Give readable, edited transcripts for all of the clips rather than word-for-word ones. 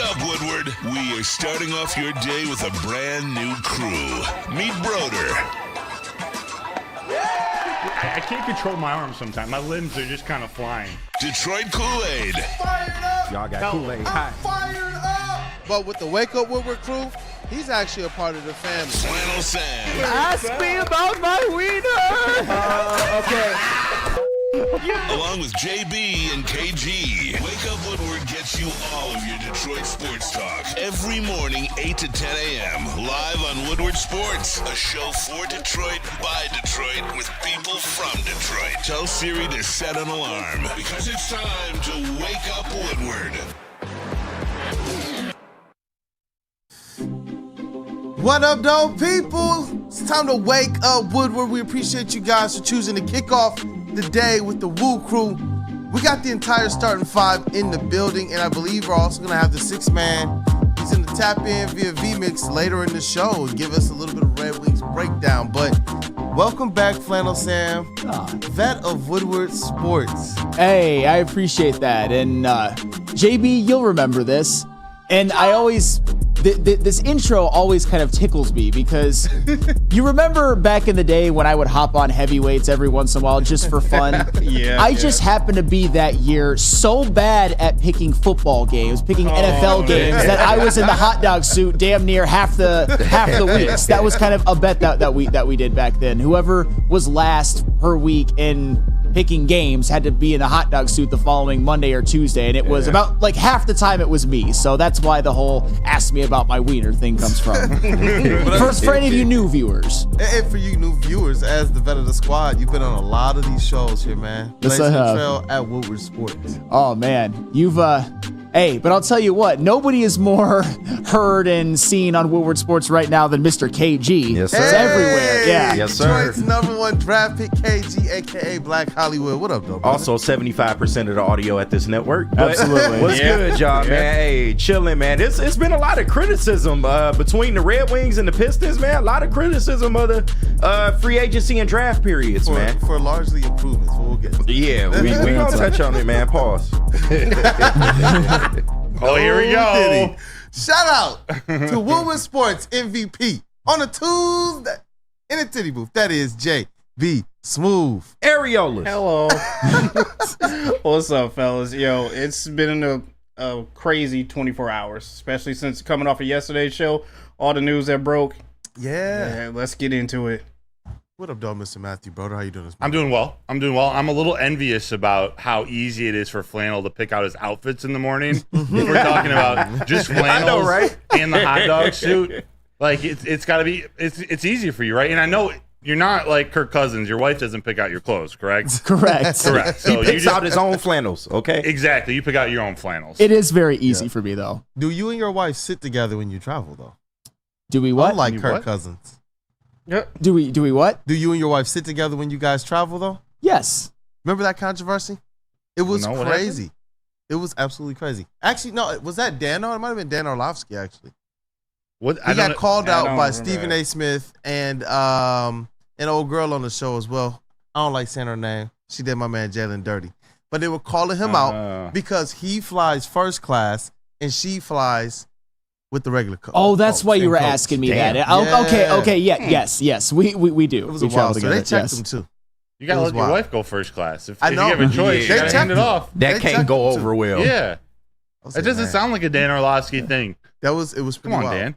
up, Woodward? We are starting off your day with a brand new crew. Meet Broder. I can't control my arms sometimes. My limbs are just kind of flying. Detroit Kool-Aid. Fired up! Y'all got Kool-Aid. I'm fired up! But with the Wake Up Woodward crew, he's actually a part of the family. Flannel Sam. Ask me about my wiener. Okay. Along with JB and KG. Wake Up Woodward gets you all of your Detroit sports talk. Every morning, 8 to 10 a.m. Live on Woodward Sports. A show for Detroit, by Detroit, with people from Detroit. Tell Siri to set an alarm, because it's time to Wake Up Woodward. What up, though, people? It's time to Wake Up Woodward. We appreciate you guys for choosing to kick off the day with the Woo crew. We got the entire starting five in the building, and I believe we're also going to have the sixth man. He's going to tap in via VMix later in the show and give us a little bit of Red Wings breakdown. But welcome back, Flannel Sam, vet of Woodward Sports. Hey, I appreciate that. And JB, you'll remember this. And I always, this intro always kind of tickles me because you remember back in the day when I would hop on heavyweights every once in a while just for fun? I just happened to be that year so bad at picking football games, picking NFL games, that I was in the hot dog suit damn near half the weeks. That was kind of a bet that we did back then. Whoever was last per week in picking games had to be in a hot dog suit the following Monday or Tuesday, and it was about like half the time it was me. So that's why the whole ask me about my wiener thing comes from. For any of you new viewers. And for you new viewers, as the vet of the squad, you've been on a lot of these shows here, man. Yes, Blazing I the have. trail at Woodward Sports. Oh man, you've hey, but I'll tell you what, nobody is more heard and seen on Woodward Sports right now than Mr. KG. Yes, It's sir. everywhere. Yeah. Yes, sir. Detroit's #1 draft pick, KG, aka Black Hollywood. What up, though? brother? Also, 75% of the audio at this network. But Absolutely. What's good, y'all, man? Hey, chilling, man. It's been a lot of criticism between the Red Wings and the Pistons, man. A lot of criticism of the free agency and draft periods, man. For largely improvements. But we'll get to it. Yeah, we gonna touch on it, man. Pause. Oh, here we go. Diddy. Shout out to Woodward Sports MVP on a Tuesday in a titty booth. That is JBSMOOOOOV. Areolas. Hello. What's up, fellas? Yo, it's been a crazy 24 hours, especially since coming off of yesterday's show. All the news that broke. Yeah. Let's get into it. What up, dog, Mr. Matthew Broder? How you doing this I'm morning? doing well. I'm a little envious about how easy it is for Flannel to pick out his outfits in the morning. If we're talking about just flannels right? and the hot dog suit, like it's got to be it's easy for you, right? And I know you're not like Kirk Cousins. Your wife doesn't pick out your clothes, correct? Correct. Correct. So He picks out his own flannels, okay? Exactly. You pick out your own flannels. It is very easy for me though. Do you and your wife sit together when you travel, though? Do we what? Unlike You Kirk what? Cousins. Do we what? Do you and your wife sit together when you guys travel, though? Yes. Remember that controversy? It was No, what crazy. It was absolutely crazy. Actually, no, was that Dano? It might have been Dan Orlovsky, actually. What He got called I out don't by remember Stephen that. A. Smith and an old girl on the show as well. I don't like saying her name. She did my man Jalen dirty. But they were calling him out because he flies first class and she flies with the regular coach. Oh, that's why you same were coach. asking me Damn. that. Oh, Yeah. Okay, yes. We do. It was we a travel while, so together. they checked yes. him too. You gotta it was let your wild. wife go first class. If I you know. have a choice, They you gotta hand it checked off. That They can't checked go him, too. over well. Yeah. I was It like, doesn't man, sound like a Dan Orlovsky thing. it was pretty Come on, wild. Dan.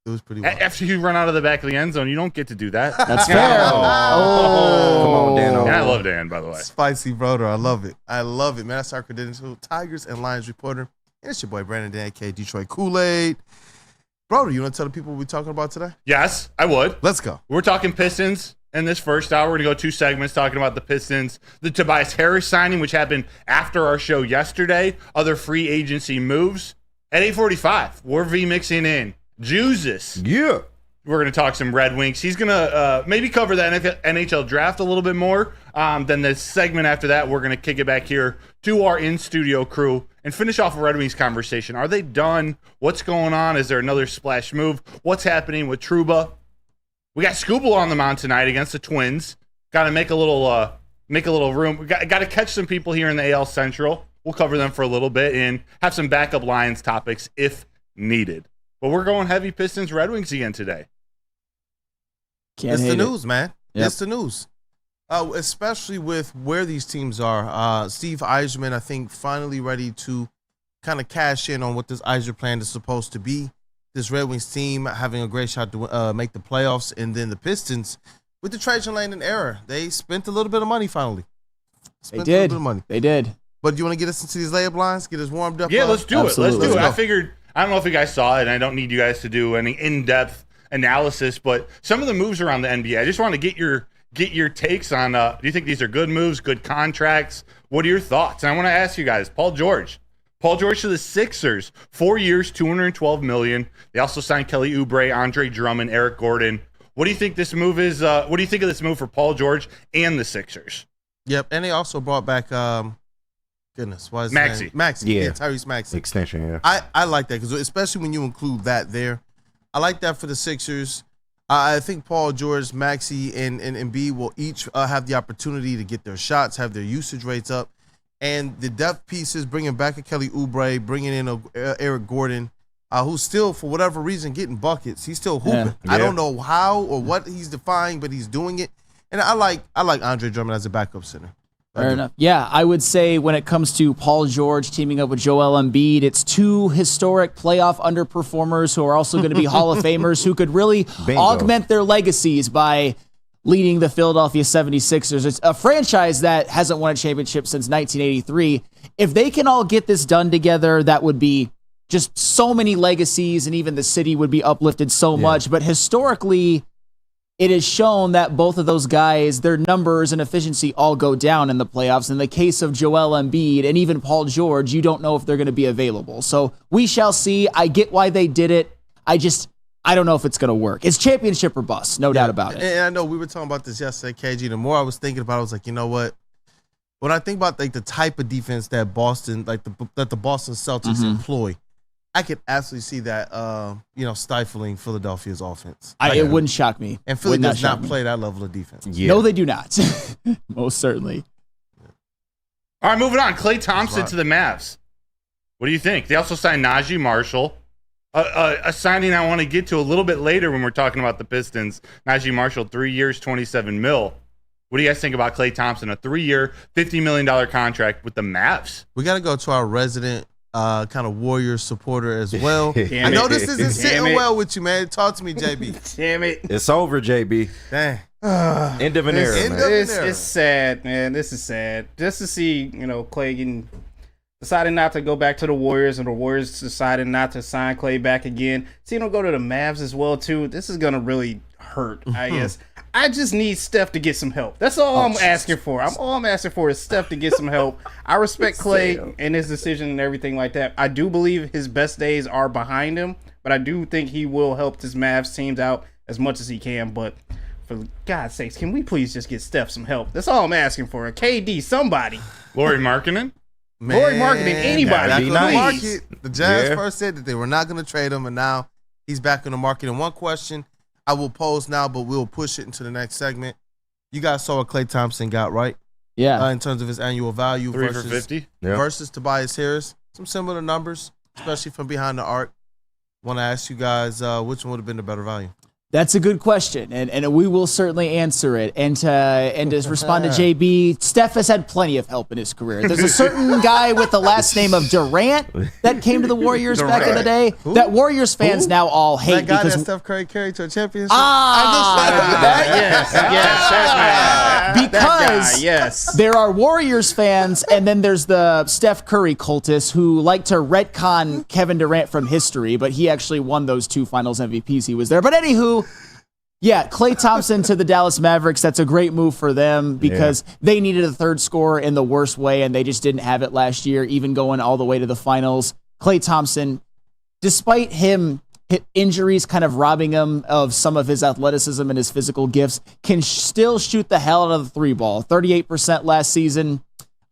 It was pretty wild. After you run out of the back of the end zone, you don't get to do that. That's fair. Come on, Dano. And I love Dan, by the way. Spicy brother. I love it. Man, that's our credential. Tigers and Lions reporter. And it's your boy Brandon Dan K. Detroit Kool-Aid. Brother, you want to tell the people what we're talking about today? Yes, I would. Let's go. We're talking Pistons in this first hour. We're going to go 2 segments talking about the Pistons. The Tobias Harris signing, which happened after our show yesterday. Other free agency moves. At 8:45, we're VMixing in JEWSUS. Yeah. We're going to talk some Red Wings. He's going to maybe cover the NHL draft a little bit more. Then the segment after that, we're going to kick it back here to our in-studio crew and finish off a Red Wings conversation. Are they done? What's going on? Is there another splash move? What's happening with Trouba? We got Skubal on the mound tonight against the Twins. Got to make a little room. We got to catch some people here in the AL Central. we'll cover them for a little bit and have some backup Lions topics if needed. But we're going heavy Pistons Red Wings again today. It's the news, man. Yep. It's the news. Especially with where these teams are. Steve Yzerman, I think, finally ready to kind of cash in on what this Yzer plan is supposed to be. This Red Wings team having a great shot to make the playoffs, and then the Pistons with the Trajan Langdon era. They spent a little bit of money finally. They did. They did. But do you want to get us into these layup lines? Get us warmed up? Yeah, let's do Absolutely. it. Let's do it. Let's I figured, I don't know if you guys saw it, and I don't need you guys to do any in-depth analysis, but some of the moves around the NBA, I just want to get your takes on, do you think these are good moves, good contracts? What are your thoughts? And I want to ask you guys, Paul George to the Sixers, 4 years, $212 million. They also signed Kelly Oubre, Andre Drummond, Eric Gordon. What do you think this move is? What do you think of this move for Paul George and the Sixers? Yep, and they also brought back, goodness, why is Maxey. Maxey, yeah, Tyrese Maxey. Extension, yeah. I like that, because especially when you include that there. I like that for the Sixers. I think Paul George, Maxey, and Embiid will each have the opportunity to get their shots, have their usage rates up. And the depth pieces, bringing back a Kelly Oubre, bringing in a Eric Gordon, who's still, for whatever reason, getting buckets. He's still hooping. Yeah. I don't know how or what he's defying, but he's doing it. And I like Andre Drummond as a backup center. Fair enough. Yeah, I would say when it comes to Paul George teaming up with Joel Embiid, it's two historic playoff underperformers who are also going to be Hall of Famers who could really augment their legacies by leading the Philadelphia 76ers. It's a franchise that hasn't won a championship since 1983. If they can all get this done together, that would be just so many legacies, and even the city would be uplifted so much. But historically, it is shown that both of those guys, their numbers and efficiency all go down in the playoffs. In the case of Joel Embiid and even Paul George, you don't know if they're going to be available. So we shall see. I get why they did it. I don't know if it's going to work. It's championship or bust, no doubt about it. And I know we were talking about this yesterday, KG. The more I was thinking about it, I was like, you know what? When I think about like the type of defense that Boston, like that the Boston Celtics employ, I could absolutely see that, stifling Philadelphia's offense. It wouldn't shock me. And Philly does not play that level of defense. Yeah. No, they do not. Most certainly. All right, moving on. Klay Thompson to the Mavs. What do you think? They also signed Najee Marshall. A signing I want to get to a little bit later when we're talking about the Pistons. Najee Marshall, 3 years, $27 million. What do you guys think about Klay Thompson? A 3-year, $50 million contract with the Mavs. We got to go to our resident kind of Warriors supporter as well. I know this isn't sitting well with you, man. Talk to me, JB. Damn it. It's over, JB. Dang. End of an era, man. It's sad, man. This is sad. Just to see, Klay decided not to go back to the Warriors, and the Warriors decided not to sign Klay back again. See him go to the Mavs as well, too. This is going to really hurt, I guess. I just need Steph to get some help. That's all I'm asking for. All I'm asking for is Steph to get some help. I respect Klay and his decision and everything like that. I do believe his best days are behind him, but I do think he will help his Mavs teams out as much as he can. But for God's sakes, can we please just get Steph some help? That's all I'm asking for. A KD, somebody. Lauri Markkanen? Lauri Markkanen, anybody. Nice. The Jazz first said that they were not going to trade him, and now he's back on the market. And one question I will pose now, but we'll push it into the next segment. You guys saw what Klay Thompson got, right? Yeah. In terms of his annual value 3 for $50 versus Tobias Harris. Some similar numbers, especially from behind the arc. Want to ask you guys which one would have been the better value? That's a good question, and we will certainly answer it. And to respond to JB, Steph has had plenty of help in his career. There's a certain guy with the last name of Durant that came to the Warriors back in the day that Warriors fans now all hate. That guy because that Steph Curry carried to a championship? Because there are Warriors fans, and then there's the Steph Curry cultists who like to retcon Kevin Durant from history, but he actually won those 2 finals MVPs. He was there. But anywho, yeah, Klay Thompson to the Dallas Mavericks, that's a great move for them because they needed a third scorer in the worst way, and they just didn't have it last year, even going all the way to the finals. Klay Thompson, despite him injuries kind of robbing him of some of his athleticism and his physical gifts, can still shoot the hell out of the 3 ball. 38% last season.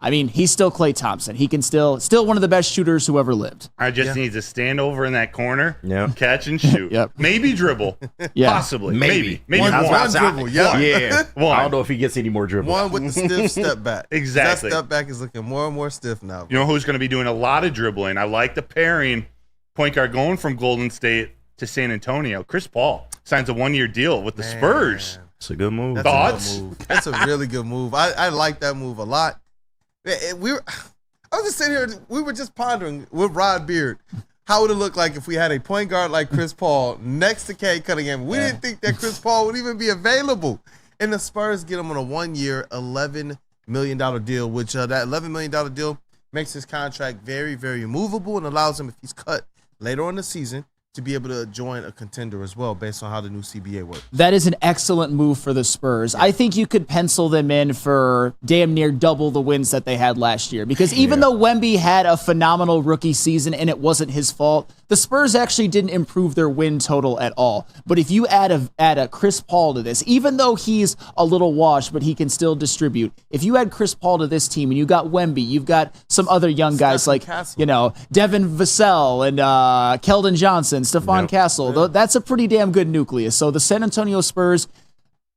I mean, he's still Klay Thompson. He can still one of the best shooters who ever lived. I just need to stand over in that corner, Yeah. catch and shoot. Yep. Maybe dribble. Yeah. Possibly. Maybe. Maybe One one. dribble, yeah. Yeah. One. I don't know if he gets any more dribbles. One with the stiff step back. Exactly. That step back is looking more and more stiff now. You know who's going to be doing a lot of dribbling? I like the pairing. Point guard going from Golden State to San Antonio. Chris Paul signs a 1-year deal with the Spurs. It's a good move. That's Thoughts? a good move. That's a really good move. I like that move a lot. I was just sitting here. We were just pondering with Rod Beard how would it look like if we had a point guard like Chris Paul next to Cade Cunningham. We didn't think that Chris Paul would even be available, and the Spurs get him on a 1-year, $11 million deal, which that $11 million deal makes his contract very, very movable and allows him, if he's cut later on in the season, to be able to join a contender as well, based on how the new CBA works. That is an excellent move for the Spurs. I think you could pencil them in for damn near double the wins that they had last year. Because even though Wemby had a phenomenal rookie season and it wasn't his fault, the Spurs actually didn't improve their win total at all. But if you add a Chris Paul to this, even though he's a little washed, but he can still distribute. If you add Chris Paul to this team and you got Wemby, you've got some other young guys Stephen like, Castle. Devin Vassell and Keldon Johnson, Stephon Castle. That's a pretty damn good nucleus. So the San Antonio Spurs,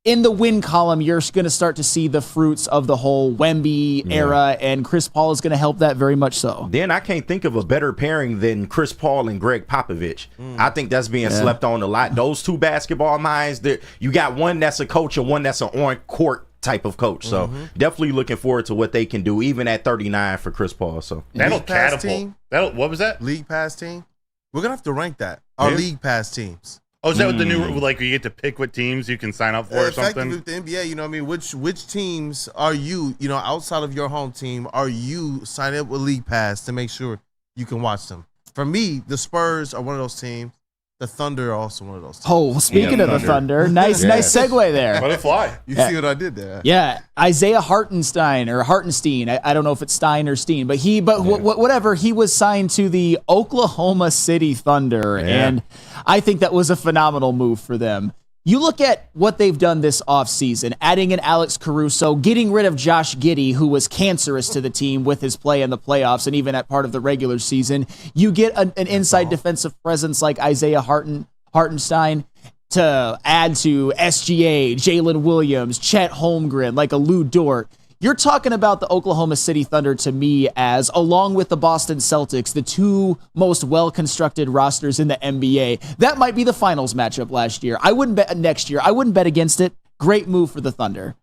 in the win column, you're going to start to see the fruits of the whole Wemby era, and Chris Paul is going to help that very much so. Then I can't think of a better pairing than Chris Paul and Greg Popovich. I think that's being slept on a lot. Those two basketball minds, you got one that's a coach and one that's an on-court type of coach. So definitely looking forward to what they can do, even at 39 for Chris Paul. So That'll League pass catapult. team? What was that? League pass team. We're gonna have to rank that. Our league pass teams. Oh, is that what the new, like, you get to pick what teams you can sign up for or Effectively something? with the NBA, you know what I mean? Which teams are you, outside of your home team, are you signing up with League Pass to make sure you can watch them? For me, the Spurs are one of those teams. The Thunder are also one of those teams. Oh, speaking of the Thunder, nice segue there. Let it fly. You see what I did there? Yeah, Isaiah Hartenstein. I don't know if it's Stein or Steen, but whatever. He was signed to the Oklahoma City Thunder, and I think that was a phenomenal move for them. You look at what they've done this offseason, adding in Alex Caruso, getting rid of Josh Giddey, who was cancerous to the team with his play in the playoffs and even at part of the regular season. You get an inside defensive presence like Isaiah Hartenstein to add to SGA, Jalen Williams, Chet Holmgren, like a Lou Dort. You're talking about the Oklahoma City Thunder to me as, along with the Boston Celtics, the two most well-constructed rosters in the NBA. That might be the finals matchup last year. I wouldn't bet next year. I wouldn't bet against it. Great move for the Thunder.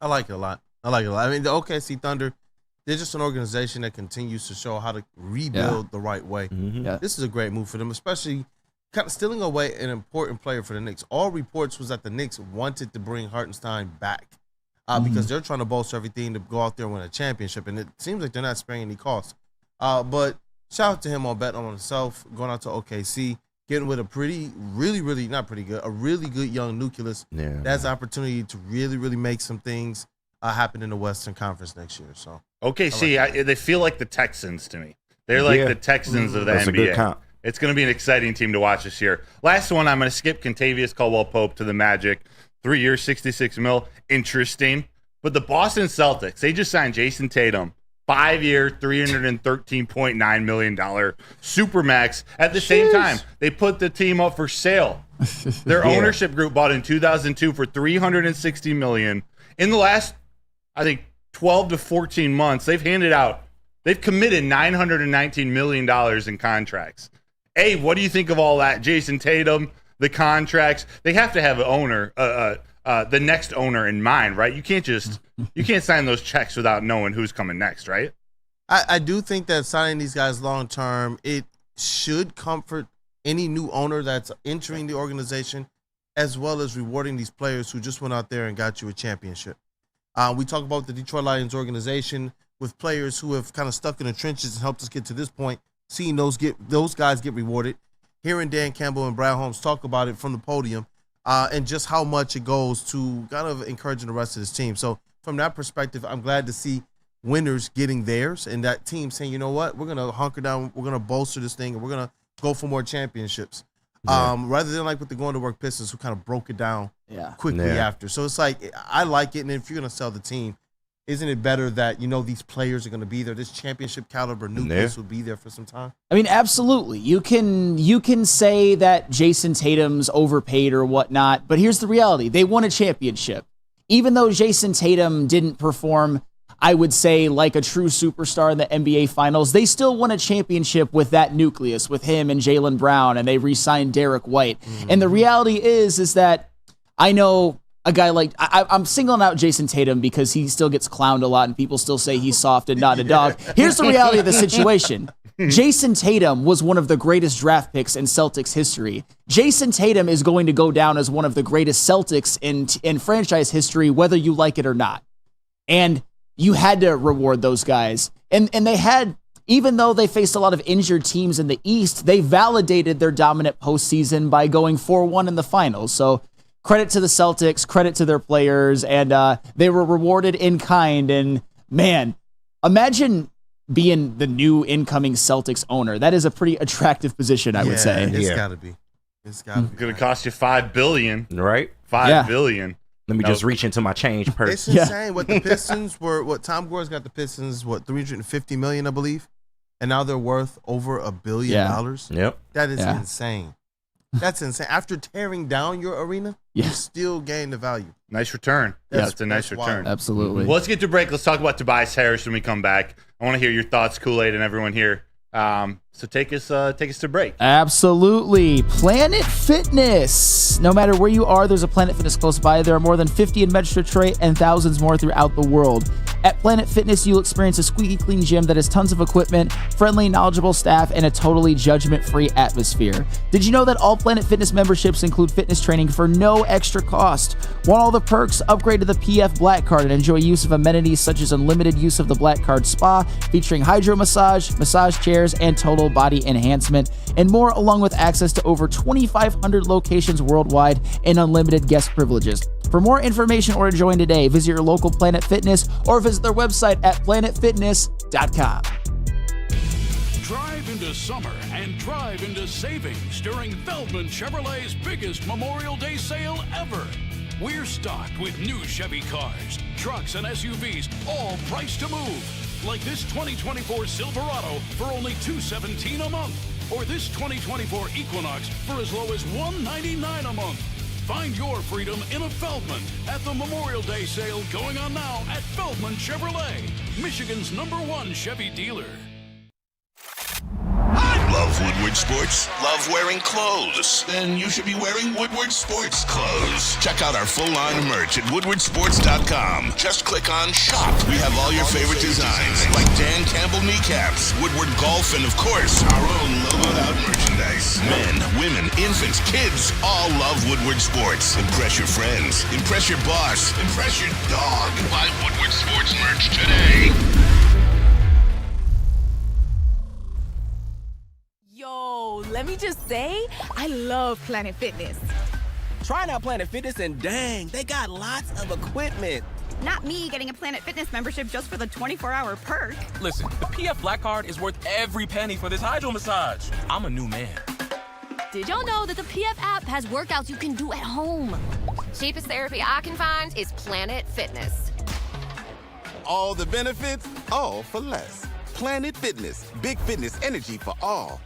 I like it a lot. I mean, the OKC Thunder, they're just an organization that continues to show how to rebuild the right way. Yeah. This is a great move for them, especially kind of stealing away an important player for the Knicks. All reports was that the Knicks wanted to bring Hartenstein back. Because they're trying to bolster everything to go out there and win a championship, and it seems like they're not sparing any costs. But shout out to him on betting on himself, going out to OKC, getting with a really good young nucleus. That has the opportunity to really, really make some things happen in the Western Conference next year. So OKC, they feel like the Texans to me. They're like the Texans of the That's NBA. a good count. It's going to be an exciting team to watch this year. Last one, I'm going to skip Kentavious Caldwell-Pope to the Magic. 3 years, $66 million. Interesting. But the Boston Celtics, they just signed Jason Tatum. 5 year, $313.9 million Supermax. At the same time, they put the team up for sale. Their ownership group bought in 2002 for $360 million. In the last, I think, 12 to 14 months, they've committed $919 million in contracts. What do you think of all that? Jason Tatum, the contracts, they have to have an owner, the next owner in mind, right? You can't sign those checks without knowing who's coming next, right? I do think that signing these guys long term, it should comfort any new owner that's entering the organization, as well as rewarding these players who just went out there and got you a championship. We talk about the Detroit Lions organization with players who have kind of stuck in the trenches and helped us get to this point, seeing those guys get rewarded. Hearing Dan Campbell and Brad Holmes talk about it from the podium, and just how much it goes to kind of encouraging the rest of this team. So from that perspective, I'm glad to see winners getting theirs and that team saying, you know what, we're going to hunker down, we're going to bolster this thing, and we're going to go for more championships. Rather than like with the going to work Pistons who kind of broke it down quickly after. So it's like, I like it. And if you're going to sell the team, isn't it better that, these players are going to be there? This championship caliber nucleus will be there for some time. I mean, absolutely. You can say that Jason Tatum's overpaid or whatnot, but here's the reality. They won a championship. Even though Jason Tatum didn't perform, I would say, like a true superstar in the NBA Finals, they still won a championship with that nucleus, with him and Jaylen Brown, and they re-signed Derek White. And the reality is that I know a guy like, I'm singling out Jason Tatum because he still gets clowned a lot and people still say he's soft and not a dog. Here's the reality of the situation. Jason Tatum was one of the greatest draft picks in Celtics history. Jason Tatum is going to go down as one of the greatest Celtics in franchise history, whether you like it or not. And you had to reward those guys. And they had, even though they faced a lot of injured teams in the East, they validated their dominant postseason by going 4-1 in the finals. So credit to the Celtics, credit to their players, and they were rewarded in kind. And man, imagine being the new incoming Celtics owner. That is a pretty attractive position, I would say. It's gotta be. It's gonna cost you $5 billion. Right? $5 billion. Let me just reach into my change purse. It's insane what the Pistons were. What Tom Gore's got the Pistons, $350 million, I believe, and now they're worth over $1 billion. Yep. That is insane. That's insane. After tearing down your arena, you still gain the value. Nice return. That's a nice return. Wild. Absolutely. Well, let's get to break. Let's talk about Tobias Harris when we come back. I want to hear your thoughts, Kool-Aid, and everyone here. So take us to break. Absolutely. Planet Fitness. No matter where you are, there's a Planet Fitness close by. There are more than 50 in Metro Detroit and thousands more throughout the world. At Planet Fitness, you'll experience a squeaky clean gym that has tons of equipment, friendly, knowledgeable staff, and a totally judgment-free atmosphere. Did you know that all Planet Fitness memberships include fitness training for no extra cost? Want all the perks? Upgrade to the PF Black Card and enjoy use of amenities such as unlimited use of the Black Card Spa, featuring hydro massage, massage chairs, and total body enhancement, and more, along with access to over 2,500 locations worldwide and unlimited guest privileges. For more information or to join today, visit your local Planet Fitness or visit their website at planetfitness.com. Drive into summer and drive into savings during Feldman Chevrolet's biggest Memorial Day sale ever. We're stocked with new Chevy cars, trucks, and SUVs, all priced to move. Like this 2024 Silverado for only $217 a month, or this 2024 Equinox for as low as $199 a month. Find your freedom in a Feldman at the Memorial Day sale going on now at Feldman Chevrolet, Michigan's #1 Chevy dealer. Love Woodward Sports? Love wearing clothes? Then you should be wearing Woodward Sports clothes. Check out our full line of merch at woodwardsports.com. Just click on shop. We have all your favorite designs, like Dan Campbell kneecaps, Woodward golf, and of course, our own logoed out merchandise. Men, women, infants, kids all love Woodward Sports. Impress your friends. Impress your boss. Impress your dog. Buy Woodward Sports merch today. Yo, let me just say, I love Planet Fitness. Trying out Planet Fitness and dang, they got lots of equipment. Not me getting a Planet Fitness membership just for the 24-hour perk. Listen, the PF Black Card is worth every penny for this hydro massage. I'm a new man. Did y'all know that the PF app has workouts you can do at home? Cheapest therapy I can find is Planet Fitness. All the benefits, all for less. Planet Fitness, big fitness energy for all.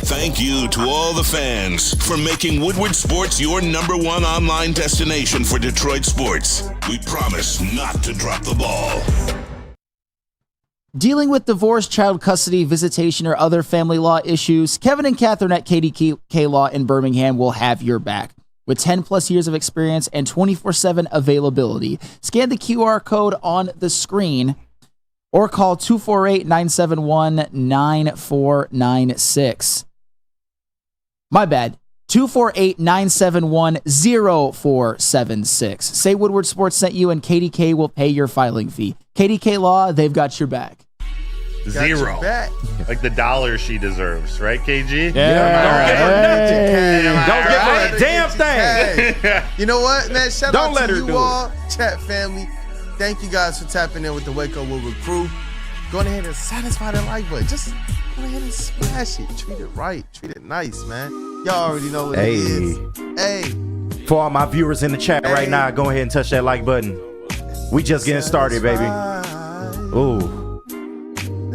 Thank you to all the fans for making Woodward Sports your #1 online destination for Detroit sports. We promise not to drop the ball. Dealing with divorce, child custody, visitation, or other family law issues, Kevin and Catherine at KDK Law in Birmingham will have your back. With 10 plus years of experience and 24/7 availability, scan the QR code on the screen or call 248-971-9496. My bad. 248-971-0476. Say Woodward Sports sent you and KDK will pay your filing fee. KDK Law, they've got your back. Zero. Like the dollar she deserves, right, KG? Don't give her a damn thing. You know what, man? Shout Don't out let to her you do all, chat family. Thank you guys for tapping in with the Wake Up Woodward crew. Go ahead and satisfy the like button. Just go ahead and smash it. Treat it right. Treat it nice, man. Y'all already know what it is. Hey, For all my viewers in the chat right now, go ahead and touch that like button. We just getting started, baby. Ooh.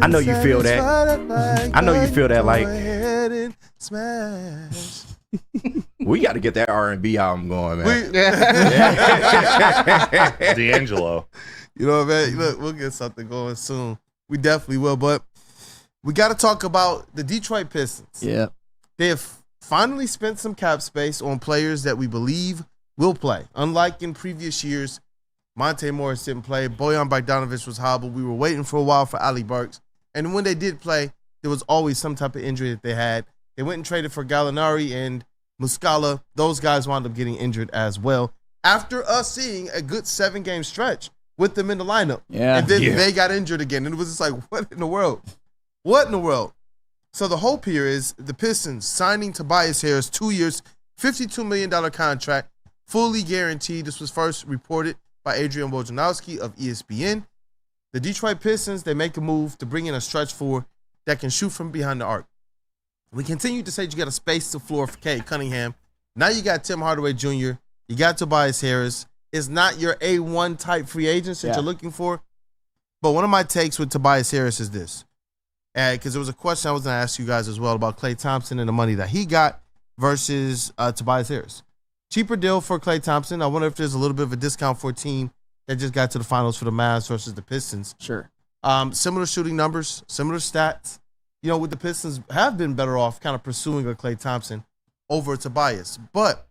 I know you feel that. I know you feel that, like. We got to get that R&B album going, man. D'Angelo. You know what I mean? Look, we'll get something going soon. We definitely will, but we got to talk about the Detroit Pistons. Yeah. They have finally spent some cap space on players that we believe will play. Unlike in previous years, Monte Morris didn't play. Bojan Bogdanovic was hobbled. We were waiting for a while for Ali Burks. And when they did play, there was always some type of injury that they had. They went and traded for Gallinari and Muscala. Those guys wound up getting injured as well. After us seeing a good 7-game stretch with them in the lineup. Yeah. And then they got injured again. And it was just like, what in the world? What in the world? So the hope here is the Pistons signing Tobias Harris, 2 years, $52 million contract, fully guaranteed. This was first reported by Adrian Wojnarowski of ESPN. The Detroit Pistons, they make a move to bring in a stretch four that can shoot from behind the arc. We continue to say you got to space the floor for Cade Cunningham. Now you got Tim Hardaway Jr., you got Tobias Harris. It's not your A1 type free agents that you're looking for. But one of my takes with Tobias Harris is this. Because there was a question I was going to ask you guys as well about Klay Thompson and the money that he got versus Tobias Harris. Cheaper deal for Klay Thompson. I wonder if there's a little bit of a discount for a team that just got to the finals for the Mavs versus the Pistons. Sure. Similar shooting numbers, similar stats. You know, with the Pistons have been better off kind of pursuing a Klay Thompson over Tobias. But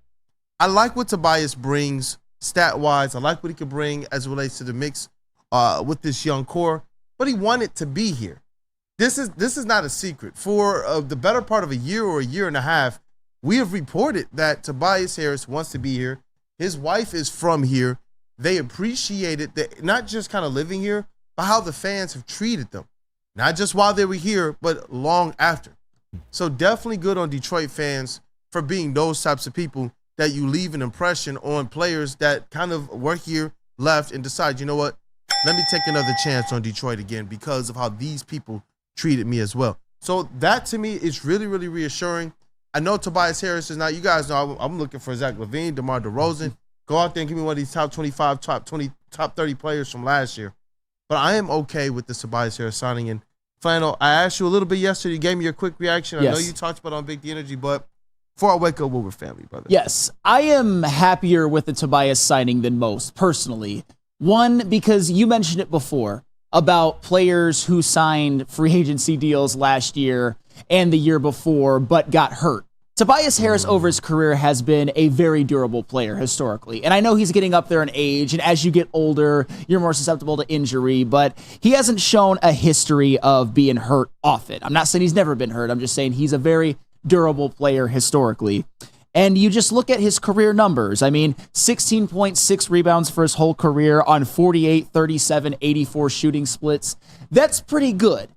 I like what Tobias brings stat-wise. I like what he could bring as it relates to the mix with this young core. But he wanted to be here. This is not a secret. For the better part of a year or a year and a half, we have reported that Tobias Harris wants to be here. His wife is from here. They appreciated that, not just kind of living here, but how the fans have treated them. Not just while they were here, but long after. So definitely good on Detroit fans for being those types of people that you leave an impression on players that kind of were here, left, and decide, you know what, let me take another chance on Detroit again because of how these people treated me as well. So that to me is really, really reassuring. I know Tobias Harris is not, you guys know I'm looking for Zach LaVine, DeMar DeRozan. Go out there and give me one of these top 25, top 20, top 30 players from last year. But I am okay with the Tobias Harris signing. And Flannel, I asked you a little bit yesterday. You gave me your quick reaction. Yes. I know you talked about it on Big D Energy, but before I wake up, Woodward family, brother. Yes, I am happier with the Tobias signing than most, personally. One, because you mentioned it before about players who signed free agency deals last year and the year before but got hurt. Tobias Harris over his career has been a very durable player historically. And I know he's getting up there in age, and as you get older, you're more susceptible to injury, but he hasn't shown a history of being hurt often. I'm not saying he's never been hurt. I'm just saying he's a very durable player historically. And you just look at his career numbers. I mean, 16.6 rebounds for his whole career on 48, 37, 84 shooting splits. That's pretty good.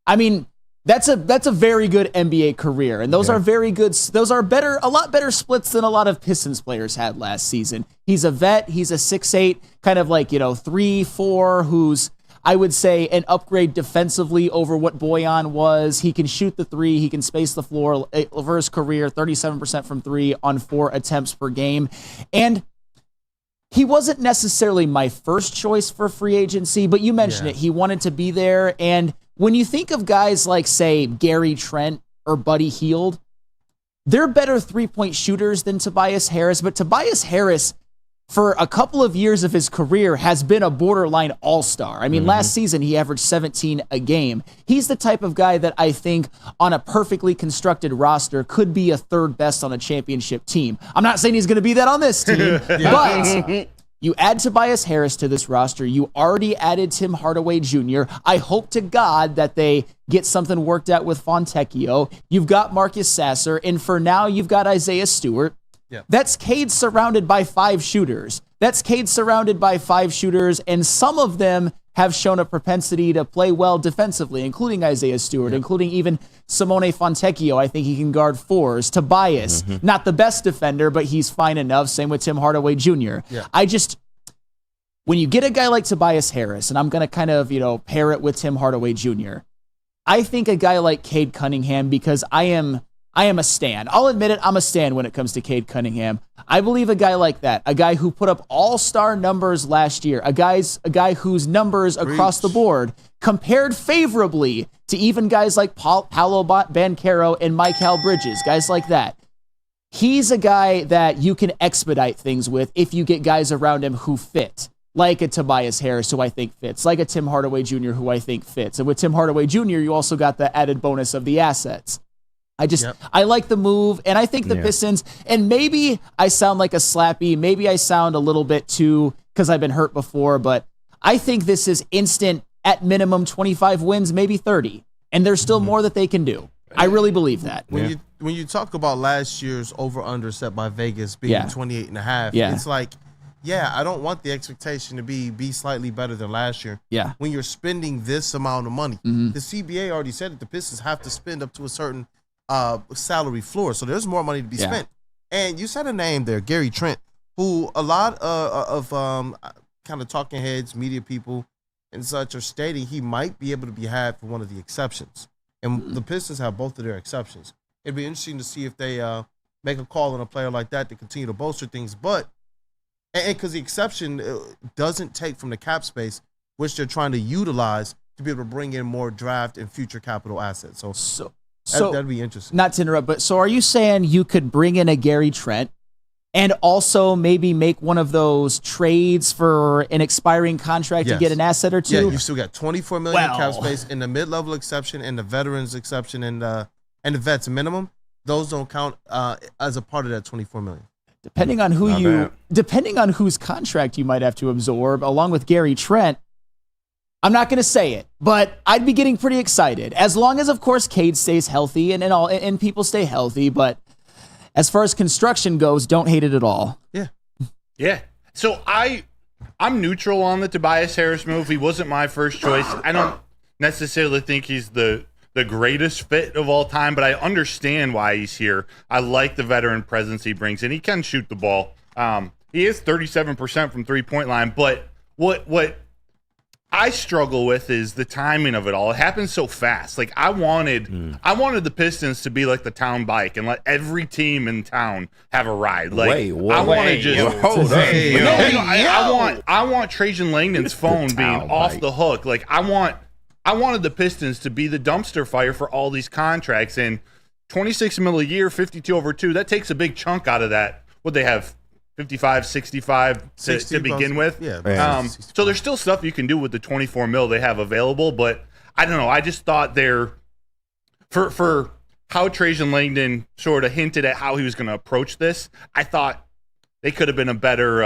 I mean, that's a very good NBA career, and those are very good. Those are a lot better splits than a lot of Pistons players had last season. He's a vet. He's a 6'8", kind of like 3-4, who's, I would say, an upgrade defensively over what Bojan was. He can shoot the three. He can space the floor. Over his career, 37% from three on 4 attempts per game, and he wasn't necessarily my first choice for free agency, but you mentioned it. He wanted to be there, and when you think of guys like, say, Gary Trent or Buddy Hield, they're better three-point shooters than Tobias Harris, but Tobias Harris, for a couple of years of his career, has been a borderline all-star. I mean, last season, he averaged 17 a game. He's the type of guy that I think on a perfectly constructed roster could be a third best on a championship team. I'm not saying he's going to be that on this team, but you add Tobias Harris to this roster. You already added Tim Hardaway Jr. I hope to God that they get something worked out with Fontecchio. You've got Marcus Sasser, and for now, you've got Isaiah Stewart. That's Cade surrounded by 5 shooters. And some of them have shown a propensity to play well defensively, including Isaiah Stewart, including even Simone Fontecchio. I think he can guard 4s. Tobias, not the best defender, but he's fine enough. Same with Tim Hardaway Jr. When you get a guy like Tobias Harris, and I'm going to kind of, pair it with Tim Hardaway Jr., I think a guy like Cade Cunningham, because I am I am a stan. I'll admit it, I'm a stan when it comes to Cade Cunningham. I believe a guy like that, a guy who put up all-star numbers last year, a guy whose numbers across the board compared favorably to even guys like Paolo Banchero and Mikal Bridges, guys like that. He's a guy that you can expedite things with if you get guys around him who fit, like a Tobias Harris, who I think fits, like a Tim Hardaway Jr., who I think fits. And with Tim Hardaway Jr., you also got the added bonus of the assets. I like the move, and I think the Pistons, and maybe I sound like a slappy, maybe I sound a little bit too, because I've been hurt before, but I think this is instant, at minimum 25 wins, maybe 30, and there's still more that they can do. I really believe that. When you talk about last year's over-under set by Vegas being 28.5, it's like, I don't want the expectation to be slightly better than last year. Yeah. When you're spending this amount of money, the CBA already said that the Pistons have to spend up to a certain salary floor, so there's more money to be spent. And you said a name there, Gary Trent, who a lot of kind of talking heads, media people, and such are stating he might be able to be had for one of the exceptions. And the Pistons have both of their exceptions. It'd be interesting to see if they make a call on a player like that to continue to bolster things. But because the exception doesn't take from the cap space, which they're trying to utilize to be able to bring in more draft and future capital assets. So that'd be interesting. Not to interrupt, but so are you saying you could bring in a Gary Trent and also maybe make one of those trades for an expiring contract to get an asset or two? Yeah, you've still got $24 million cap space in the mid-level exception and the veterans exception and the vets minimum. Those don't count as a part of that $24 million. Depending on whose contract you might have to absorb, along with Gary Trent, I'm not going to say it, but I'd be getting pretty excited. As long as, of course, Cade stays healthy and people stay healthy. But as far as construction goes, don't hate it at all. Yeah. So I'm neutral on the Tobias Harris move. He wasn't my first choice. I don't necessarily think he's the greatest fit of all time, but I understand why he's here. I like the veteran presence he brings, and he can shoot the ball. He is 37% from three-point line, but what I struggle with is the timing of it all. It happens so fast. Like I wanted the Pistons to be like the town bike and let every team in town have a ride. Like I want Trajan Langdon's phone being off the hook. Like I wanted the Pistons to be the dumpster fire for all these contracts, and $26 million a year, 52 over 2. That takes a big chunk out of that. What they have. 55, 65 to begin with. So there's still stuff you can do with the 24 mil they have available, but I don't know. I just thought for how Trajan Langdon sort of hinted at how he was going to approach this, I thought they could have been a better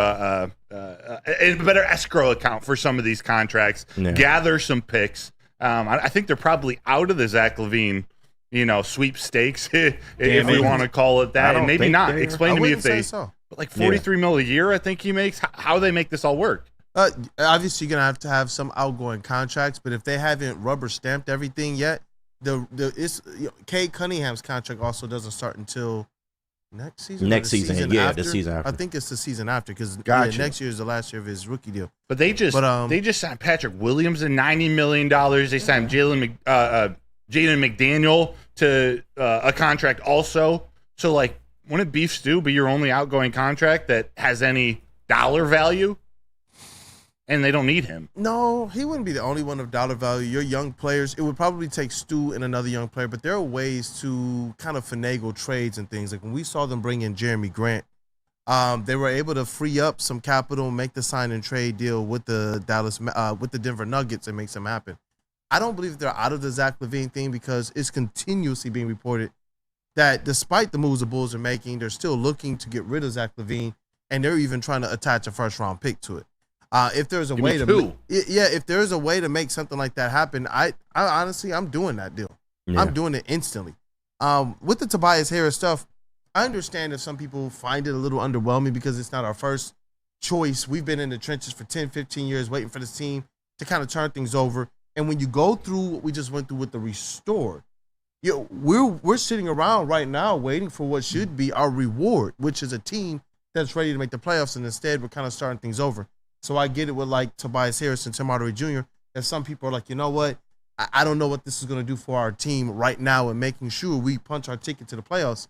escrow account for some of these contracts. Gather some picks. I think they're probably out of the Zach LaVine, sweepstakes, if we want to call it that, and maybe not. Explain to me if they. But like $43 million a year, I think he makes. How they make this all work? Obviously, you're gonna have some outgoing contracts, but if they haven't rubber stamped everything yet, Cade Cunningham's contract also doesn't start until next season. The season after. I think it's the season after because next year is the last year of his rookie deal. But they just signed Patrick Williams at $90 million. They signed Jaden McDaniel to a contract also. So like. Wouldn't Beef Stew be your only outgoing contract that has any dollar value? And they don't need him. No, he wouldn't be the only one of dollar value. Your young players, it would probably take Stu and another young player, but there are ways to kind of finagle trades and things. Like when we saw them bring in Jeremy Grant, they were able to free up some capital, make the sign and trade deal with the Denver Nuggets and make some happen. I don't believe they're out of the Zach LaVine thing because it's continuously being reported that despite the moves the Bulls are making, they're still looking to get rid of Zach LaVine, and they're even trying to attach a first-round pick to it. If there's a way if there's a way to make something like that happen, I honestly, I'm doing that deal. I'm doing it instantly. With the Tobias Harris stuff, I understand if some people find it a little underwhelming because it's not our first choice. We've been in the trenches for 10, 15 years waiting for this team to kind of turn things over. And when you go through what we just went through with the restore, we're sitting around right now waiting for what should be our reward, which is a team that's ready to make the playoffs, and instead we're kind of starting things over. So I get it with like Tobias Harris and Tim Hardaway Jr. that some people are like, you know what, I don't know what this is going to do for our team right now and making sure we punch our ticket to the playoffs.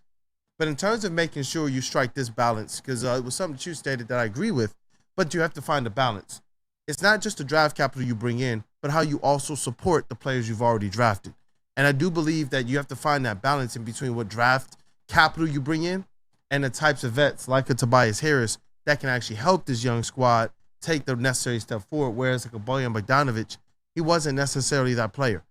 But in terms of making sure you strike this balance, because it was something that you stated that I agree with, but you have to find a balance. It's not just the draft capital you bring in, but how you also support the players you've already drafted. And I do believe that you have to find that balance in between what draft capital you bring in and the types of vets like a Tobias Harris that can actually help this young squad take the necessary step forward, whereas like a Bojan Bogdanovic, he wasn't necessarily that player.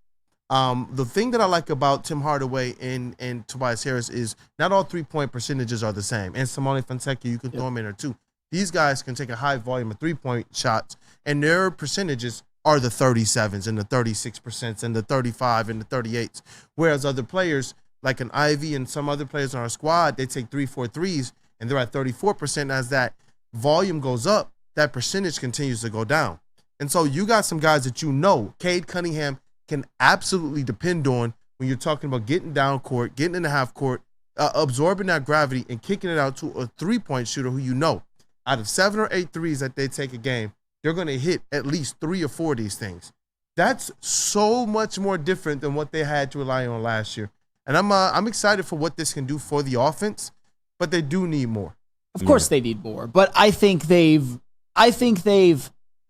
The thing that I like about Tim Hardaway and Tobias Harris is not all three-point percentages are the same. And Simone Fontecchio, you can throw them in there too. These guys can take a high volume of three-point shots, and their percentages are the 37s and the 36% and the 35 and the 38s. Whereas other players, like an Ivy and some other players on our squad, they take 3-4 threes, and they're at 34%. As that volume goes up, that percentage continues to go down. And so you got some guys that you know, Cade Cunningham can absolutely depend on when you're talking about getting down court, getting in the half court, absorbing that gravity and kicking it out to a three-point shooter who you know, out of 7 or 8 threes that they take a game, they're going to hit at least 3 or 4 of these things. That's so much more different than what they had to rely on last year. And I'm excited for what this can do for the offense, but they do need more. Of course they need more, but I think they've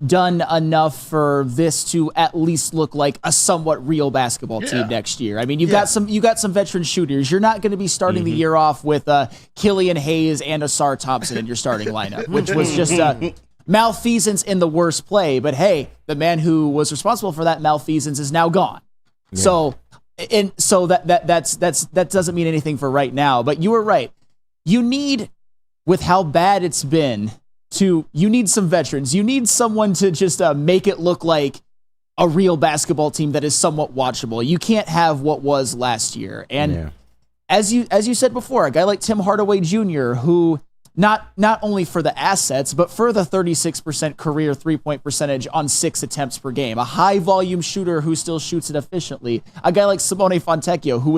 done enough for this to at least look like a somewhat real basketball team next year. I mean, you got some veteran shooters. You're not going to be starting the year off with Killian Hayes and Asar Thompson in your starting lineup, which was just malfeasance in the worst play. But hey, the man who was responsible for that malfeasance is now gone. Yeah. So that doesn't mean anything for right now. But you were right. You need, with how bad it's been, you need some veterans. You need someone to just make it look like a real basketball team that is somewhat watchable. You can't have what was last year. And as you said before, a guy like Tim Hardaway Jr., who not only for the assets, but for the 36% career three-point percentage on 6 attempts per game, a high-volume shooter who still shoots it efficiently. A guy like Simone Fontecchio, who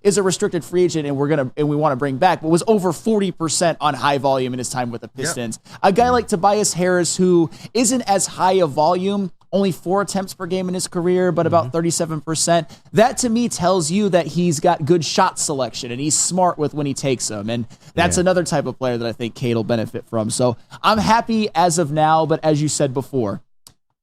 is a restricted free agent and we want to bring back, but was over 40% on high volume in his time with the Pistons. Yep. A guy like Tobias Harris, who isn't as high a volume, only 4 attempts per game in his career, but about 37%. That to me tells you that he's got good shot selection and he's smart with when he takes them. And that's another type of player that I think Cade will benefit from. So I'm happy as of now, but as you said before,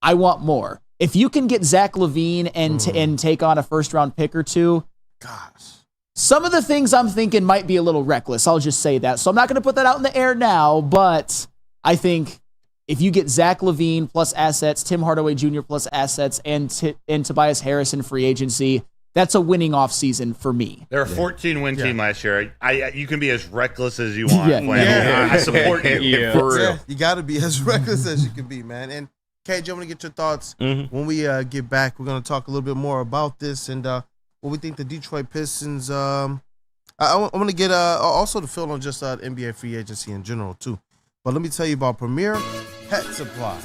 I want more. If you can get Zach LaVine and take on a first-round pick or two, gosh, some of the things I'm thinking might be a little reckless. I'll just say that. So I'm not going to put that out in the air now, but I think if you get Zach LaVine plus assets, Tim Hardaway Jr. plus assets, and Tobias Harris in free agency, that's a winning offseason for me. They're a 14-win team last year. You can be as reckless as you want. I support you. For real. You got to be as reckless as you can be, man. And KJ, I'm going to get your thoughts. When we get back, we're going to talk a little bit more about this and what we think the Detroit Pistons. I want to get also the feel on just NBA free agency in general, too. But let me tell you about Premier Pet Supply.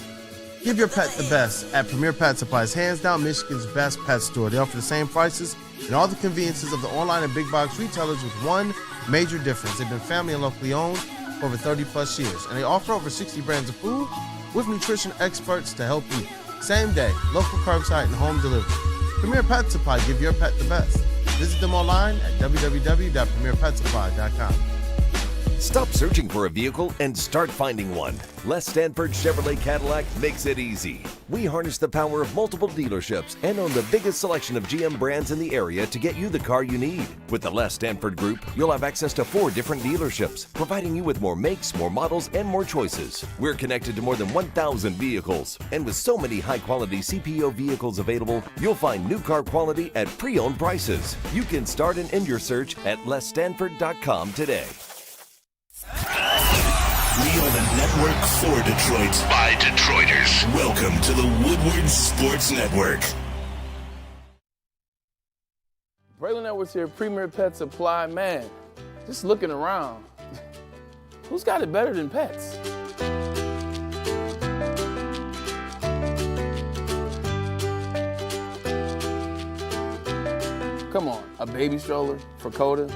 Give your pet the best at Premier Pet Supply. It's hands down Michigan's best pet store. They offer the same prices and all the conveniences of the online and big box retailers with one major difference. They've been family and locally owned for over 30 plus years. And they offer over 60 brands of food with nutrition experts to help you. Same day, local curbside and home delivery. Premier Pet Supply, give your pet the best. Visit them online at www.premierpetsupply.com. Stop searching for a vehicle and start finding one. Les Stanford Chevrolet Cadillac makes it easy. We harness the power of multiple dealerships and own the biggest selection of GM brands in the area to get you the car you need. With the Les Stanford Group, you'll have access to 4 different dealerships, providing you with more makes, more models, and more choices. We're connected to more than 1,000 vehicles. And with so many high-quality CPO vehicles available, you'll find new car quality at pre-owned prices. You can start and end your search at lesstanford.com today. We are the network for Detroit by Detroiters. Welcome to the Woodward Sports Network. Braylon Edwards here, Premier Pet Supply. Man, just looking around, who's got it better than pets? Come on, a baby stroller for Coda?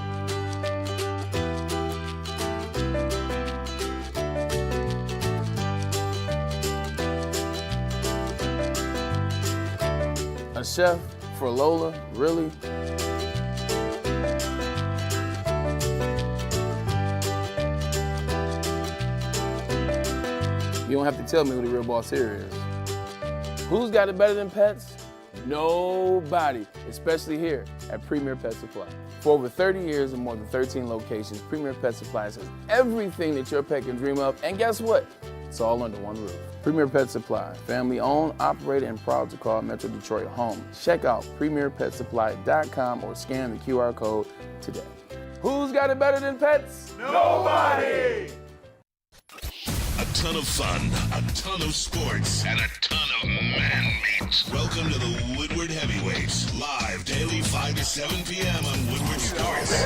A chef for Lola? Really? You don't have to tell me who the real boss here is. Who's got it better than pets? Nobody, especially here at Premier Pet Supply. For over 30 years and more than 13 locations, Premier Pet Supply has everything that your pet can dream of, and guess what? It's all under one roof. Premier Pet Supply, family owned, operated, and proud to call Metro Detroit home. Check out premierpetsupply.com or scan the QR code today. Who's got it better than pets? Nobody! A ton of fun, a ton of sports, and a ton of man meat. Welcome to the Woodward Heavyweights, live daily 5 to 7 p.m. on Woodward Sports.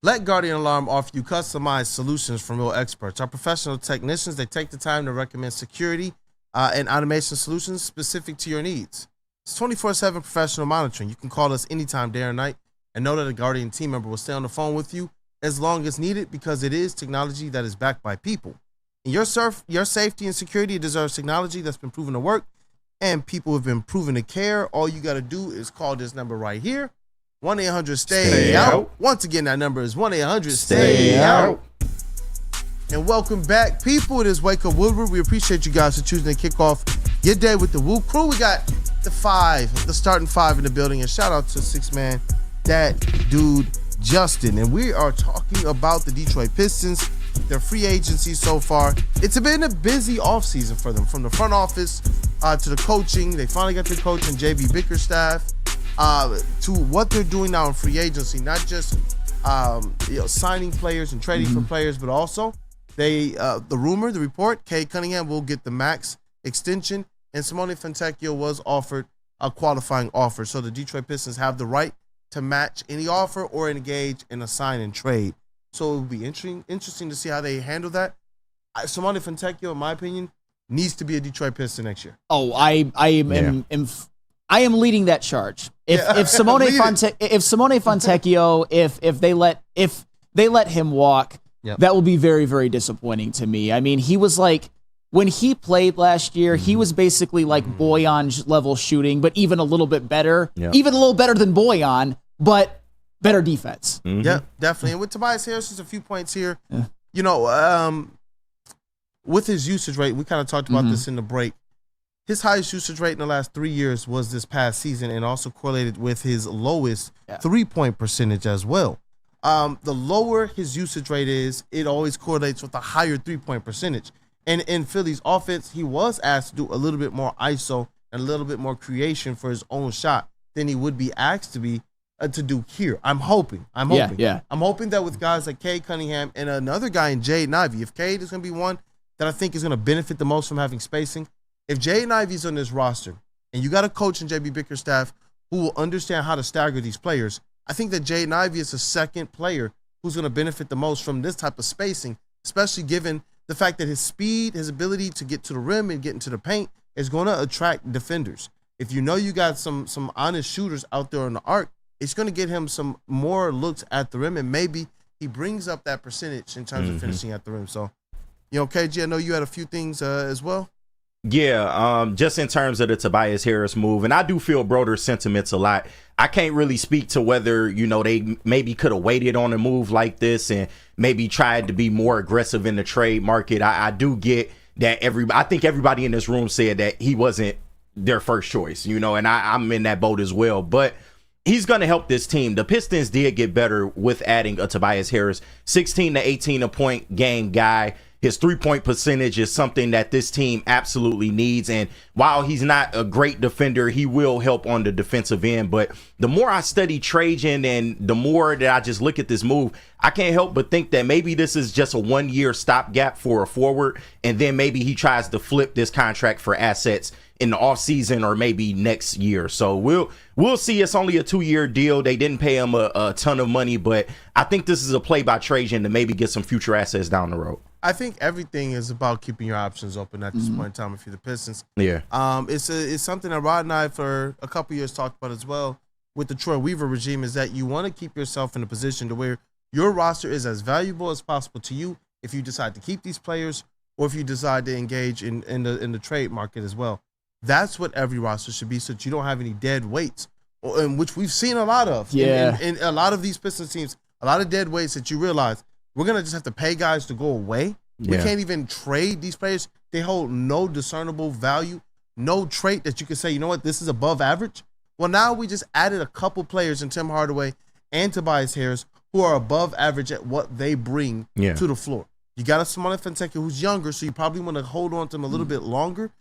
Let Guardian Alarm offer you customized solutions from real experts. Our professional technicians, they take the time to recommend security and automation solutions specific to your needs. It's 24/7 professional monitoring. You can call us anytime, day or night, and know that a Guardian team member will stay on the phone with you as long as needed, because it is technology that is backed by people. And your safety and security deserves technology that's been proven to work, and people have been proven to care. All you got to do is call this number right here, 1-800-STAY-OUT. Once again, that number is 1-800-STAY-OUT. And welcome back, people. It is Wake Up Woodward. We appreciate you guys for choosing to kick off your day with the Woo Crew. We got the starting five in the building, and shout out to 6-man, that dude, Justin. And we are talking about the Detroit Pistons, their free agency so far. It's been a busy offseason for them, from the front office to the coaching. They finally got the coach and JB Bickerstaff, to what they're doing now in free agency, not just signing players and trading for players, but also the report, Cade Cunningham will get the max extension, and Simone Fontecchio was offered a qualifying offer. So the Detroit Pistons have the right to match any offer or engage in a sign and trade. So it will be interesting to see how they handle that. Simone Fontecchio, in my opinion, needs to be a Detroit Piston next year. Oh, I am leading that charge. If Simone Fontecchio, if they let him walk, that will be very, very disappointing to me. I mean, he was like, when he played last year, he was basically like Bojan level shooting, but even a little bit better, even a little better than Bojan, but better defense. Yeah, definitely. And with Tobias Harris, just a few points here. You know, with his usage rate, we kind of talked about this in the break. His highest usage rate in the last 3 years was this past season, and also correlated with his lowest three-point percentage as well. The lower his usage rate is, it always correlates with a higher three-point percentage. And in Philly's offense, he was asked to do a little bit more ISO and a little bit more creation for his own shot than he would be asked to be to do here. I'm hoping. I'm hoping that with guys like Cade Cunningham and another guy in Jaden Ivey, if Cade is going to be one that I think is going to benefit the most from having spacing, if Jaden Ivey's on this roster and you got a coach in JB Bickerstaff who will understand how to stagger these players, I think that Jaden Ivey is a second player who's going to benefit the most from this type of spacing, especially given the fact that his speed, his ability to get to the rim and get into the paint is going to attract defenders. If you know you got some honest shooters out there on the arc, it's going to get him some more looks at the rim, and maybe he brings up that percentage in terms of finishing at the rim. So, you know, KG, I know you had a few things as well. Yeah, just in terms of the Tobias Harris move, and I do feel Broder's sentiments a lot. I can't really speak to whether, you know, they maybe could have waited on a move like this and maybe tried to be more aggressive in the trade market. I do get that I think everybody in this room said that he wasn't their first choice, you know, and I'm in that boat as well. But he's going to help this team. The Pistons did get better with adding a Tobias Harris, 16 to 18 a point game guy. His three-point percentage is something that this team absolutely needs. And while he's not a great defender, he will help on the defensive end. But the more I study Trajan and the more that I just look at this move, I can't help but think that maybe this is just a one-year stopgap for a forward. And then maybe he tries to flip this contract for assets in the offseason or maybe next year. So we'll see. It's only a 2-year deal. They didn't pay him a ton of money, but I think this is a play by Trajan to maybe get some future assets down the road. I think everything is about keeping your options open at this point in time if you're the Pistons. Yeah. It's something that Rod and I for a couple years talked about as well with the Troy Weaver regime, is that you want to keep yourself in a position to where your roster is as valuable as possible to you if you decide to keep these players or if you decide to engage in the trade market as well. That's what every roster should be, so that you don't have any dead weights, and which we've seen a lot of. Yeah. In a lot of these Pistons teams, a lot of dead weights that you realize we're going to just have to pay guys to go away. We can't even trade these players. They hold no discernible value, no trait that you can say, you know what, this is above average. Well, now we just added a couple players in Tim Hardaway and Tobias Harris who are above average at what they bring to the floor. You got a Simone Fonseca who's younger, so you probably want to hold on to him a little bit longer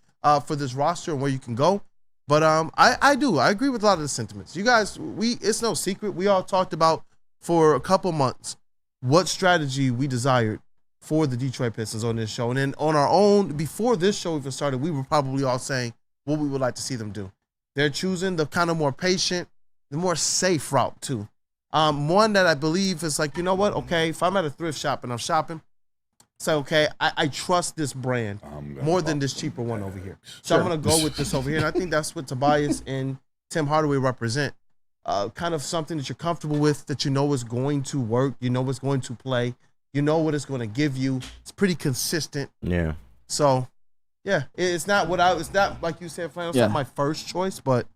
for this roster and where you can go. But I agree with a lot of the sentiments. You guys, it's no secret. We all talked about for a couple months what strategy we desired for the Detroit Pistons on this show. And then on our own, before this show even started, we were probably all saying what we would like to see them do. They're choosing the kind of more patient, the more safe route too. One that I believe is like, you know what? Okay, if I'm at a thrift shop and I'm shopping, say, okay, I trust this brand more than this cheaper one over here. So I'm going to go with this over here. And I think that's what Tobias and Tim Hardaway represent. Kind of something that you're comfortable with, that you know is going to work, you know it's going to play, you know what it's going to give you. It's pretty consistent. Yeah. So, yeah, it's not like you said, Flannel, it's not my first choice, but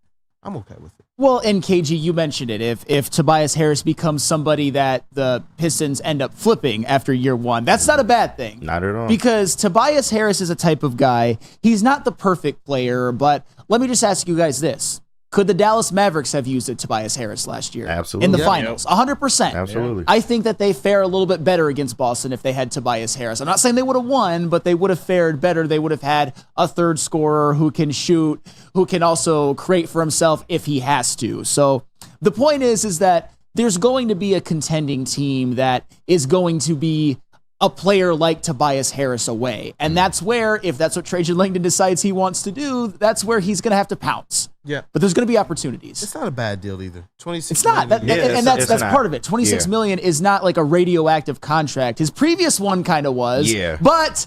I'm okay with it. Well, and KG, you mentioned it. If Tobias Harris becomes somebody that the Pistons end up flipping after year one, that's not a bad thing. Not at all. Because Tobias Harris is a type of guy, he's not the perfect player, but let me just ask you guys this. Could the Dallas Mavericks have used Tobias Harris last year? Absolutely. In the finals? 100%. Absolutely. I think that they fare a little bit better against Boston if they had Tobias Harris. I'm not saying they would have won, but they would have fared better. They would have had a third scorer who can shoot, who can also create for himself if he has to. So the point is that there's going to be a contending team that is going to be a player like Tobias Harris away. And that's where, if that's what Trajan Langdon decides he wants to do, that's where he's going to have to pounce. Yeah. But there's going to be opportunities. It's not a bad deal either. 26 It's not. million. That's part of it. $26 million is not like a radioactive contract. His previous one kind of was. Yeah. But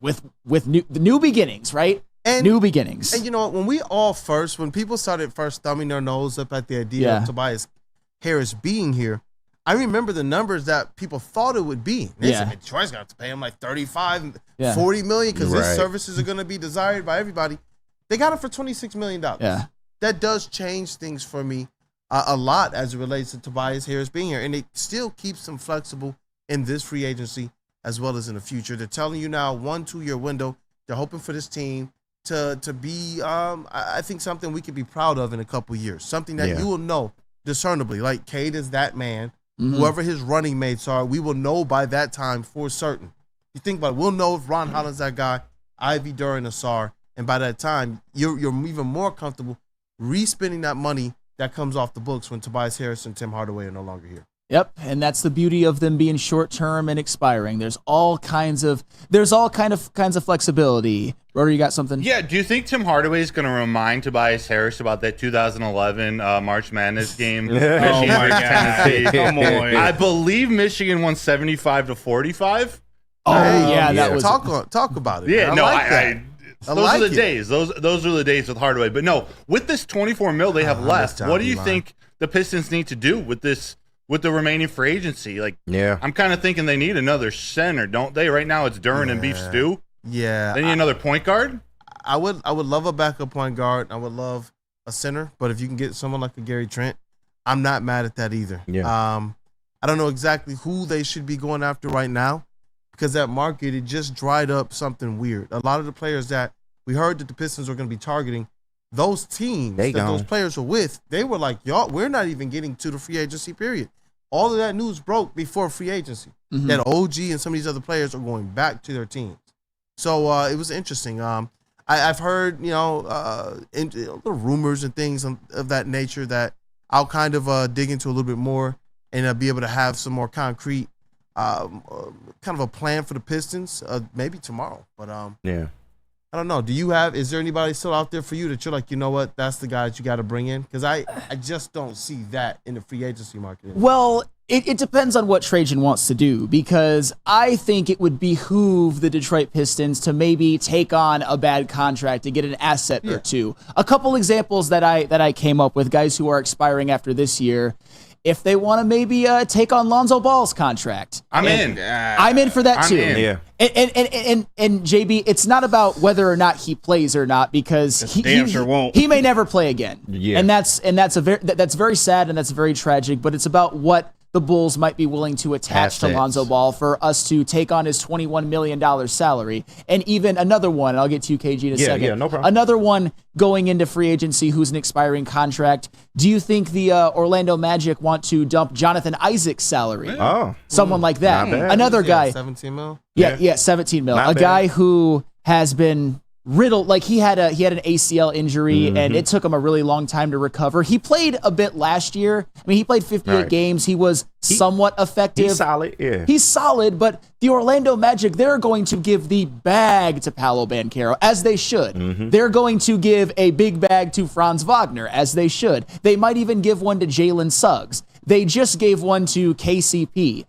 with new beginnings, right? New beginnings. And you know what? When people started first thumbing their nose up at the idea of Tobias Harris being here, I remember the numbers that people thought it would be. They said, Detroit's going to have to pay him like $35, $40 million because his services are going to be desired by everybody. They got it for $26 million. Yeah. That does change things for me a lot as it relates to Tobias Harris being here. And it still keeps them flexible in this free agency as well as in the future. They're telling you now 1-2 year window. They're hoping for this team to be, I think, something we could be proud of in a couple years. Something that you will know discernibly. Like Cade is that man. Mm-hmm. Whoever his running mates are, we will know by that time for certain. You think about it, we'll know if Ron Holland's that guy, Ivy Duran Asar, and by that time, you're even more comfortable re-spending that money that comes off the books when Tobias Harris and Tim Hardaway are no longer here. Yep, and that's the beauty of them being short-term and expiring. There's all kinds of flexibility. Roder, you got something? Yeah, do you think Tim Hardaway is going to remind Tobias Harris about that 2011 March Madness game? Michigan versus Tennessee. Come on. I believe Michigan won 75-45. Oh, yeah, that was talk about it. Yeah, man. Those are the days. Those are the days with Hardaway. But no, with this $24 million they have left, what do you think the Pistons need to do with this? With the remaining free agency, I'm kind of thinking they need another center, don't they? Right now it's Duran and Beef Stew. Yeah. They need another point guard. I would love a backup point guard. I would love a center, but if you can get someone like a Gary Trent, I'm not mad at that either. Yeah. I don't know exactly who they should be going after right now because that market, it just dried up something weird. A lot of the players that we heard that the Pistons were going to be targeting, those teams that those players were with, they were like, y'all, we're not even getting to the free agency period. All of that news broke before free agency. Mm-hmm. That OG and some of these other players are going back to their teams. So it was interesting. I've heard, little rumors and things of that nature that I'll kind of dig into a little bit more and be able to have some more concrete kind of a plan for the Pistons maybe tomorrow. But I don't know. Is there anybody still out there for you that you're like, you know what, that's the guy that you got to bring in? Because I just don't see that in the free agency market anymore. Well, it depends on what Trajan wants to do, because I think it would behoove the Detroit Pistons to maybe take on a bad contract to get an asset or two. A couple examples that I came up with, guys who are expiring after this year, if they want to maybe take on Lonzo Ball's contract. I'm in. I'm in for that too. Yeah. And JB, it's not about whether or not he plays or not, because he may never play again. Yeah. And that's very sad and that's very tragic, but it's about what the Bulls might be willing to attach to Lonzo Ball for us to take on his $21 million salary. And even another one, and I'll get to you, KG, in a second. Yeah, no problem. Another one going into free agency who's an expiring contract. Do you think the Orlando Magic want to dump Jonathan Isaac's salary? Oh. Someone like that. Another guy. 17 mil? Yeah, 17 mil. Not a bad. guy who has been riddled, like he had an ACL injury, and it took him a really long time to recover. He played a bit last year. I mean, he played 58 games. He was somewhat effective. He's solid, yeah. He's solid, but the Orlando Magic, they're going to give the bag to Paolo Banchero, as they should. They're going to give a big bag to Franz Wagner, as they should. They might even give one to Jalen Suggs. They just gave one to KCP.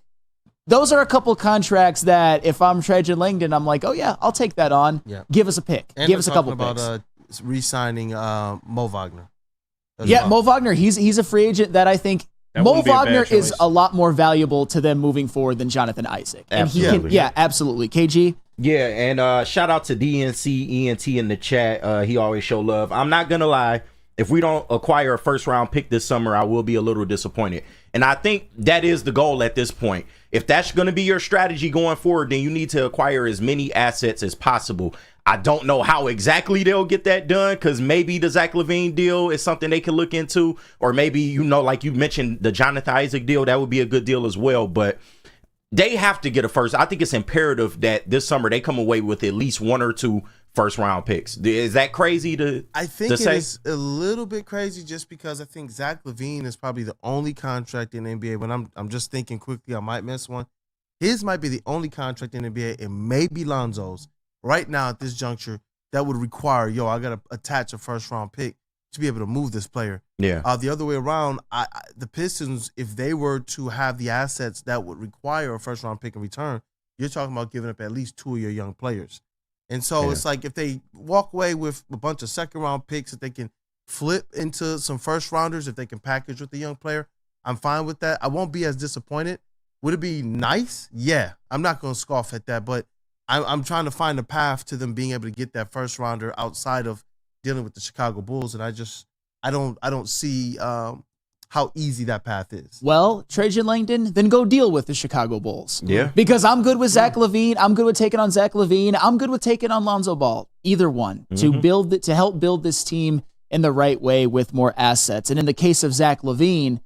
Those are a couple contracts that if I'm Trajan Langdon, I'm like, oh yeah, I'll take that on. Yeah. Give us a pick. And Give us a couple about picks. re-signing Mo Wagner. Mo Wagner, he's a free agent that I think Mo Wagner is a lot more valuable to them moving forward than Jonathan Isaac. And Absolutely. Absolutely. KG? Yeah, and shout out to DNC ENT in the chat. He always show love. I'm not going to lie. If we don't acquire a first-round pick this summer, I will be a little disappointed. And I think that is the goal at this point. If that's going to be your strategy going forward, then you need to acquire as many assets as possible. I don't know how exactly they'll get that done, because maybe the Zach LaVine deal is something they can look into. Or maybe, like you mentioned, the Jonathan Isaac deal, that would be a good deal as well. But they have to get a first. I think it's imperative that this summer they come away with at least one or two first-round picks. Is that crazy to I think to say? it is a little bit crazy, just because I think Zach LaVine is probably the only contract in the NBA. When I'm just thinking quickly, I might miss one. His might be the only contract in the NBA, and maybe Lonzo's right now at this juncture that would require, I got to attach a first-round pick to be able to move this player. Yeah. The other way around, the Pistons, if they were to have the assets that would require a first-round pick in return, you're talking about giving up at least two of your young players. And so it's like if they walk away with a bunch of second-round picks that they can flip into some first-rounders, if they can package with the young player, I'm fine with that. I won't be as disappointed. Would it be nice? Yeah. I'm not going to scoff at that, but I'm trying to find a path to them being able to get that first-rounder outside of dealing with the Chicago Bulls, and I don't see how easy that path is. Well, Trajan Langdon, then go deal with the Chicago Bulls. Yeah. Because I'm good with Zach LaVine. I'm good with taking on Zach LaVine. I'm good with taking on Lonzo Ball. Either one. To help build this team in the right way with more assets. And in the case of Zach LaVine,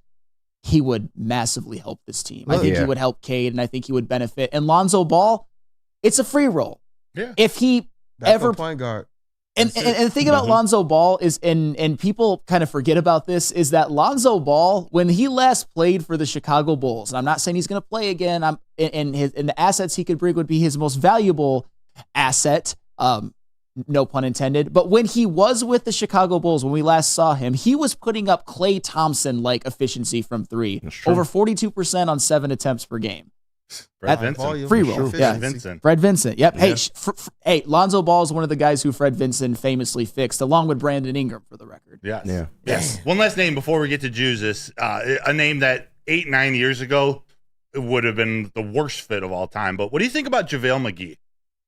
he would massively help this team. I think he would help Cade, and I think he would benefit. And Lonzo Ball, it's a free roll. Yeah. If he point guard. And the thing about Lonzo Ball is, and people kind of forget about this, is that Lonzo Ball, when he last played for the Chicago Bulls, and I'm not saying he's going to play again, and the assets he could bring would be his most valuable asset, no pun intended, but when he was with the Chicago Bulls, when we last saw him, he was putting up Klay Thompson-like efficiency from three, over 42% on 7 attempts per game. Fred Vincent. Free roll. Fred Vincent. Fred Vincent. Yep. Yeah. Hey, Lonzo Ball is one of the guys who Fred Vincent famously fixed, along with Brandon Ingram, for the record. Yes. Yeah. Yes. One last name before we get to JEWSUS. A name that 8-9 years ago would have been the worst fit of all time. But what do you think about JaVale McGee?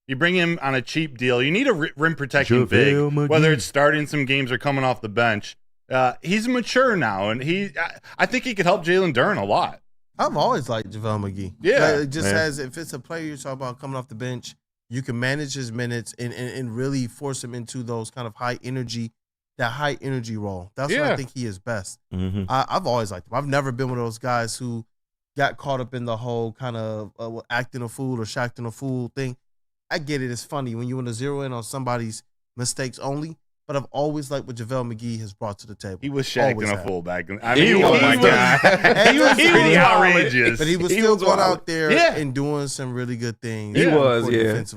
You bring him on a cheap deal. You need a rim protecting big, whether it's starting some games or coming off the bench. He's mature now, and I think he could help Jalen Duren a lot. I've always liked JaVale McGee. Yeah. It just has, if it's a player you're talking about coming off the bench, you can manage his minutes and really force him into those kind of high energy role. That's what I think he is best. I've always liked him. I've never been one of those guys who got caught up in the whole kind of acting a fool or shacking a fool thing. I get it. It's funny when you want to zero in on somebody's mistakes only. But I've always liked what JaVale McGee has brought to the table. He was shacking a full back. I mean, he was pretty outrageous. But he was still going out there and doing some really good things. He was,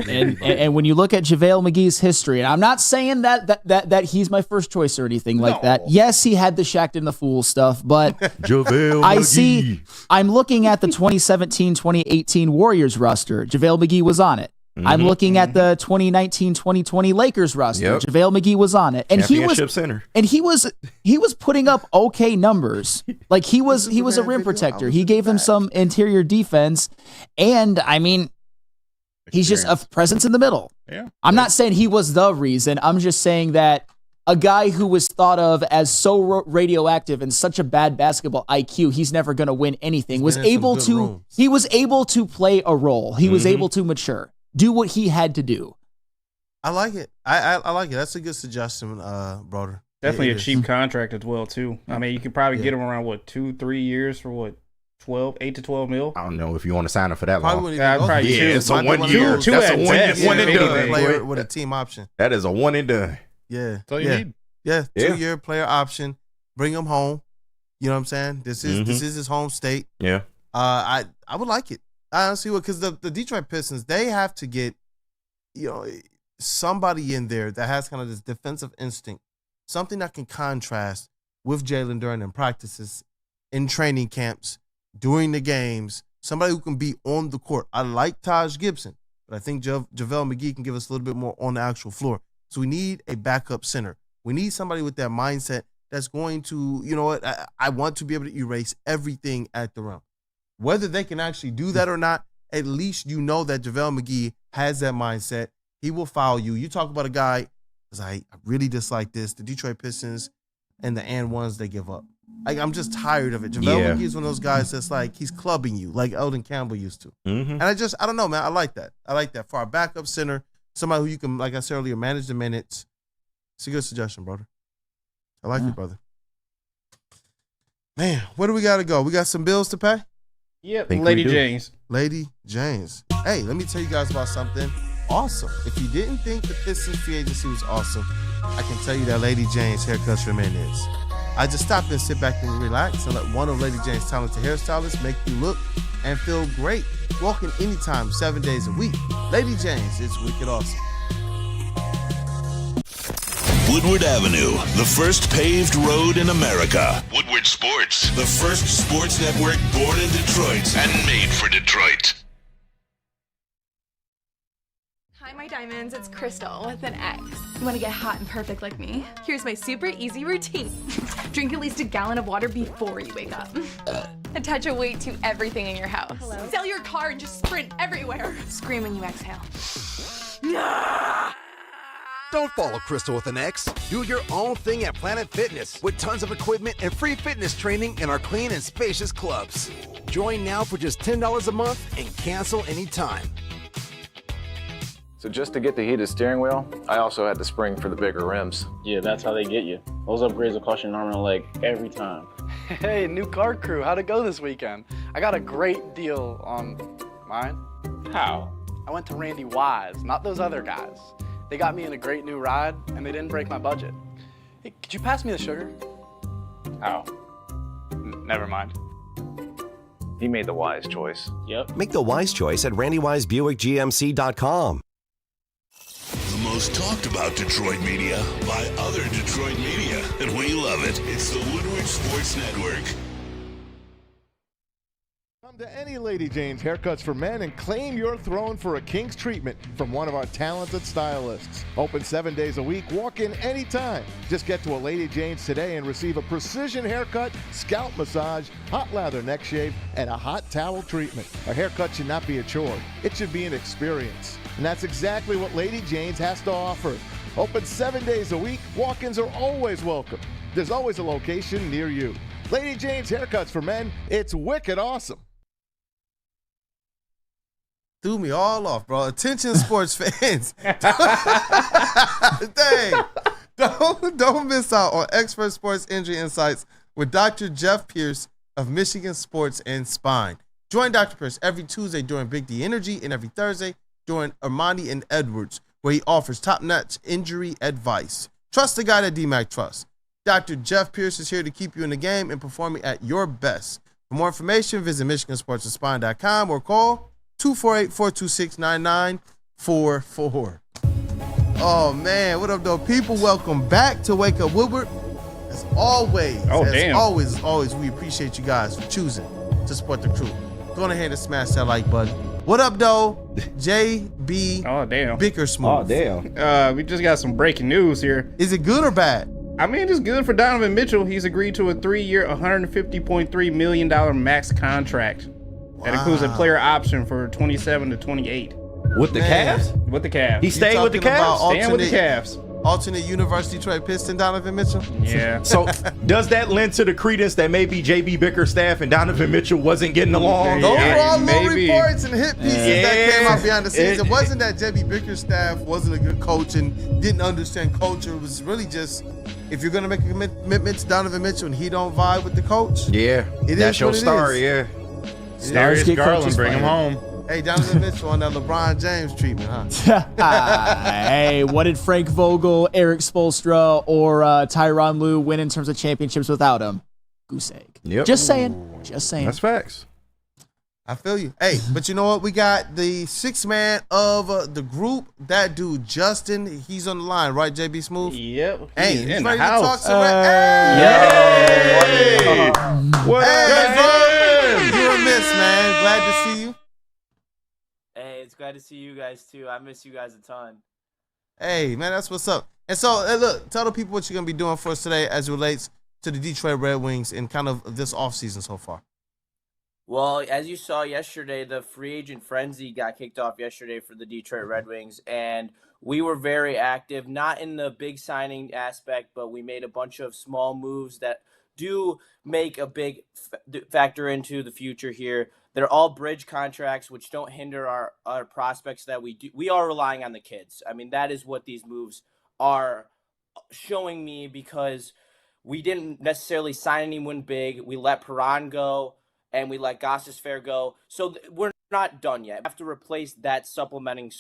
And when you look at JaVale McGee's history, and I'm not saying that he's my first choice or anything like that. Yes, he had the shacked in the fool stuff, but I'm looking at the 2017-2018 Warriors roster. JaVale McGee was on it. I'm looking at the 2019-2020 Lakers roster. Yep. JaVale McGee was on it, and center. he was putting up okay numbers. Like he was a rim protector. He gave him some interior defense, and I mean, he's just a presence in the middle. Yeah. I'm not saying he was the reason. I'm just saying that a guy who was thought of as so radioactive and such a bad basketball IQ, he's never going to win anything. He was able to play a role. He was able to mature, do what he had to do. I like it. I like it. That's a good suggestion, brother. Definitely a cheap contract as well, too. I mean, you could probably get him around, 2-3 years for 8 to 12 mil? I don't know if you want to sign him for that long. Probably it's a 1 year. Two That's at a best. one and done. Player with a team option. That is a one and done. Yeah. That's all you need. Yeah. 2-year player option. Bring him home. You know what I'm saying? This is his home state. Yeah. I would like it. I honestly would, because the Detroit Pistons, they have to get, somebody in there that has kind of this defensive instinct, something that can contrast with Jalen during in practices, in training camps, during the games, somebody who can be on the court. I like Taj Gibson, but I think JaVale McGee can give us a little bit more on the actual floor. So we need a backup center. We need somebody with that mindset that's going to, I want to be able to erase everything at the rim. Whether they can actually do that or not, at least you know that JaVale McGee has that mindset. He will foul you. You talk about a guy, because I really dislike this, the Detroit Pistons and the and ones they give up. I'm just tired of it. JaVale McGee is one of those guys that's like, he's clubbing you like Eldon Campbell used to. And I don't know, man. I like that. For our backup center, somebody who you can, like I said earlier, manage the minutes. It's a good suggestion, brother. I like it, brother. Man, where do we got to go? We got some bills to pay? Yep, Lady James. Lady James. Hey, let me tell you guys about something awesome. If you didn't think the Pistons free agency was awesome, I can tell you that Lady James Haircuts for Men is. I just stop and sit back and relax and let one of Lady James' talented hairstylists make you look and feel great. Walking anytime, 7 days a week. Lady James is wicked awesome. Woodward Avenue, the first paved road in America. Woodward Sports, the first sports network born in Detroit and made for Detroit. Hi, my diamonds. It's Crystal with an X. You want to get hot and perfect like me? Here's my super easy routine. Drink at least a gallon of water before you wake up. Attach a weight to everything in your house. Hello? Sell your car and just sprint everywhere. Scream when you exhale. Don't follow Crystal with an X. Do your own thing at Planet Fitness with tons of equipment and free fitness training in our clean and spacious clubs. Join now for just $10 a month and cancel anytime. So just to get the heated steering wheel, I also had the spring for the bigger rims. Yeah, that's how they get you. Those upgrades will cost you an arm and a leg every time. Hey, new car crew, how'd it go this weekend? I got a great deal on mine. How? I went to Randy Wise, not those other guys. They got me in a great new ride, and they didn't break my budget. Hey, could you pass me the sugar? How? Never mind. He made the wise choice. Yep. Make the wise choice at RandyWiseBuickGMC.com. The most talked about Detroit media by other Detroit media, and we love it. It's the Woodward Sports Network. Come to any Lady James Haircuts for Men and claim your throne for a king's treatment from one of our talented stylists. Open 7 days a week. Walk in anytime. Just get to a Lady James today and receive a precision haircut, scalp massage, hot lather neck shave, and a hot towel treatment. A haircut should not be a chore. It should be an experience. And that's exactly what Lady James has to offer. Open 7 days a week. Walk-ins are always welcome. There's always a location near you. Lady James Haircuts for Men. It's wicked awesome. Threw me all off, bro. Attention, sports fans. Dang. Don't miss out on expert sports injury insights with Dr. Jeff Pierce of Michigan Sports and Spine. Join Dr. Pierce every Tuesday during Big D Energy and every Thursday during Armani and Edwards, where he offers top-notch injury advice. Trust the guy that DMAC trusts. Dr. Jeff Pierce is here to keep you in the game and performing at your best. For more information, visit MichiganSportsAndSpine.com or call 248-426-9944. Oh, man. What up, though? People, welcome back to Wake Up Woodward. As always, always, we appreciate you guys for choosing to support the crew. Go ahead and smash that like button. What up, though? JB. Oh, damn. Bickersmooth. Oh, damn. We just got some breaking news here. Is it good or bad? I mean, it's good for Donovan Mitchell. He's agreed to a 3-year, $150.3 million max contract. That includes a player option for 27 to 28. With the Cavs? With the Cavs. He stayed with the Cavs? Staying with the Cavs. Alternate University Detroit Piston Donovan Mitchell? Yeah. So does that lend to the credence that maybe JB Bickerstaff and Donovan Mitchell wasn't getting along? Those were all little reports and hit pieces that came out behind the scenes. It wasn't that JB Bickerstaff wasn't a good coach and didn't understand culture. It was really just, if you're going to make a commitment to Donovan Mitchell and he don't vibe with the coach, That's your star, yeah. Darius Garland, bring him home. Hey, Donovan Mitchell on that LeBron James treatment, huh? Hey, what did Frank Vogel, Eric Spoelstra, or Tyronn Lue win in terms of championships without him? Goose egg. Yep. Just saying. Just saying. That's facts. I feel you. Hey, but you know what? We got the sixth man of the group. That dude, Justin, he's on the line, right, JB Smooth? Yep. Hey, he's he's in ready the to talk house. some Hey! What Hey, bro. You're a miss, man. Glad to see you. Hey, it's glad to see you guys too. I miss you guys a ton. Hey, man, that's what's up. And so, look, tell the people what you're going to be doing for us today as it relates to the Detroit Red Wings in kind of this offseason so far. Well, as you saw yesterday, the free agent frenzy got kicked off yesterday for the Detroit Red Wings, and we were very active, not in the big signing aspect, but we made a bunch of small moves that do make a big factor into the future here. They're all bridge contracts, which don't hinder our prospects that we do. We are relying on the kids. I mean, that is what these moves are showing me, because we didn't necessarily sign anyone big. We let Perron go, and we let Gostisbehere go. So we're not done yet. We have to replace that supplementing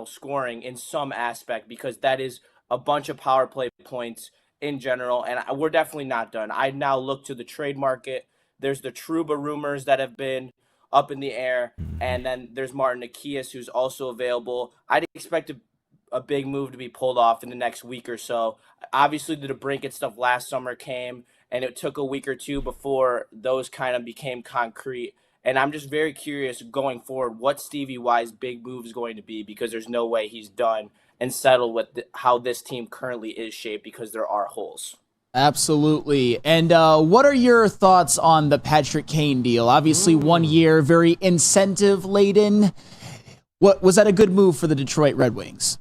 scoring in some aspect, because that is a bunch of power play points in general, and we're definitely not done. I now look to the trade market. There's the Trouba rumors that have been up in the air, and then there's Martin Nikias, who's also available. I'd expect a big move to be pulled off in the next week or so. Obviously, the DeBrincat stuff last summer came, and it took a week or two before those kind of became concrete. And I'm just very curious going forward what Stevie Y's big move is going to be, because there's no way he's done and settled with how this team currently is shaped, because there are holes. Absolutely. And what are your thoughts on the Patrick Kane deal? Obviously, 1 year, very incentive-laden. Was that a good move for the Detroit Red Wings?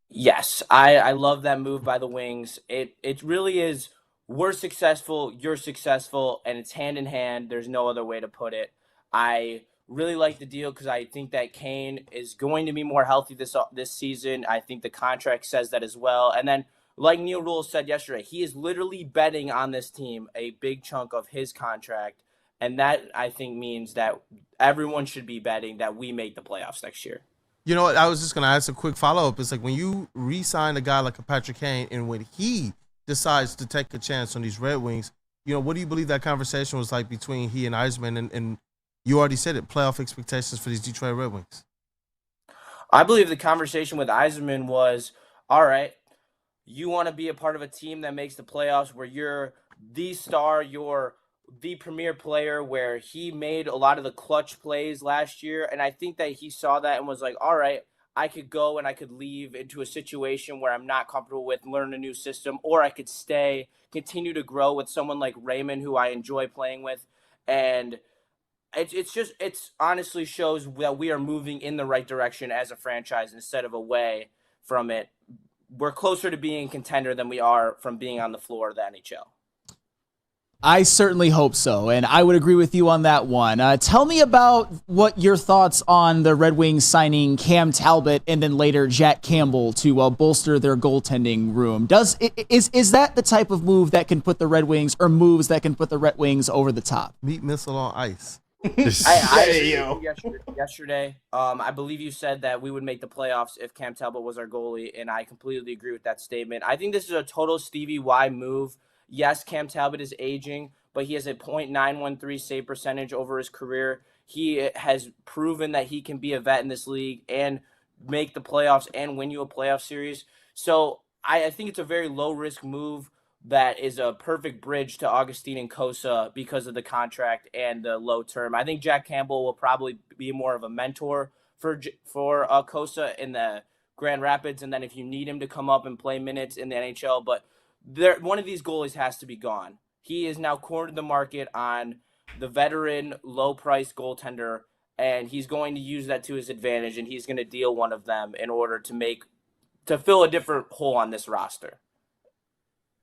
Yes, I love that move by the Wings. It really is, we're successful, you're successful, and it's hand in hand. There's no other way to put it. I really like the deal because I think that Kane is going to be more healthy this season. I think the contract says that as well. And then, like Neil Rule said yesterday, he is literally betting on this team a big chunk of his contract. And that, I think, means that everyone should be betting that we make the playoffs next year. You know what? I was just going to ask a quick follow-up. It's like when you re-sign a guy like a Patrick Kane, and when he decides to take a chance on these Red Wings, you know, what do you believe that conversation was like between he and Yzerman? And you already said it, playoff expectations for these Detroit Red Wings. I believe the conversation with Yzerman was, all right, you want to be a part of a team that makes the playoffs where you're the star, you're the premier player, where he made a lot of the clutch plays last year. And I think that he saw that and was like, all right, I could go and I could leave into a situation where I'm not comfortable with, learn a new system, or I could stay, continue to grow with someone like Raymond, who I enjoy playing with. And it's honestly shows that we are moving in the right direction as a franchise instead of away from it. We're closer to being a contender than we are from being on the floor of the NHL. I certainly hope so, and I would agree with you on that one. Tell me about what your thoughts on the Red Wings signing Cam Talbot and then later Jack Campbell to bolster their goaltending room. Is that the type of move that can put the Red Wings, or moves that can put the Red Wings over the top? Meat missile on ice. Yesterday, I believe you said that we would make the playoffs if Cam Talbot was our goalie, and I completely agree with that statement. I think this is a total Stevie Y move. Yes, Cam Talbot is aging, but he has a .913 save percentage over his career. He has proven that he can be a vet in this league and make the playoffs and win you a playoff series. So I think it's a very low-risk move that is a perfect bridge to Augustine and Kosa because of the contract and the low term. I think Jack Campbell will probably be more of a mentor for Kosa in the Grand Rapids, and then if you need him to come up and play minutes in the NHL, but one of these goalies has to be gone. He is now cornered the market on the veteran, low-priced goaltender, and he's going to use that to his advantage, and he's going to deal one of them in order to fill a different hole on this roster.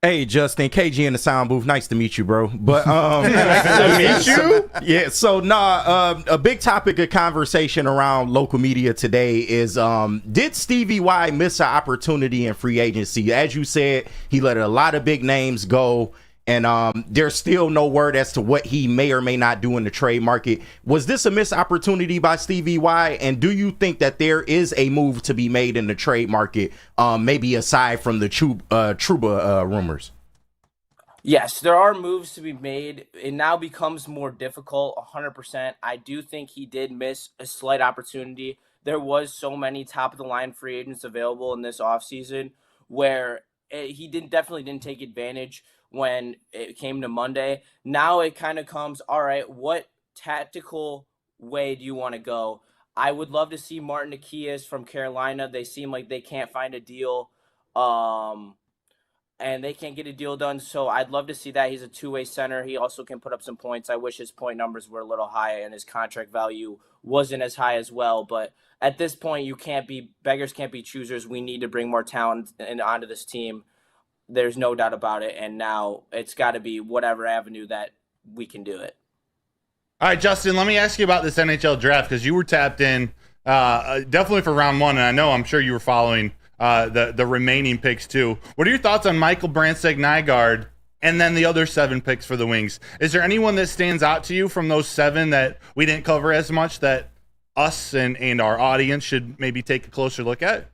Hey, Justin, KG in the sound booth. Nice to meet you, bro. But nice to meet you. Yeah. So a big topic of conversation around local media today is did Stevie Y miss an opportunity in free agency? As you said, he let a lot of big names go, and there's still no word as to what he may or may not do in the trade market. Was this a missed opportunity by Stevie Y? And do you think that there is a move to be made in the trade market, maybe aside from the Trouba rumors? Yes, there are moves to be made. It now becomes more difficult, 100%. I do think he did miss a slight opportunity. There was so many top-of-the-line free agents available in this offseason where he definitely didn't take advantage when it came to Monday. Now it kind of comes, all right, what tactical way do you want to go? I would love to see Martin Nikias from Carolina. They seem like they can't find a deal, and they can't get a deal done, so I'd love to see that. He's a two-way center. He also can put up some points. I wish his point numbers were a little higher and his contract value wasn't as high as well, but at this point, beggars can't be choosers. We need to bring more talent onto this team. There's no doubt about it, and now it's got to be whatever avenue that we can do it. All right, Justin, let me ask you about this NHL draft because you were tapped in definitely for round one, and I'm sure you were following the remaining picks too. What are your thoughts on Michael Branstad-Nygaard and then the other 7 picks for the Wings? Is there anyone that stands out to you from those 7 that we didn't cover as much that us and our audience should maybe take a closer look at?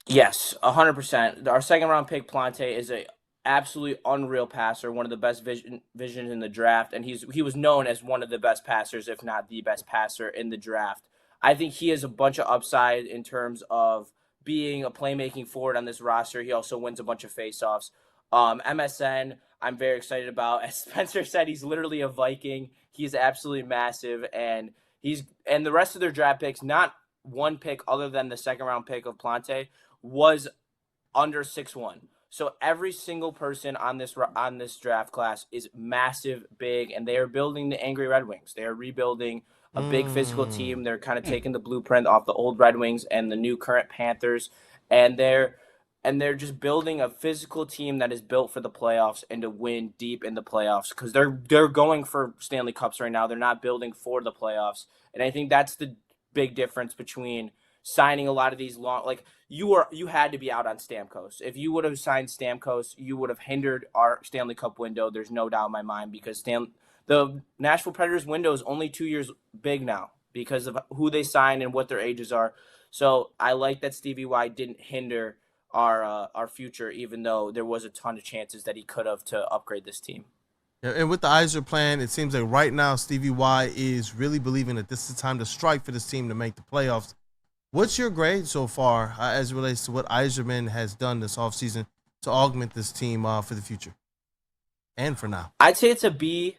Yes, 100%. Our second-round pick, Plante, is a absolutely unreal passer, one of the best visions in the draft, and he was known as one of the best passers, if not the best passer in the draft. I think he has a bunch of upside in terms of being a playmaking forward on this roster. He also wins a bunch of faceoffs. MSN, I'm very excited about. As Spencer said, he's literally a Viking. He's absolutely massive, and the rest of their draft picks, not one pick other than the second-round pick of Plante, was under 6'1". So every single person on this draft class is massive, big, and they are building the Angry Red Wings. They are rebuilding a big physical team. They're kind of taking the blueprint off the old Red Wings and the new current Panthers, and they're just building a physical team that is built for the playoffs and to win deep in the playoffs because they're going for Stanley Cups right now. They're not building for the playoffs, and I think that's the big difference between signing a lot of these you had to be out on Stamkos. If you would have signed Stamkos, you would have hindered our Stanley Cup window. There's no doubt in my mind because the Nashville Predators window is only 2 years big now because of who they signed and what their ages are. So I like that Stevie Y didn't hinder our future, even though there was a ton of chances that he could have to upgrade this team. Yeah, and with the Yzer plan, it seems like right now Stevie Y is really believing that this is time to strike for this team to make the playoffs. What's your grade so far as it relates to what Yzerman has done this offseason to augment this team for the future and for now? I'd say it's a B.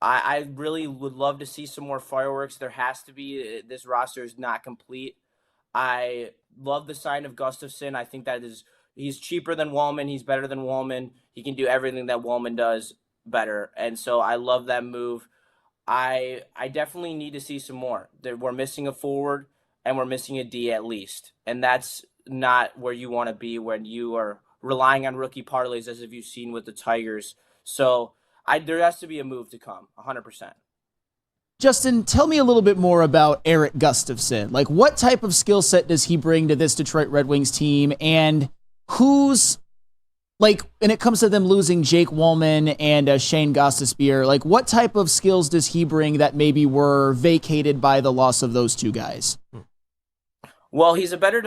I really would love to see some more fireworks. There has to be. This roster is not complete. I love the sign of Gustafsson. I think he's cheaper than Wallman. He's better than Wallman. He can do everything that Wallman does better. And so I love that move. I definitely need to see some more. We're missing a forward. And we're missing a D at least. And that's not where you want to be when you are relying on rookie parlays as if you've seen with the Tigers. So there has to be a move to come, 100%. Justin, tell me a little bit more about Erik Gustafsson. Like, what type of skill set does he bring to this Detroit Red Wings team? And when it comes to them losing Jake Wallman and Shane Gostisbehere, what type of skills does he bring that maybe were vacated by the loss of those two guys? Well, he's a better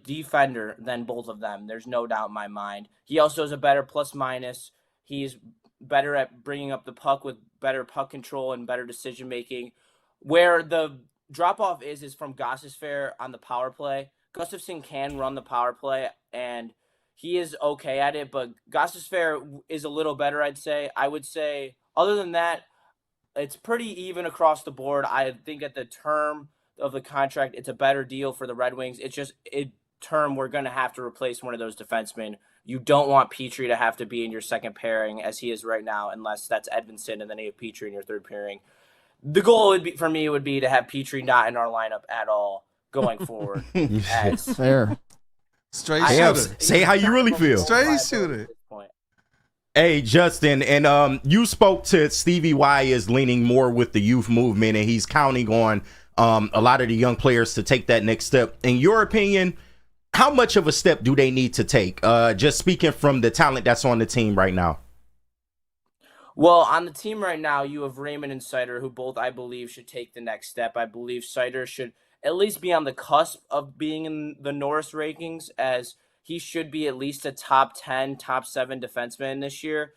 defender than both of them. There's no doubt in my mind. He also is a better plus-minus. He's better at bringing up the puck with better puck control and better decision-making. Where the drop-off is from Gostisbehere on the power play. Gustafsson can run the power play, and he is okay at it, but Gostisbehere is a little better, I'd say. I would say, other than that, it's pretty even across the board. I think at the term of the contract, it's a better deal for the Red Wings. It's just term we're going to have to replace one of those defensemen. You don't want Petrie to have to be in your second pairing as he is right now, unless that's Edvinsson and then you have Petrie in your third pairing. The goal would be for me would be to have Petrie not in our lineup at all going forward. Fair. Straight shooter. Say how you really feel. Straight shooter. Hey, Justin, and you spoke to Stevie Y is leaning more with the youth movement, and he's counting on a lot of the young players to take that next step. In your opinion, how much of a step do they need to take? Just speaking from the talent that's on the team right now. Well, on the team right now, you have Raymond and Sider, who both, I believe, should take the next step. I believe Sider should at least be on the cusp of being in the Norris rankings, as he should be at least a top 10, top 7 defenseman this year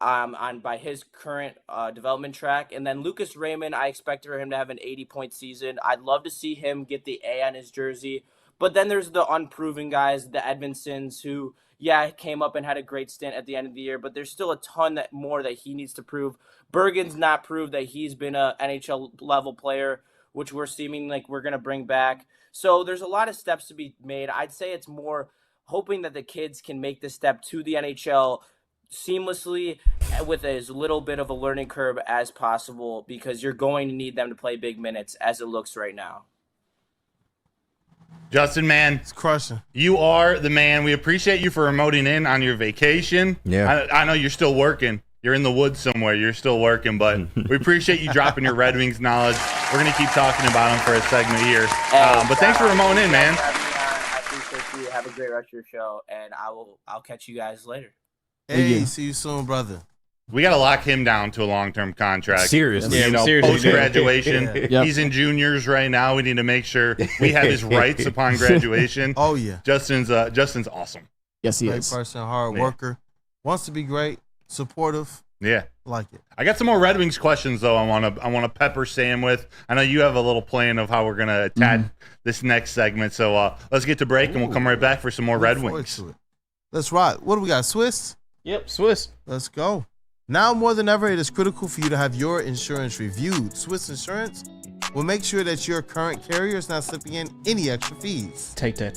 by his current development track. And then Lucas Raymond, I expect for him to have an 80-point season. I'd love to see him get the A on his jersey. But then there's the unproven guys, the Edvindsons, who, came up and had a great stint at the end of the year, but there's still a ton more that he needs to prove. Bergen's not proved that he's been an NHL-level player, which we're seeming like we're going to bring back. So there's a lot of steps to be made. I'd say it's more hoping that the kids can make the step to the NHL seamlessly with as little bit of a learning curve as possible, because you're going to need them to play big minutes as it looks right now. Justin, man, it's crushing. You are the man. We appreciate you for remoting in on your vacation. Yeah, I know you're still working. You're in the woods somewhere. You're still working, but we appreciate you dropping your Red Wings knowledge. We're going to keep talking about them for a segment here. But thanks for remoting in, man. I appreciate you. Have a great rest of your show, and I'll catch you guys later. Hey, see you soon, brother. We got to lock him down to a long-term contract. Seriously. Post-graduation. He's in juniors right now. We need to make sure we have his rights upon graduation. Oh, yeah. Justin's awesome. Yes, he great is. Great person, hard worker. Wants to be great, supportive. Yeah. Like it. I got some more Red Wings questions, though, I want to pepper Sam with. I know you have a little plan of how we're going to attack this next segment. So let's get to break, and we'll come right back for some more Red Wings. Let's ride. What do we got, Swiss? Yep, Swiss. Let's go. Now more than ever, it is critical for you to have your insurance reviewed. Swiss Insurance will make sure that your current carrier is not slipping in any extra fees. Take that.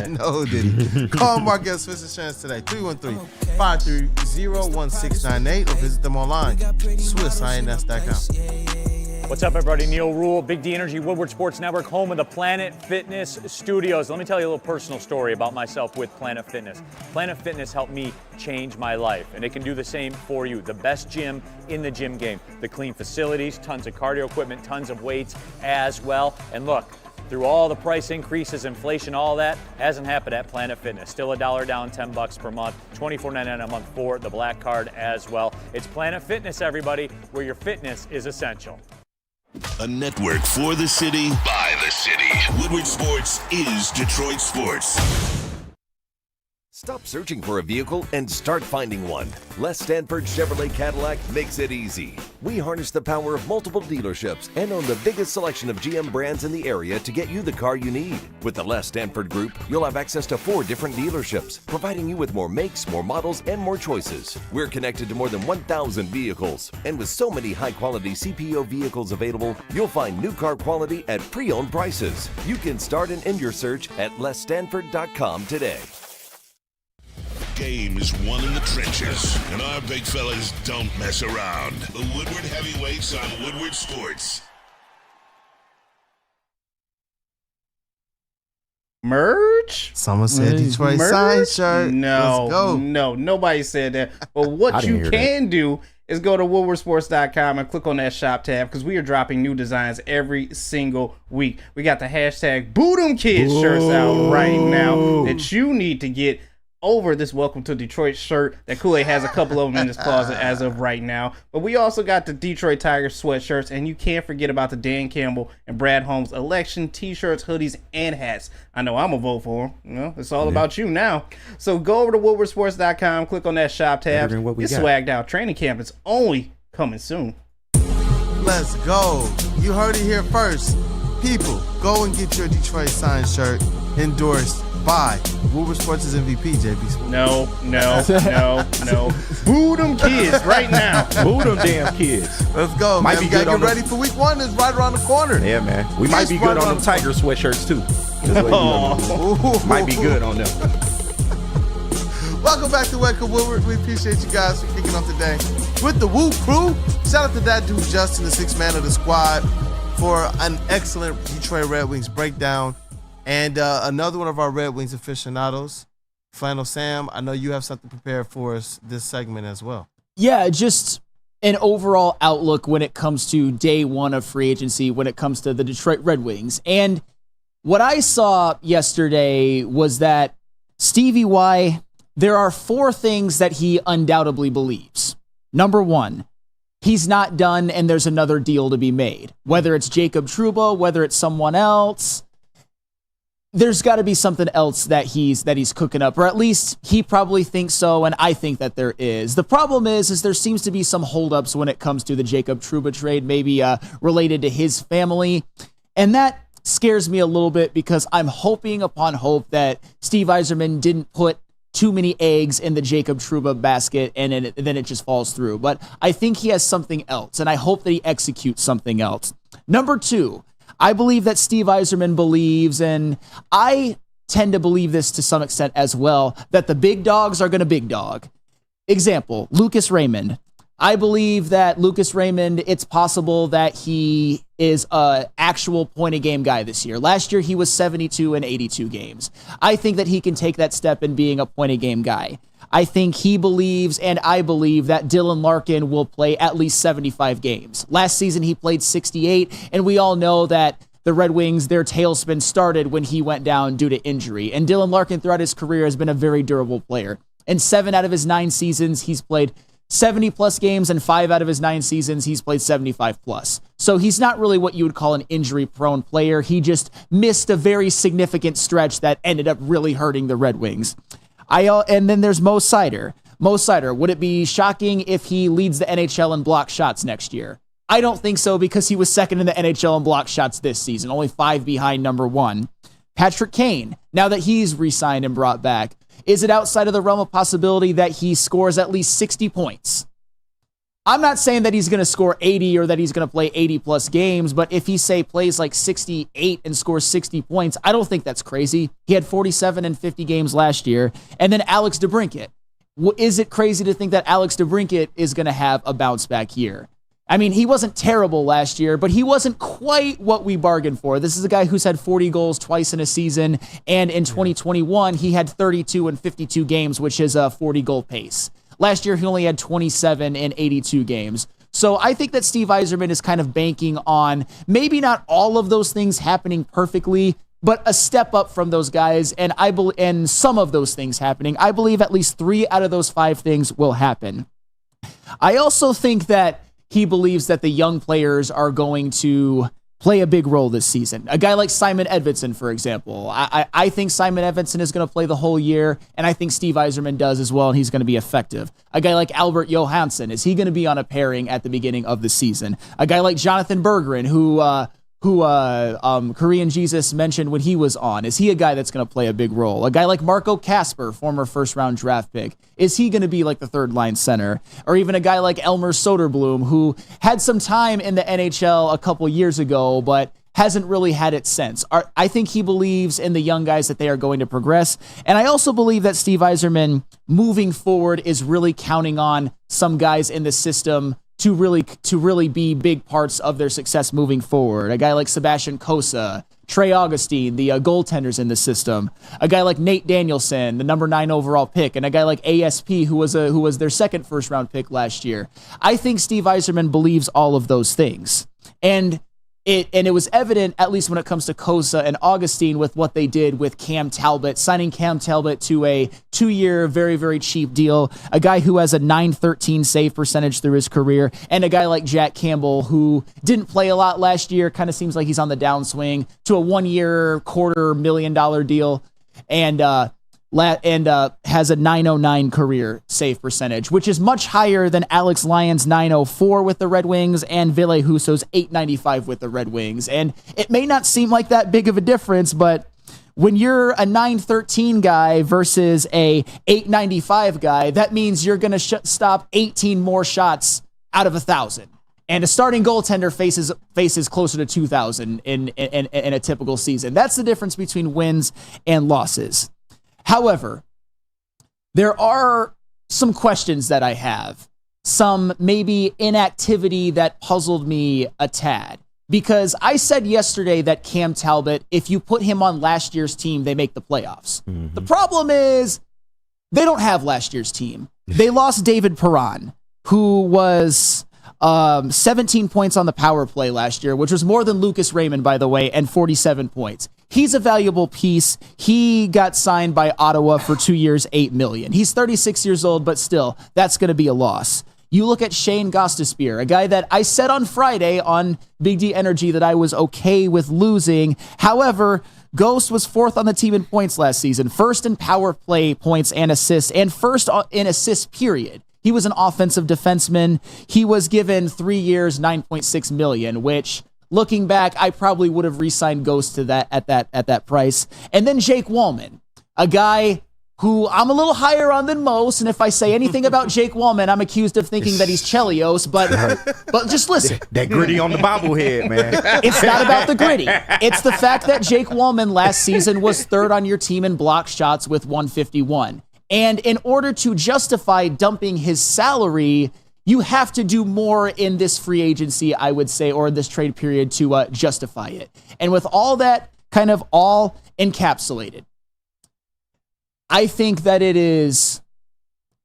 No, didn't. Call Mark at Swiss Insurance today, 313-530-1698, or visit them online, SwissINS.com. What's up, everybody? Neil Rule, Big D Energy, Woodward Sports Network, home of the Planet Fitness Studios. Let me tell you a little personal story about myself with Planet Fitness. Planet Fitness helped me change my life, and it can do the same for you. The best gym in the gym game. The clean facilities, tons of cardio equipment, tons of weights as well. And look, through all the price increases, inflation, all that, hasn't happened at Planet Fitness. Still $1 down, $10 per month, $24.99 a month for the Black Card as well. It's Planet Fitness, everybody, where your fitness is essential. A network for the city, by the city. Woodward Sports is Detroit Sports. Stop searching for a vehicle and start finding one. Les Stanford Chevrolet Cadillac makes it easy. We harness the power of multiple dealerships and own the biggest selection of GM brands in the area to get you the car you need. With the Les Stanford Group, you'll have access to 4 different dealerships, providing you with more makes, more models, and more choices. We're connected to more than 1,000 vehicles. And with so many high-quality CPO vehicles available, you'll find new car quality at pre-owned prices. You can start and end your search at lesstanford.com today. Game is won in the trenches, and our big fellas don't mess around. The Woodward Heavyweights on Woodward Sports. Merch? Someone said Detroit sign shirt. No, let's go. No, nobody said that. But what you can do is go to woodwardsports.com and click on that shop tab, because we are dropping new designs every single week. We got the hashtag Boo Them Kids shirts out right now that you need to get over this Welcome to Detroit shirt that Kool-Aid has a couple of them in his closet as of right now. But we also got the Detroit Tigers sweatshirts, and you can't forget about the Dan Campbell and Brad Holmes election t-shirts, hoodies, and hats. I know I'm gonna vote for them. You know, it's all about you now. So go over to woodwardsports.com, click on that shop tab. Get swagged out. Training camp is only coming soon. Let's go. You heard it here first. People, go and get your Detroit sign shirt endorsed by Woodward Sports' MVP, JB. No. Boo them kids right now. Boo them damn kids. Let's go, Might man. be We gotta good on get ready for week 1. It's right around the corner. Yeah, man. We might be good on them Tiger sweatshirts, too. Might be good on them. Welcome back to Wake Up Woodward. We appreciate you guys for kicking off today with the Woo Crew. Shout out to that dude, Justin, the sixth man of the squad, for an excellent Detroit Red Wings breakdown. And another one of our Red Wings aficionados, Flannel Sam, I know you have something prepared for us this segment as well. Yeah, just an overall outlook when it comes to day one of free agency, when it comes to the Detroit Red Wings. And what I saw yesterday was that Stevie Y, there are 4 things that he undoubtedly believes. Number 1, he's not done and there's another deal to be made. Whether it's Jacob Trouba, whether it's someone else, there's got to be something else that he's cooking up, or at least he probably thinks so, and I think that there is. The problem is there seems to be some holdups when it comes to the Jacob Trouba trade, maybe related to his family, and that scares me a little bit because I'm hoping upon hope that Steve Yzerman didn't put too many eggs in the Jacob Trouba basket and then it just falls through. But I think he has something else, and I hope that he executes something else. Number 2, I believe that Steve Yzerman believes, and I tend to believe this to some extent as well, that the big dogs are going to big dog. Example, Lucas Raymond. I believe that Lucas Raymond, it's possible that he is an actual point-a-game guy this year. Last year, he was 72 in 82 games. I think that he can take that step in being a point-a-game guy. I think he believes, and I believe, that Dylan Larkin will play at least 75 games. Last season, he played 68, and we all know that the Red Wings, their tailspin started when he went down due to injury. And Dylan Larkin, throughout his career, has been a very durable player. In 7 out of his 9 seasons, he's played 70-plus games, and 5 out of his 9 seasons, he's played 75-plus. So he's not really what you would call an injury-prone player. He just missed a very significant stretch that ended up really hurting the Red Wings. And then there's Mo Sider. Mo Sider, would it be shocking if he leads the NHL in block shots next year? I don't think so, because he was second in the NHL in block shots this season, only 5 behind number 1. Patrick Kane, now that he's re-signed and brought back, is it outside of the realm of possibility that he scores at least 60 points? I'm not saying that he's going to score 80 or that he's going to play 80-plus games, but if he, say, plays like 68 and scores 60 points, I don't think that's crazy. He had 47 in 50 games last year. And then Alex DeBrincat. Is it crazy to think that Alex DeBrincat is going to have a bounce-back year? I mean, he wasn't terrible last year, but he wasn't quite what we bargained for. This is a guy who's had 40 goals twice in a season, and in 2021, he had 32 in 52 games, which is a 40-goal pace. Last year, he only had 27 in 82 games. So I think that Steve Yzerman is kind of banking on maybe not all of those things happening perfectly, but a step up from those guys, and some of those things happening. I believe at least 3 out of those 5 things will happen. I also think that he believes that the young players are going to play a big role this season. A guy like Simon Edvinsson, for example. I think Simon Edvinsson is going to play the whole year, and I think Steve Yzerman does as well, and he's going to be effective. A guy like Albert Johansson, is he going to be on a pairing at the beginning of the season? A guy like Jonathan Berggren, who Korean Jesus mentioned when he was on, is he a guy that's going to play a big role? A guy like Marco Kasper, former first-round draft pick, is he going to be like the third-line center? Or even a guy like Elmer Soderblom, who had some time in the NHL a couple years ago, but hasn't really had it since. I think he believes in the young guys that they are going to progress. And I also believe that Steve Yzerman, moving forward, is really counting on some guys in the system to really be big parts of their success moving forward. A guy like Sebastian Cossa, Trey Augustine, the goaltenders in the system. A guy like Nate Danielson, the number 9 overall pick, and a guy like ASP, who was their second first-round pick last year. I think Steve Yzerman believes all of those things. And it was evident, at least when it comes to Cossa and Augustine, with what they did with Cam Talbot, signing Cam Talbot to a 2-year, very, very cheap deal, a guy who has a .913 save percentage through his career, and a guy like Jack Campbell, who didn't play a lot last year, kind of seems like he's on the downswing, to a 1-year, $250,000 deal, and has a .909 career save percentage, which is much higher than Alex Lyon's .904 with the Red Wings and Ville Husso's .895 with the Red Wings. And it may not seem like that big of a difference, but when you're a 913 guy versus a 895 guy, that means you're going to stop 18 more shots out of 1,000. And a starting goaltender faces closer to 2,000 in a typical season. That's the difference between wins and losses. However, there are some questions that I have. Some maybe inactivity that puzzled me a tad. Because I said yesterday that Cam Talbot, if you put him on last year's team, they make the playoffs. Mm-hmm. The problem is they don't have last year's team. They lost David Perron, who was 17 points on the power play last year, which was more than Lucas Raymond, by the way, and 47 points. He's a valuable piece. He got signed by Ottawa for 2 years, $8 million. He's 36 years old, but still, that's going to be a loss. You look at Shane Gostisbehere, a guy that I said on Friday on Big D Energy that I was okay with losing. However, Ghost was fourth on the team in points last season, first in power play points and assists, and first in assists, period. He was an offensive defenseman. He was given 3 years, $9.6 million, which, looking back, I probably would have re-signed Ghost to that at that price. And then Jake Wallman, a guy who I'm a little higher on than most, and if I say anything about Jake Wallman, I'm accused of thinking that he's Chelios, but just listen. That gritty on the bobblehead, man. It's not about the gritty. It's the fact that Jake Wallman last season was third on your team in block shots with 151. And in order to justify dumping his salary, you have to do more in this free agency, I would say, or in this trade period to justify it. And with all that kind of all encapsulated, I think that it is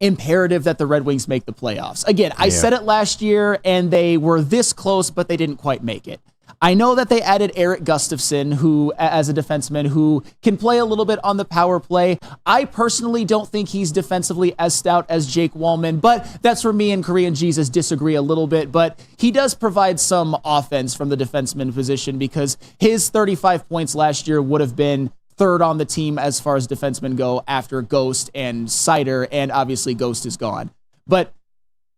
imperative that the Red Wings make the playoffs. Again, I said it last year, and they were this close, but they didn't quite make it. I know that they added Eric Gustafsson, who, as a defenseman, who can play a little bit on the power play. I personally don't think he's defensively as stout as Jake Wallman, but that's where me and Korean Jesus disagree a little bit. But he does provide some offense from the defenseman position because his 35 points last year would have been third on the team as far as defensemen go after Ghost and Seider, and obviously Ghost is gone. But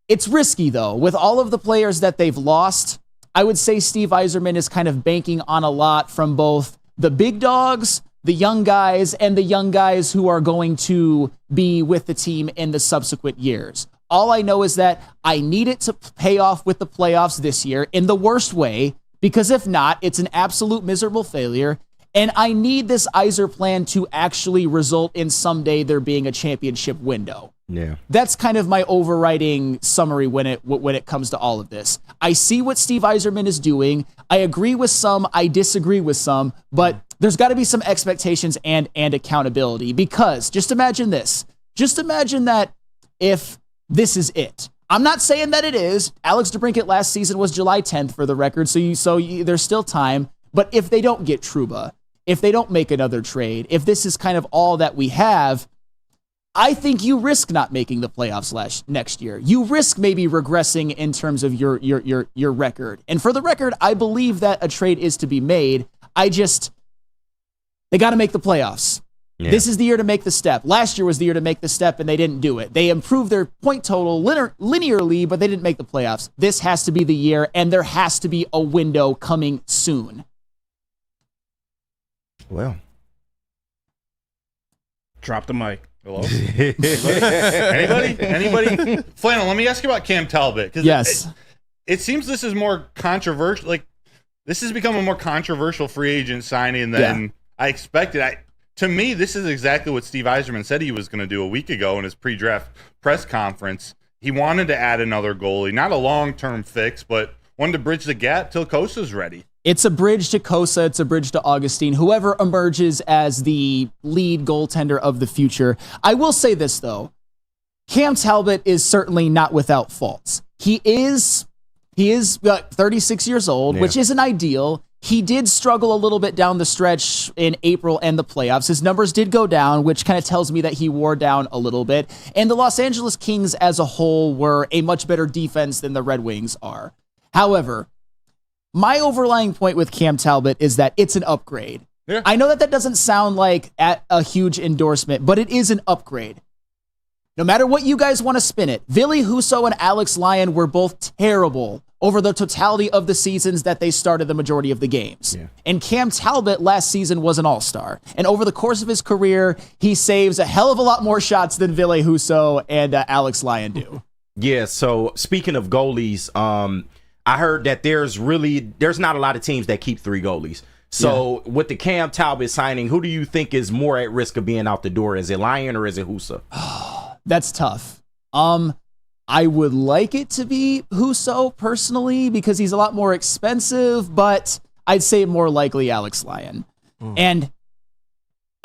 it's risky, though. With all of the players that they've lost, I would say Steve Yzerman is kind of banking on a lot from both the big dogs, the young guys, and the young guys who are going to be with the team in the subsequent years. All I know is that I need it to pay off with the playoffs this year in the worst way, because if not, it's an absolute miserable failure. And I need this Yzer plan to actually result in someday there being a championship window. Yeah. That's kind of my overriding summary when it comes to all of this. I see what Steve Yzerman is doing. I agree with some, I disagree with some, but there's got to be some expectations and accountability, because just imagine this. Just imagine that if this is it. I'm not saying that it is. Alex DeBrincat last season was July 10th for the record, so there's still time. But if they don't get Trouba, if they don't make another trade, if this is kind of all that we have, I think you risk not making the playoffs next year. You risk maybe regressing in terms of your record. And for the record, I believe that a trade is to be made. They got to make the playoffs. Yeah. This is the year to make the step. Last year was the year to make the step, and they didn't do it. They improved their point total linearly, but they didn't make the playoffs. This has to be the year, and there has to be a window coming soon. Well, drop the mic. Hello? Anybody? Flannel, let me ask you about Cam Talbot. Yes. It seems this is more controversial. Like, this has become a more controversial free agent signing than I expected. To me, this is exactly what Steve Yzerman said he was going to do a week ago in his pre-draft press conference. He wanted to add another goalie, not a long-term fix, but wanted to bridge the gap till Kosa's ready. It's a bridge to Kosa. It's a bridge to Augustine, whoever emerges as the lead goaltender of the future. I will say this, though. Cam Talbot is certainly not without faults. He is 36 years old, which isn't ideal. He did struggle a little bit down the stretch in April and the playoffs. His numbers did go down, which kind of tells me that he wore down a little bit. And the Los Angeles Kings as a whole were a much better defense than the Red Wings are. However, my overlying point with Cam Talbot is that it's an upgrade. Yeah. I know that doesn't sound like a huge endorsement, but it is an upgrade. No matter what you guys want to spin it, Ville Husso and Alex Lyon were both terrible over the totality of the seasons that they started the majority of the games. And Cam Talbot last season was an all-star. And over the course of his career, he saves a hell of a lot more shots than Ville Husso and Alex Lyon do. Yeah, so speaking of goalies, I heard that there's not a lot of teams that keep 3 goalies. So with the Cam Talbot signing, who do you think is more at risk of being out the door? Is it Lyon or is it Husso? That's tough. I would like it to be Husso personally because he's a lot more expensive, but I'd say more likely Alex Lyon. And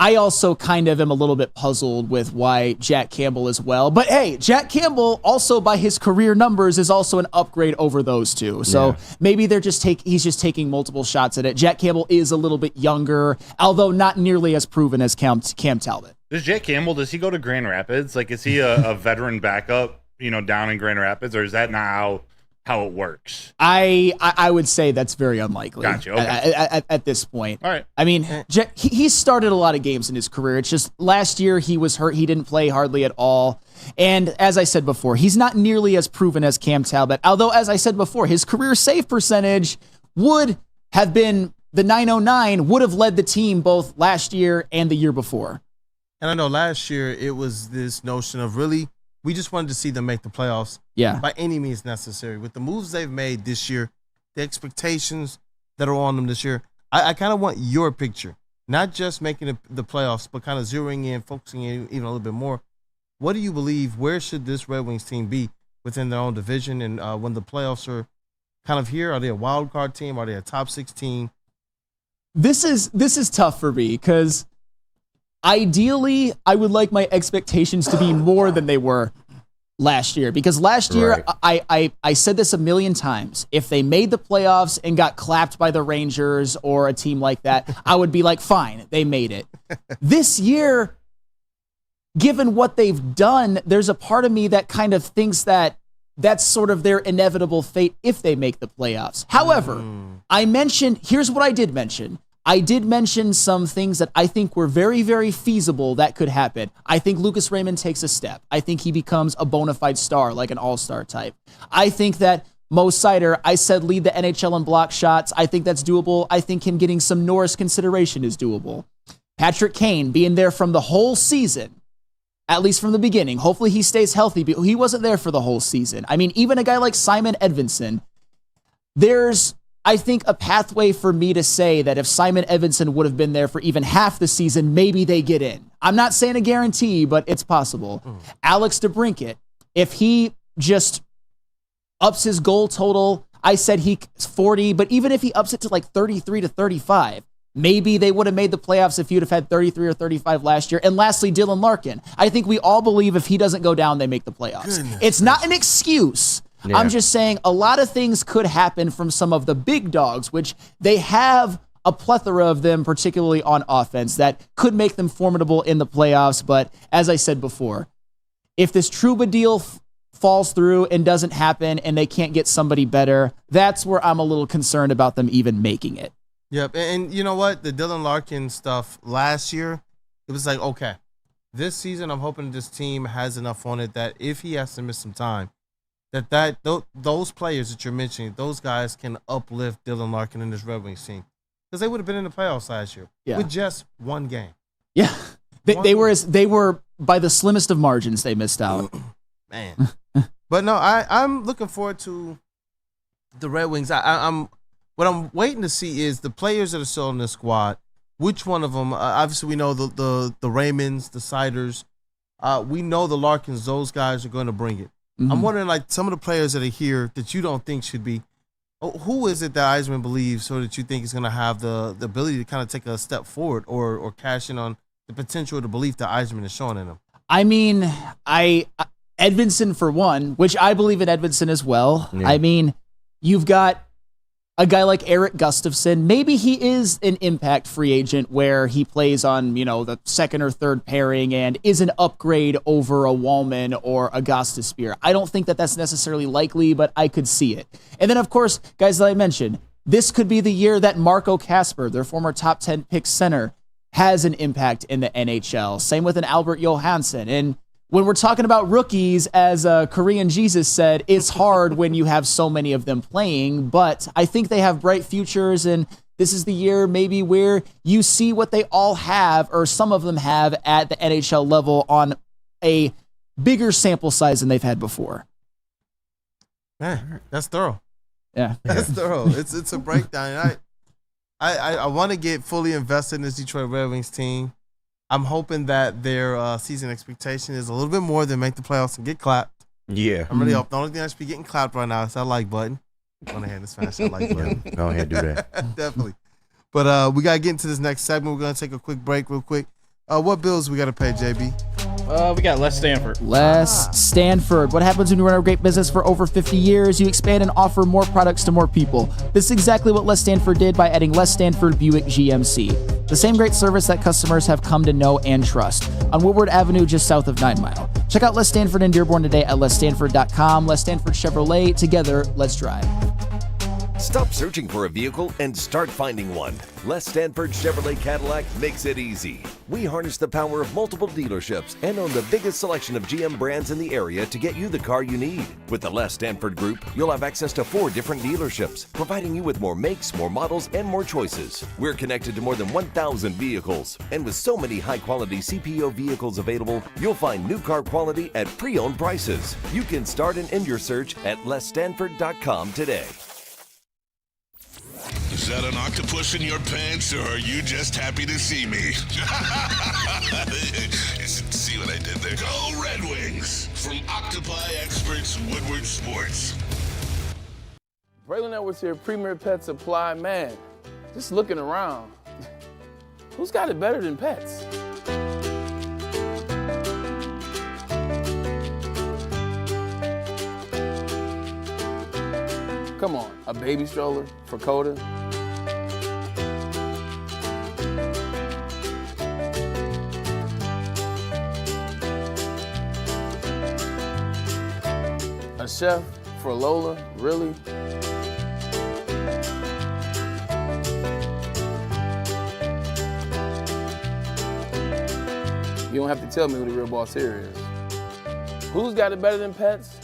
I also kind of am a little bit puzzled with why Jack Campbell as well. But hey, Jack Campbell also by his career numbers is also an upgrade over those two. So maybe he's just taking multiple shots at it. Jack Campbell is a little bit younger, although not nearly as proven as Cam Talbot. Does Jack Campbell, does he go to Grand Rapids? Like, is he a veteran backup, down in Grand Rapids, or is that not how it works? I would say that's very unlikely. Gotcha. Okay. At this point. All right. I mean, he started a lot of games in his career. It's just last year he was hurt. He didn't play hardly at all. And as I said before, he's not nearly as proven as Cam Talbot. Although, as I said before, his career save percentage would have been the .909, would have led the team both last year and the year before. And I know last year it was this notion of really, we just wanted to see them make the playoffs by any means necessary. With the moves they've made this year, the expectations that are on them this year, I kind of want your picture. Not just making the playoffs, but kind of zeroing in, focusing in even a little bit more. What do you believe, where should this Red Wings team be within their own division? And when the playoffs are kind of here, are they a wild card team? Are they a top 6 team? This is tough for me because ideally, I would like my expectations to be more than they were last year. Because last year, I said this a million times. If they made the playoffs and got clapped by the Rangers or a team like that, I would be like, fine, they made it. This year, given what they've done, there's a part of me that kind of thinks that that's sort of their inevitable fate if they make the playoffs. However, here's what I did mention. I did mention some things that I think were very, very feasible that could happen. I think Lucas Raymond takes a step. I think he becomes a bona fide star, like an all-star type. I think that Mo Seider, I said lead the NHL in block shots. I think that's doable. I think him getting some Norris consideration is doable. Patrick Kane being there from the whole season, at least from the beginning. Hopefully he stays healthy, but he wasn't there for the whole season. I mean, even a guy like Simon Edvinsson, there's, I think, a pathway for me to say that if Simon Edvinsson would have been there for even half the season, maybe they get in. I'm not saying a guarantee, but it's possible. Alex DeBrincat, if he just ups his goal total, I said he's 40, but even if he ups it to like 33 to 35, maybe they would have made the playoffs if you'd have had 33 or 35 last year. And lastly, Dylan Larkin. I think we all believe if he doesn't go down, they make the playoffs. It's not an excuse. Yeah. I'm just saying a lot of things could happen from some of the big dogs, which they have a plethora of them, particularly on offense, that could make them formidable in the playoffs. But as I said before, if this Trouba deal falls through and doesn't happen and they can't get somebody better, that's where I'm a little concerned about them even making it. Yep. And you know what? The Dylan Larkin stuff last year, it was like, okay, this season I'm hoping this team has enough on it that if he has to miss some time, those players that you're mentioning, those guys can uplift Dylan Larkin and this Red Wings team. Because they would have been in the playoffs last year with just one game. Yeah. They were by the slimmest of margins they missed out. Man. But no, I'm looking forward to the Red Wings. What I'm waiting to see is the players that are still in the squad. Which one of them? Obviously, we know the Raymonds, the Seiders. We know the Larkins. Those guys are going to bring it. Mm-hmm. I'm wondering, like, some of the players that are here that you don't think should be. Who is it that Yzerman believes, so that you think is going to have the ability to kind of take a step forward or cash in on the potential or the belief that Yzerman is showing in them? I mean, Edvinsson for one, which I believe in Edvinsson as well. Yeah. I mean, you've got a guy like Eric Gustafsson. Maybe he is an impact free agent where he plays on, the second or third pairing and is an upgrade over a Wallman or a Gostisbehere. I don't think that that's necessarily likely, but I could see it. And then, of course, guys that I mentioned, this could be the year that Marco Kasper, their former top 10 pick center, has an impact in the NHL. Same with an Albert Johansson. And when we're talking about rookies, as Korean Jesus said, it's hard when you have so many of them playing, but I think they have bright futures, and this is the year maybe where you see what they all have, or some of them have, at the NHL level on a bigger sample size than they've had before. Man, that's thorough. Yeah. That's thorough. It's a breakdown. I want to get fully invested in this Detroit Red Wings team. I'm hoping that their season expectation is a little bit more than make the playoffs and get clapped. Yeah. I'm really hoping. The only thing I should be getting clapped right now is that like button. Go ahead, this fast that like button. Go ahead and do that. Definitely. But we got to get into this next segment. We're going to take a quick break real quick. What bills we got to pay, JB? We got Les Stanford. Les Stanford. What happens when you run a great business for over 50 years? You expand and offer more products to more people. This is exactly what Les Stanford did by adding Les Stanford Buick GMC. The same great service that customers have come to know and trust on Woodward Avenue just south of 9 Mile. Check out Les Stanford in Dearborn today at lesstanford.com. Les Stanford Chevrolet. Together, let's drive. Stop searching for a vehicle and start finding one. Les Stanford Chevrolet Cadillac makes it easy. We harness the power of multiple dealerships and own the biggest selection of GM brands in the area to get you the car you need. With the Les Stanford Group, you'll have access to 4 different dealerships, providing you with more makes, more models, and more choices. We're connected to more than 1,000 vehicles, and with so many high-quality CPO vehicles available, you'll find new car quality at pre-owned prices. You can start and end your search at lesstanford.com today. Is that an octopus in your pants, or are you just happy to see me? See what I did there? Go Red Wings! From Octopi Experts Woodward Sports. Braylon Edwards here, Premier Pet Supply. Man, just looking around, who's got it better than pets? Come on, a baby stroller for Coda? A chef for Lola? Really? You don't have to tell me who the real boss here is. Who's got it better than pets?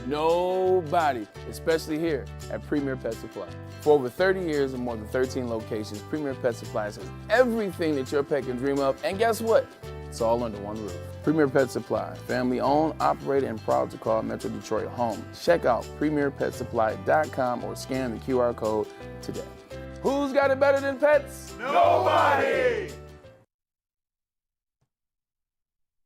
Nobody, especially here at Premier Pet Supply. For over 30 years and more than 13 locations, Premier Pet Supply has everything that your pet can dream of, and guess what? It's all under one roof. Premier Pet Supply, family owned, operated, and proud to call Metro Detroit home. Check out premierpetsupply.com or scan the QR code today. Who's got it better than pets? Nobody!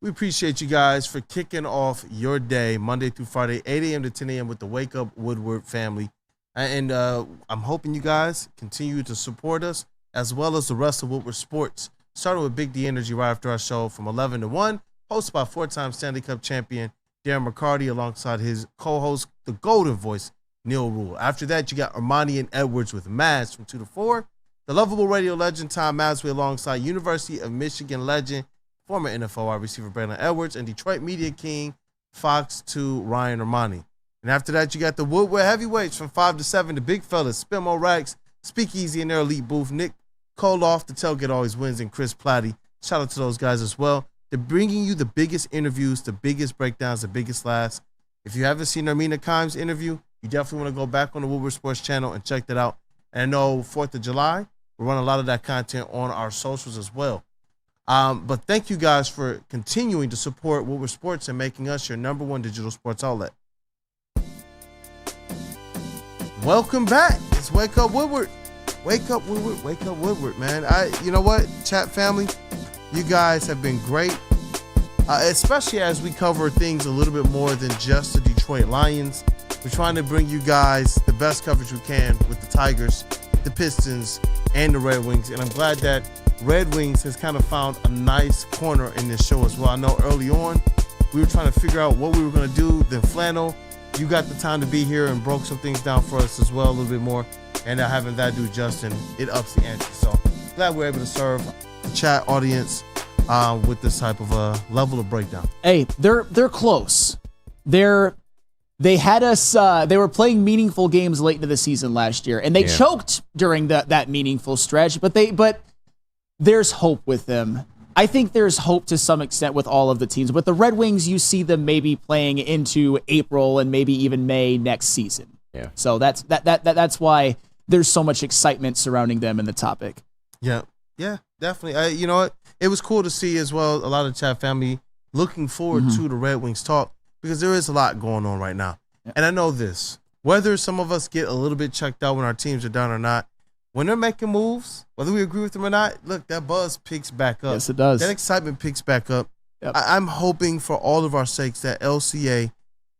We appreciate you guys for kicking off your day Monday through Friday, 8 a.m. to 10 a.m. with the Wake Up Woodward family. And I'm hoping you guys continue to support us as well as the rest of Woodward Sports. Starting with Big D Energy right after our show from 11 to 1, hosted by 4-time Stanley Cup champion Darren McCarty alongside his co-host, the Golden Voice, Neil Rule. After that, you got Armani and Edwards with Maz from 2 to 4. The lovable radio legend Tom Masway alongside University of Michigan legend former NFL wide receiver Braylon Edwards, and Detroit Media King, Fox 2, Ryan Armani. And after that, you got the Woodward heavyweights from 5 to 7, the big fellas, Spimo Rags, Speakeasy in their elite booth, Nick Koloff, the tailgate always wins, and Chris Platty. Shout out to those guys as well. They're bringing you the biggest interviews, the biggest breakdowns, the biggest laughs. If you haven't seen Armina Kimes' interview, you definitely want to go back on the Woodward Sports channel and check that out. And I know 4th of July, we're running a lot of that content on our socials as well. But thank you guys for continuing to support Woodward Sports and making us your #1 digital sports outlet. Welcome back. It's Wake Up Woodward. Wake up Woodward. Wake up Woodward, man. You know what, chat family? You guys have been great, especially as we cover things a little bit more than just the Detroit Lions. We're trying to bring you guys the best coverage we can with the Tigers, the Pistons, and the Red Wings. And I'm glad that Red Wings has kind of found a nice corner in this show as well. I know early on we were trying to figure out what we were going to do. Then Flannel, you got the time to be here and broke some things down for us as well a little bit more. And having that do Justin, it ups the ante. So glad we're able to serve the chat audience with this type of a level of breakdown. Hey, they're close. They had us. They were playing meaningful games late into the season last year, and they choked during that meaningful stretch. But there's hope with them. I think there's hope to some extent with all of the teams. But the Red Wings, you see them maybe playing into April and maybe even May next season. Yeah. So that's why there's so much excitement surrounding them in the topic. Yeah, definitely. You know what? It was cool to see as well. A lot of the chat family looking forward to the Red Wings talk because there is a lot going on right now. Yeah. And I know this. Whether some of us get a little bit checked out when our teams are down or not, when they're making moves, whether we agree with them or not, look, that buzz picks back up. Yes, it does. That excitement picks back up. Yep. I'm hoping for all of our sakes that LCA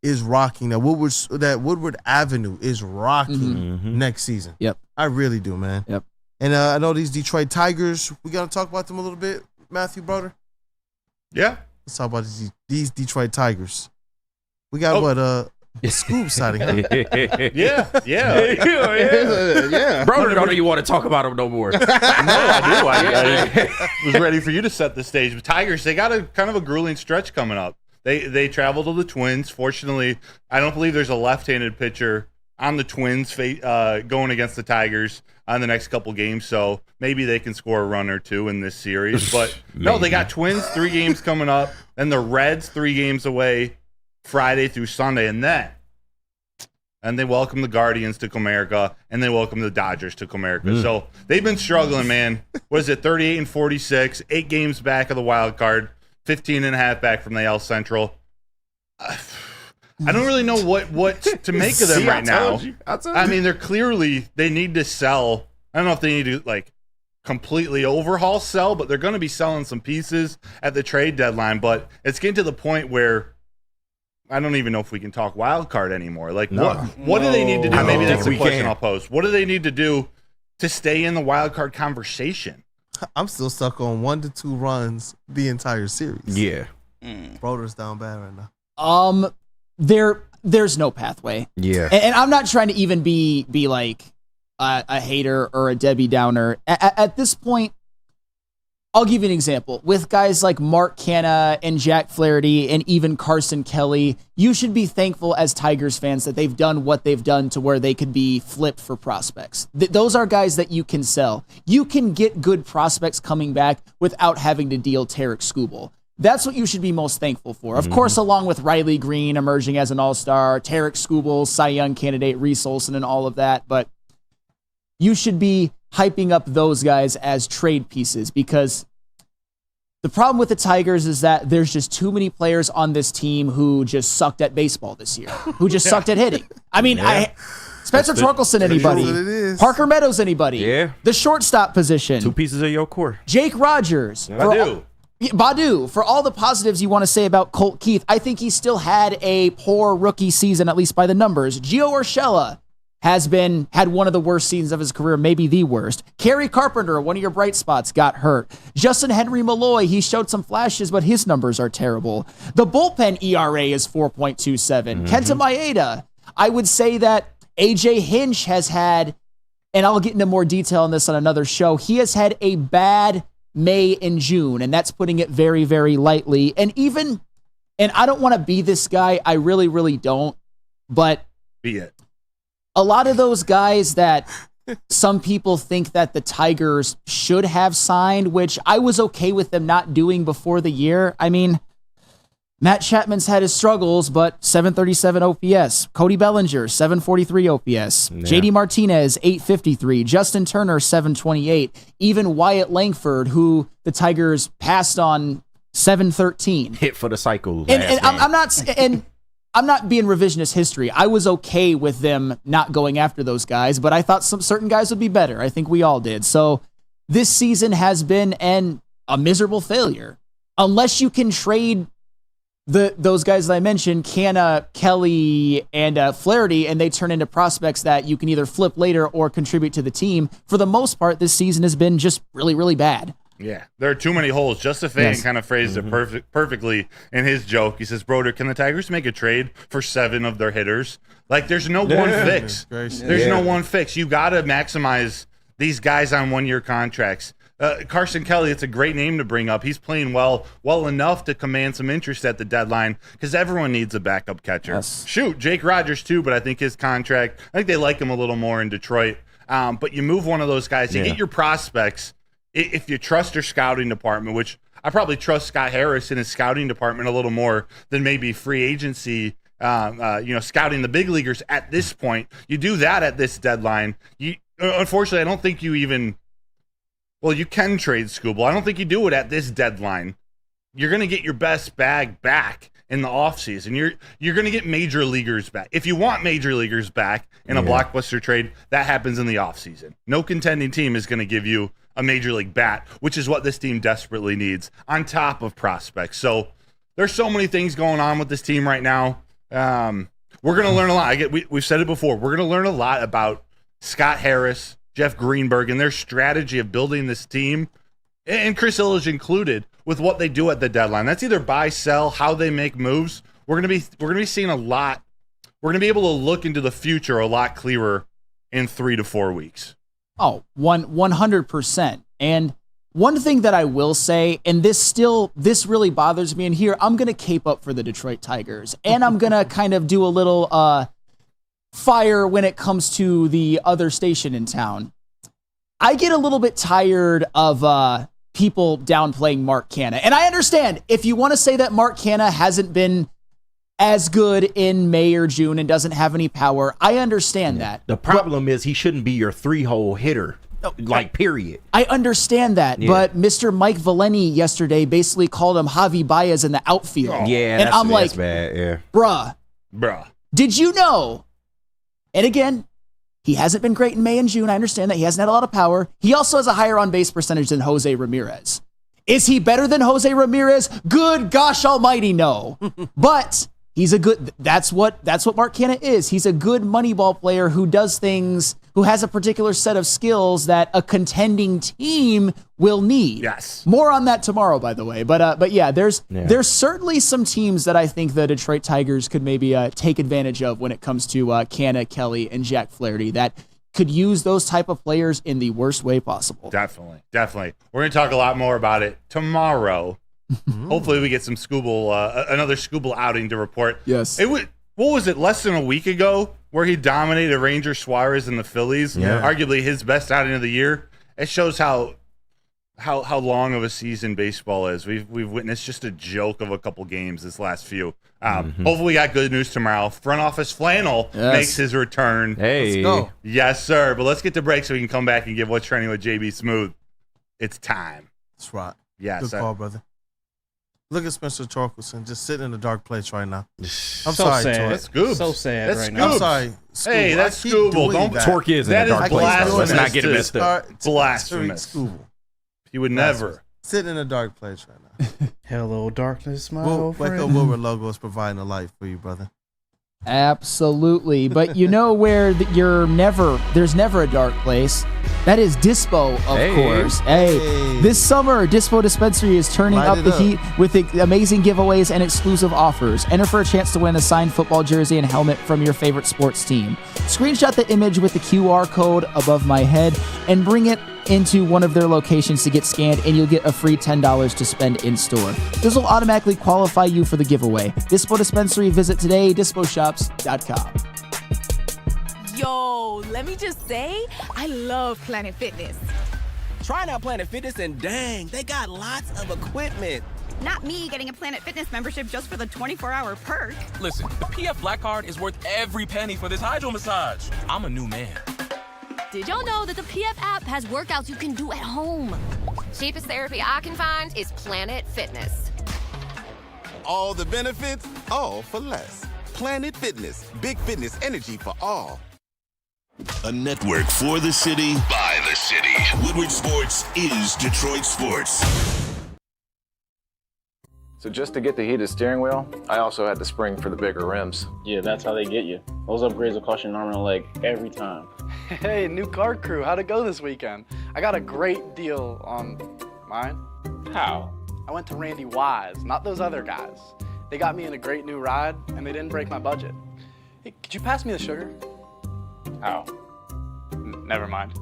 is rocking, that Woodward Avenue is rocking next season. Yep. I really do, man. Yep. And I know these Detroit Tigers, we got to talk about them a little bit, Matthew Broder. Yeah. Let's talk about these Detroit Tigers. We got Scoop sighting. Huh? Yeah. Broder don't even want to talk about him no more. No, I do. I was ready for you to set the stage. But Tigers, they got a kind of a grueling stretch coming up. They travel to the Twins. Fortunately, I don't believe there's a left-handed pitcher on the Twins going against the Tigers on the next couple games, so maybe they can score a run or two in this series. But no, they got Twins 3 games coming up, and the Reds 3 games away Friday through Sunday, and they welcome the Guardians to Comerica, and they welcome the Dodgers to Comerica. So they've been struggling, man. What is it, 38 and 46, 8 games back of the wild card, 15 and a half back from the AL Central. I don't really know what to make of them right now. I mean, they need to sell. I don't know if they need to completely overhaul sell, but they're going to be selling some pieces at the trade deadline. But it's getting to the point where I don't even know if we can talk wild card anymore. What do they need to do? Maybe that's the question I'll pose. What do they need to do to stay in the wild card conversation? I'm still stuck on 1 to 2 runs the entire series. Yeah. Broder's down bad right now. There's no pathway. Yeah. And I'm not trying to even be like a hater or a Debbie Downer. At this point, I'll give you an example. With guys like Mark Canha and Jack Flaherty and even Carson Kelly, you should be thankful as Tigers fans that they've done what they've done to where they could be flipped for prospects. Those are guys that you can sell. You can get good prospects coming back without having to deal Tarek Skubal. That's what you should be most thankful for. Of course, along with Riley Green emerging as an all-star, Tarek Skubal, Cy Young candidate, Reese Olson, and all of that. But you should be hyping up those guys as trade pieces because the problem with the Tigers is that there's just too many players on this team who just sucked at baseball this year, who just sucked at hitting. I mean, Spencer Torkelson, anybody? Parker Meadows, anybody? Yeah. The shortstop position. 2 pieces of your core. Jake Rogers. Badu, for all the positives you want to say about Colt Keith, I think he still had a poor rookie season, at least by the numbers. Gio Urshela had one of the worst seasons of his career, maybe the worst. Kerry Carpenter, one of your bright spots, got hurt. Justin Henry Malloy, he showed some flashes, but his numbers are terrible. The bullpen ERA is 4.27. Kenta Maeda, I would say that AJ Hinch has had, and I'll get into more detail on this on another show, he has had a bad May and June, and that's putting it very, very lightly. And I don't want to be this guy, I really, really don't, but be it. A lot of those guys that some people think that the Tigers should have signed, which I was okay with them not doing before the year. I mean, Matt Chapman's had his struggles, but 737 OPS. Cody Bellinger, 743 OPS. JD Martinez, 853. Justin Turner, 728. Even Wyatt Langford, who the Tigers passed on, 713. Hit for the cycle. I'm not being revisionist history. I was okay with them not going after those guys, but I thought some certain guys would be better. I think we all did. So this season has been a miserable failure. Unless you can trade those guys that I mentioned, Canha, Kelly, and Flaherty, and they turn into prospects that you can either flip later or contribute to the team. For the most part, this season has been just really, really bad. Yeah, there are too many holes. Just a fan kind of phrased it perfectly in his joke. He says, Broder, can the Tigers make a trade for 7 of their hitters? There's no one fix. There's no one fix. You got to maximize these guys on 1-year contracts. Carson Kelly, it's a great name to bring up. He's playing well enough to command some interest at the deadline because everyone needs a backup catcher. Yes. Shoot, Jake Rogers too, but I think his contract, I think they like him a little more in Detroit. But you move one of those guys, you get your prospects. If you trust your scouting department, which I probably trust Scott Harris in his scouting department a little more than maybe free agency. Scouting the big leaguers at this point. You do that at this deadline. Unfortunately, I don't think you even. Well, you can trade Skubal. I don't think you do it at this deadline. You're going to get your best bag back in the offseason. You're going to get major leaguers back. If you want major leaguers back in a blockbuster trade, that happens in the offseason. No contending team is going to give you a major league bat, which is what this team desperately needs on top of prospects. So there's so many things going on with this team right now. We're going to learn a lot. We've said it before. We're going to learn a lot about Scott Harris, Jeff Greenberg, and their strategy of building this team, and Chris Ilitch included, with what they do at the deadline. That's either buy, sell, how they make moves. We're going to be seeing a lot. We're going to be able to look into the future a lot clearer in 3 to 4 weeks. Oh, 100%. And one thing that I will say, and this really bothers me, and here I'm going to cape up for the Detroit Tigers, and I'm going to kind of do a little fire when it comes to the other station in town. I get a little bit tired of people downplaying Mark Canha. And I understand if you want to say that Mark Canha hasn't been as good in May or June and doesn't have any power, I understand that. The problem is he shouldn't be your 3-hole hitter. Period. I understand that, but Mr. Mike Valeni yesterday basically called him Javi Baez in the outfield. Yeah, and I'm like, that's bad. Yeah. Bruh, did you know? And again, he hasn't been great in May and June. I understand that he hasn't had a lot of power. He also has a higher on-base percentage than Jose Ramirez. Is he better than Jose Ramirez? Good gosh almighty, no. But he's a good, that's what Mark Canha is. He's a good Moneyball player who does things, who has a particular set of skills that a contending team will need. Yes. More on that tomorrow, by the way. But yeah, there's certainly some teams that I think the Detroit Tigers could maybe take advantage of when it comes to Canha, Kelly, and Jack Flaherty that could use those type of players in the worst way possible. Definitely. We're going to talk a lot more about it tomorrow. Hopefully we get some another Skubal outing to report. Yes. What was it, less than a week ago where he dominated Ranger Suarez and the Phillies? Yeah. Arguably his best outing of the year. It shows how long of a season baseball is. We've witnessed just a joke of a couple games this last few. Hopefully we got good news tomorrow. Front office Flannel makes his return. Hey. Let's go. Yes, sir. But let's get to break so we can come back and give what's trending with JB Smooth. It's time. That's right. Yes. Good call, brother. Look at Spencer Torkelson just sitting in a dark place right now. I'm so sorry, sad. Tork. That's Scoobs. So sad That's right Scoobs. now. I'm sorry. Skubal. Hey, that's I keep Skubal. doing Don't that. Torque is in That a dark is place. blasphemous. Let's not get it messed up. It's blasphemous. Skubal. He would never. Sitting in a dark place right now. Hello, darkness, my old Wake friend. Up Woodward logo is providing a light for you, brother. Absolutely. But you know where there's never a dark place. That is Dispo, of course. Hey. This summer, Dispo Dispensary is turning Light up it the up. heat with amazing giveaways and exclusive offers. Enter for a chance to win a signed football jersey and helmet from your favorite sports team. Screenshot the image with the QR code above my head and bring it into one of their locations to get scanned, and you'll get a free $10 to spend in store. This will automatically qualify you for the giveaway. Dispo Dispensary, visit today, disposhops.com. Yo, let me just say, I love Planet Fitness. Trying out Planet Fitness and dang, they got lots of equipment. Not me getting a Planet Fitness membership just for the 24-hour perk. Listen, the PF Black Card is worth every penny for this hydro massage. I'm a new man. Did y'all know that the PF app has workouts you can do at home? Cheapest therapy I can find is Planet Fitness. All the benefits, all for less. Planet Fitness, big fitness energy for all. A network for the city, by the city. Woodward Sports is Detroit Sports. So just to get the heated steering wheel, I also had the spring for the bigger rims. Yeah, that's how they get you. Those upgrades will cost you an arm and a leg every time. Hey, new car crew, how'd it go this weekend? I got a great deal on mine. How? I went to Randy Wise, not those other guys. They got me in a great new ride, and they didn't break my budget. Hey, could you pass me the sugar? How? Never mind.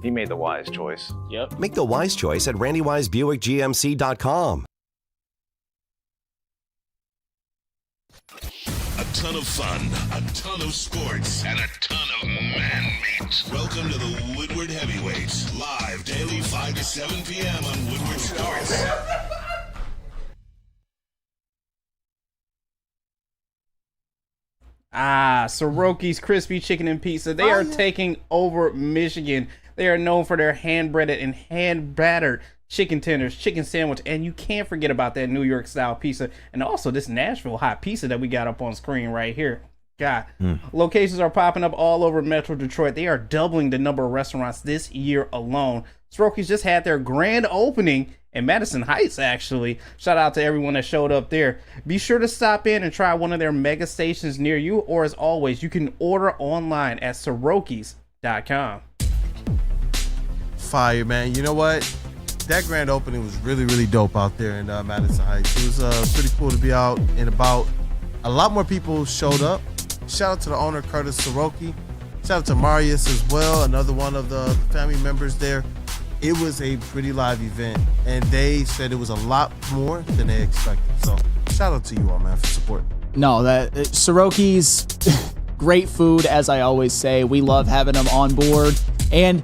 He made the wise choice. Yep. Make the wise choice at RandyWiseBuickGMC.com. A ton of fun, a ton of sports, and a ton of man-meat. Welcome to the Woodward Heavyweights, live daily 5 to 7 p.m. on Woodward Sports. Soroki's Crispy Chicken and Pizza. They are taking over Michigan. They are known for their hand-breaded and hand-battered chicken tenders, chicken sandwich, and you can't forget about that New York style pizza, and also this Nashville hot pizza that we got up on screen right here. God, locations are popping up all over Metro Detroit. They are doubling the number of restaurants this year alone. Soroki's just had their grand opening in Madison Heights, actually. Shout out to everyone that showed up there. Be sure to stop in and try one of their mega stations near you, or as always, you can order online at Sorokis.com. Fire, man. You know what? That grand opening was really, really dope out there in Madison Heights. It was pretty cool to be out and about. A lot more people showed up. Shout out to the owner, Curtis Soroki. Shout out to Marius as well, another one of the family members there. It was a pretty live event, and they said it was a lot more than they expected. So shout out to you all, man, for support. No, that Soroki's great food, as I always say. We love having them on board, and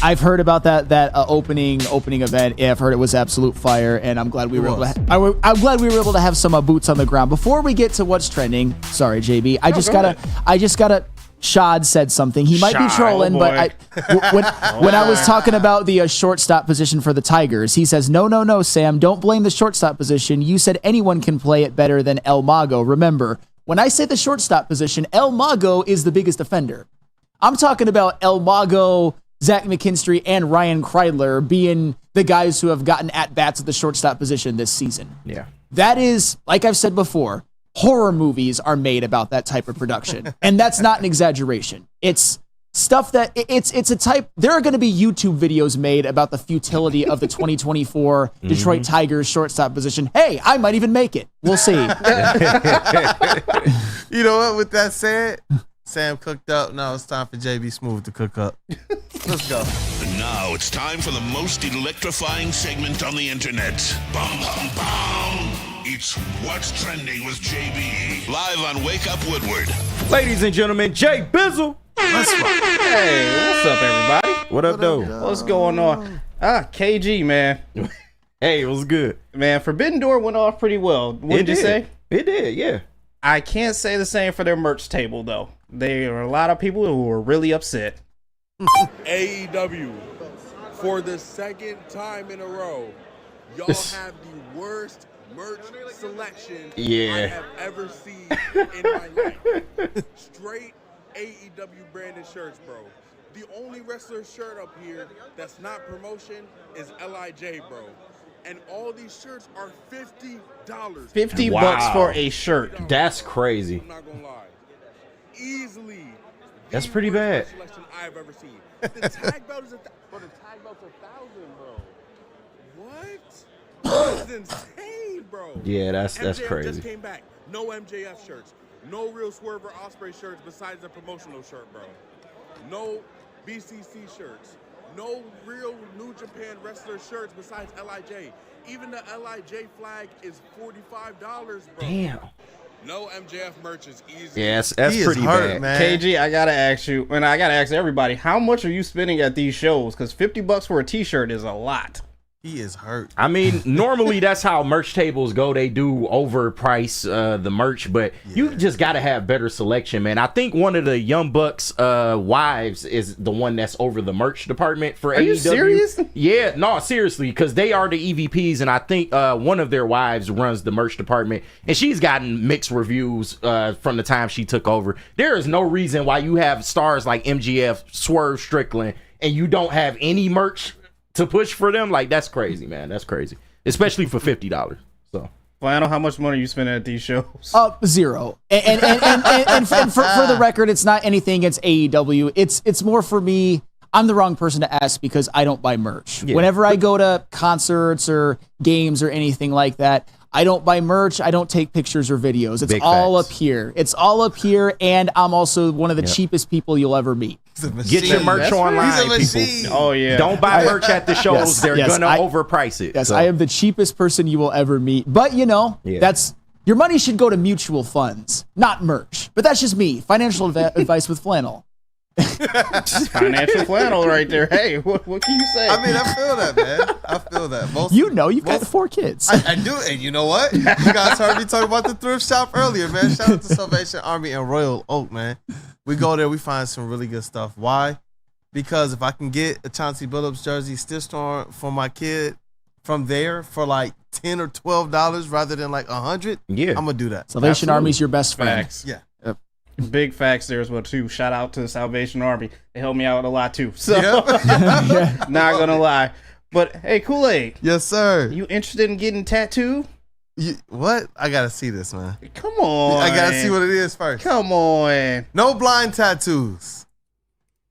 I've heard about that opening event. Yeah, I've heard it was absolute fire, and I'm glad we were able to. I'm glad we were able to have some boots on the ground. Before we get to what's trending, sorry, JB, I just gotta. Shad said something. He might be trolling, but when I was talking about the shortstop position for the Tigers, he says, no, Sam, don't blame the shortstop position. You said anyone can play it better than El Mago. Remember, when I say the shortstop position, El Mago is the biggest offender. I'm talking about El Mago, Zach McKinstry, and Ryan Kreidler being the guys who have gotten at-bats at the shortstop position this season. Yeah. That is, like I've said before, horror movies are made about that type of production. And that's not an exaggeration. It's stuff that it's a type. There are going to be YouTube videos made about the futility of the 2024 Detroit Tigers shortstop position. Hey, I might even make it. We'll see. You know what? With that said, Sam cooked up. Now it's time for JBSMOOOOOV to cook up. Let's go. And now it's time for the most electrifying segment on the internet. Bum, bum, bum. It's What's Trending with JB. Live on Wake Up Woodward. Ladies and gentlemen, Jay Bizzle. Let's rock. Hey, what's up, everybody? What up, though? What's going on? KG, man. Hey, it was good. Man, Forbidden Door went off pretty well. What did you say? It did, yeah. I can't say the same for their merch table, though. There are a lot of people who were really upset. AEW, for the second time in a row, y'all have the worst merch selection I have ever seen in my life. Straight AEW branded shirts, bro. The only wrestler shirt up here that's not promotion is LIJ, bro. And all these shirts are $50. $50 for a shirt. That's crazy. I'm not gonna lie. Easily. That's pretty bad. Selection I've ever seen. The tag belt is the tag belt's $1,000, bro. What? That's insane, bro. Yeah, that's MJF crazy. Just came back. No MJF shirts. No real Swerve or Ospreay shirts besides the promotional shirt, bro. No BCC shirts. No real New Japan wrestler shirts besides LIJ. Even the LIJ flag is $45, bro. Damn. No MJF merch is easy. Yeah, that's pretty bad. Man. KG, I gotta ask you, and I gotta ask everybody, how much are you spending at these shows? Because $50 for a t-shirt is a lot. He is hurt. I mean, normally that's how merch tables go. They do overprice the merch, but you just got to have better selection, man. I think one of the Young Bucks wives is the one that's over the merch department for AEW. Are you serious? Yeah, no, seriously, because they are the EVPs, and I think one of their wives runs the merch department, and she's gotten mixed reviews from the time she took over. There is no reason why you have stars like MGF, Swerve Strickland, and you don't have any merch to push for them. Like, that's crazy, man. That's crazy, especially for $50. So, Flannel, how much money are you spending at these shows? Zero. And for the record, it's not anything against AEW. It's more for me. I'm the wrong person to ask because I don't buy merch. Yeah. Whenever I go to concerts or games or anything like that, I don't buy merch. I don't take pictures or videos. It's all up here. It's all up here, and I'm also one of the cheapest people you'll ever meet. Get your merch online, people. Oh, yeah. Don't buy merch at the shows. They're going to overprice it. Yes, so. I am the cheapest person you will ever meet. But, you know, that's Your money should go to mutual funds, not merch. But that's just me. Financial advice with flannel. Financial flannel right there. Hey, what can you say? I mean, I feel that, man. I feel that. You've got 4 kids. I do, and you know what? You guys heard me talk about the thrift shop earlier, man. Shout out to Salvation Army and Royal Oak, man. We go there, we find some really good stuff. Why? Because if I can get a Chauncey Billups jersey stitched for my kid from there for like $10 or $12 rather than like $100, I'm gonna do that. Salvation Army's your best friend. Facts. Yeah. Big facts there as well too. Shout out to the Salvation Army. They helped me out a lot too. So not gonna lie. But hey, Kool-Aid. Yes, sir. You interested in getting tattooed? What? I gotta see this, man. Come on. I gotta see what it is first. Come on. No blind tattoos.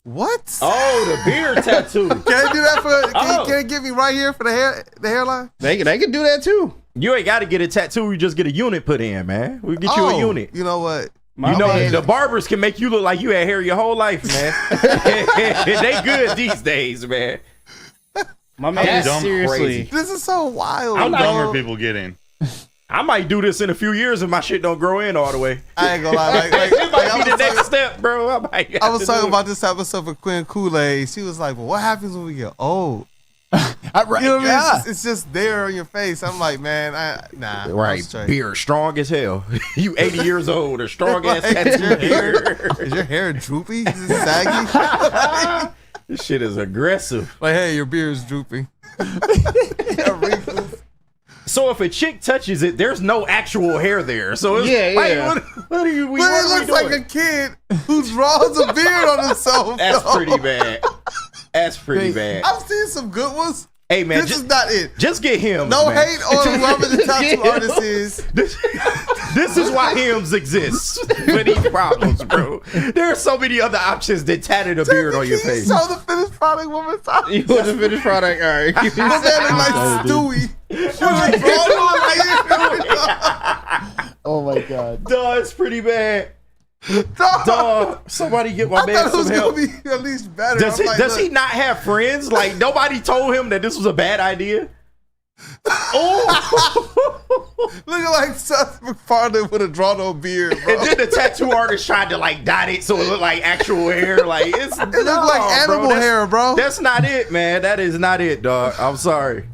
What? Oh, the beard tattoo. Can I do that for? Can it get me right here for the hairline? They can do that too. You ain't got to get a tattoo. You just get a unit put in, man. We get you a unit. You know what? The barbers can make you look like you had hair your whole life, man. They good these days, man. My man, seriously. Crazy. This is so wild. How dumb are people getting? I might do this in a few years if my shit don't grow in all the way. I ain't gonna lie. It might be the next step, bro. I was talking about this episode with Quinn Kool-Aid. She was like, well, what happens when we get old? Right, you know what I mean? It's just there on your face. I'm like, man, nah. Right, beard strong as hell. You 80 years old, a strong ass tattoo beard. Is your hair droopy? Is it saggy? This shit is aggressive. Like, hey, your beard is droopy. So if a chick touches it, there's no actual hair there. So it's what are you? But it looks like a kid who draws a beard on himself. That's pretty bad. That's pretty bad. I've seen some good ones. Hey man, this is not it. Just get him. No man. hate on whoever the tattoo artist is. This is why hymns exist for these problems, bro. There are so many other options than tatted a beard on your face. Show the finished product one more time. You want the finished product? All right. That man look like Stewie. Oh my god. Duh, it's pretty bad. Duh, somebody get my man some help. Gonna be at least better. Does he not have friends? Like nobody told him that this was a bad idea. Looking like Seth MacFarlane would have drawn no beard, bro. And then the tattoo artist tried to like dot it so it looked like actual hair. Like it looked like animal hair, bro. That's not it, man. That is not it, dog. I'm sorry.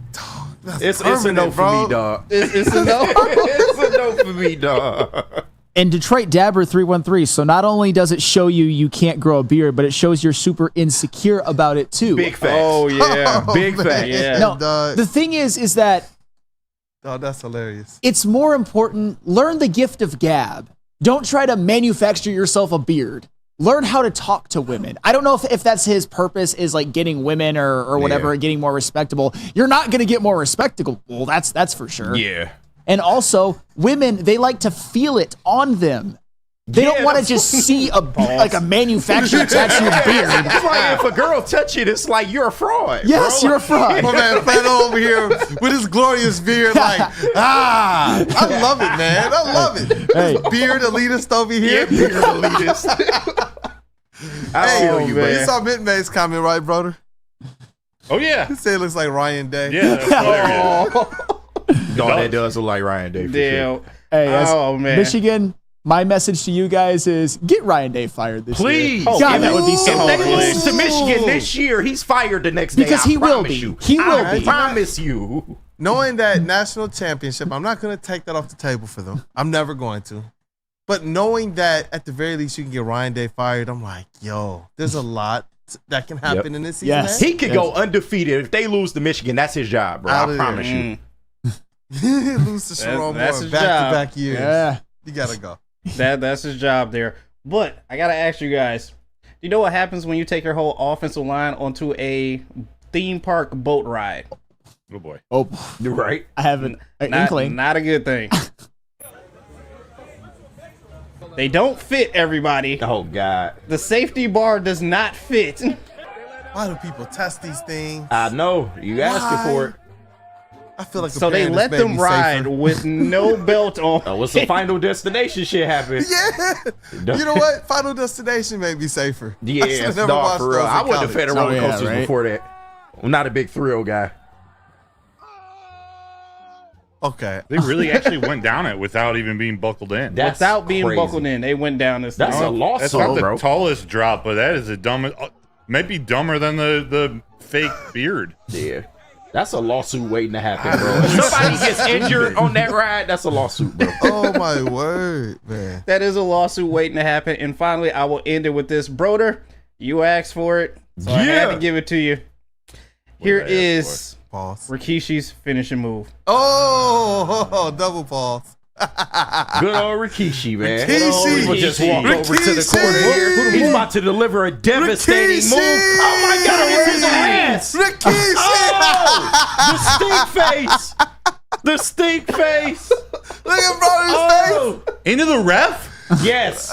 It's a no for me, dog. It's a no. It's a no for me, dog. And Detroit Dabber 313. So not only does it show you can't grow a beard, but it shows you're super insecure about it too. Big facts. Oh yeah, big facts. Yeah. No, the thing is that that's hilarious. It's more important. Learn the gift of gab. Don't try to manufacture yourself a beard. Learn how to talk to women. I don't know if that's his purpose is like getting women or whatever, getting more respectable. You're not gonna get more respectable. Well, that's for sure. Yeah. And also, women, they like to feel it on them. They don't want to just see a manufactured tattooed beard. It's like if a girl touch it, it's like you're a fraud. Yes, bro. you're a fraud. My man Flannel over here with his glorious beard, like, I love it, man. I love it. Hey. Beard elitist over here. Yeah, beard elitist. I feel you, man. You saw Mint May's comment, right, brother? Oh, yeah. He said it looks like Ryan Day. Yeah, that's hilarious. No, that does look like Ryan Day. Damn. Sure. Hey, man. Michigan, my message to you guys is get Ryan Day fired this Please. year. God, that would be so If they cool. lose to Michigan this year, he's fired the next day. Because he will be. He will be. I promise you. Knowing that national championship, I'm not going to take that off the table for them. I'm never going to. But knowing that at the very least you can get Ryan Day fired, I'm like, yo, there's a lot that can happen in this season. Yes. man. He could go undefeated. If they lose to Michigan, that's his job, bro. Out I of promise there. you. Lose to Sharon that's Moore his back-to-back years. Yeah. You got to go. That's his job there. But I gotta ask you guys, do you know what happens when you take your whole offensive line onto a theme park boat ride? Oh boy. Oh, You're right. I haven't. Inkling. Not a good thing. They don't fit everybody. Oh God. The safety bar does not fit. Why do people test these things? I know. You asking for it. I feel like So they let them ride with no belt on. Oh, what's the final destination shit happen? Yeah. You know what? Final Destination may be safer. I Yeah, should've never dog, watched for real. those in I wouldn't have college. fed roller coasters before that. I'm not a big thrill guy. Okay. They really actually went down it without even being buckled in. Without being buckled in, they went down this. That's a lawsuit, That's not the bro. tallest drop, but that is a dumb. Might be dumber than the fake beard. Yeah. That's a lawsuit waiting to happen, bro. If somebody gets injured on that ride, that's a lawsuit, bro. Oh my word, man. That is a lawsuit waiting to happen. And finally, I will end it with this. Broder, you asked for it, so I had to give it to you. Here is Rikishi's finishing move. Oh, double pause. Good old Rikishi, man. Rikishi. We'll just walk over to the corner here. He's about to deliver a devastating move. Oh my God, it's his ass. Rikishi. Oh, the stink face. The stink face. Look at Broder's face. Into the ref? Yes.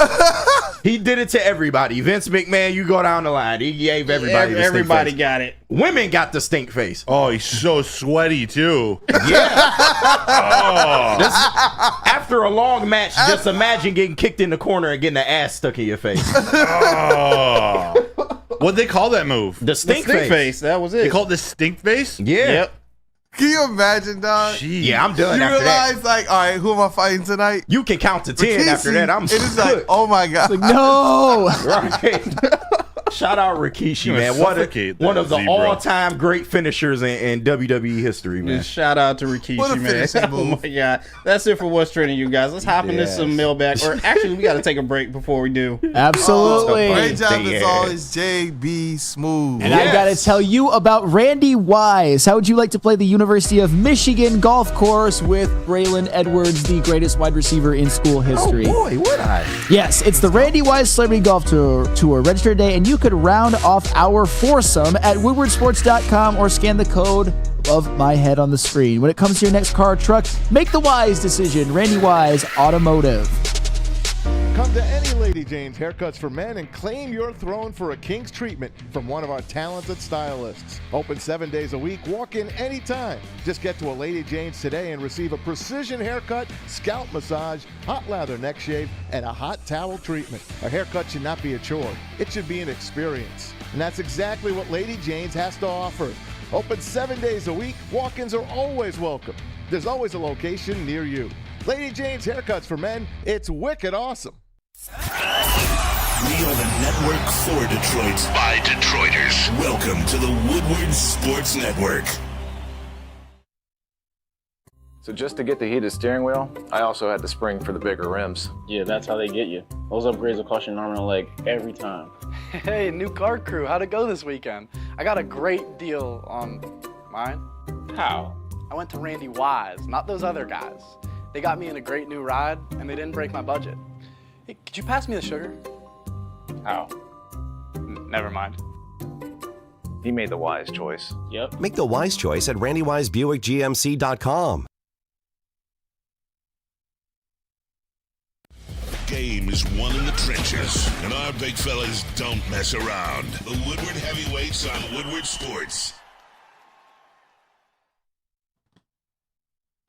He did it to everybody. Vince McMahon, you go down the line. He gave everybody the stink Everybody face. got it. Women got the stink face. Oh, he's so sweaty too. Yeah. Oh. After a long match, just imagine getting kicked in the corner and getting the ass stuck in your face. Oh. What'd they call that move? The stink face. That was it. They called it the stink face? Yeah. Yep. Can you imagine, dog? Jeez. Yeah, I'm done You after realize, that. like, all right, who am I fighting tonight? You can count to 10 after that. I'm It is like, oh my God. Like, no. right. Shout out Rikishi, You man. suffocate One that of the zebra. all-time great finishers in WWE history, man. Just shout out to Rikishi, What a man. finishing Oh move. my God. That's it for What's Trending, you guys. Let's hop into Yes. some mailbag. Or actually, we got to take a break before we do. Absolutely. Great job as Yeah. always, JB Smooth. And I got to tell you about Randy Wise. How would you like to play the University of Michigan golf course with Braylon Edwards, the greatest wide receiver in school history? Oh, boy, would I? Yes, it's the Randy Wise Celebrity Golf Tour. Register today, and you could round off our foursome at woodwardsports.com or scan the code above my head on the screen. When it comes to your next car or truck, make the wise decision. Randy Wise Automotive. Come to any Lady Jane's Haircuts for Men and claim your throne for a king's treatment from one of our talented stylists. Open 7 days a week, walk in anytime. Just get to a Lady Jane's today and receive a precision haircut, scalp massage, hot lather neck shave, and a hot towel treatment. A haircut should not be a chore. It should be an experience. And that's exactly what Lady Jane's has to offer. Open 7 days a week, walk-ins are always welcome. There's always a location near you. Lady Jane's Haircuts for Men, it's wicked awesome. We are the network for Detroit by Detroiters. Welcome to the Woodward Sports Network. So just to get the heated steering wheel, I also had the spring for the bigger rims. Yeah, that's how they get you. Those upgrades will cost you an arm and a leg every time. Hey, new car crew, how'd it go this weekend? I got a great deal on mine. How? I went to Randy Wise, not those other guys. They got me in a great new ride, and they didn't break my budget. Hey, could you pass me the sugar? How? Never mind. He made the wise choice. Yep. Make the wise choice at RandyWiseBuickGMC.com. Game is won in the trenches, and our big fellas don't mess around. The Woodward Heavyweights on Woodward Sports.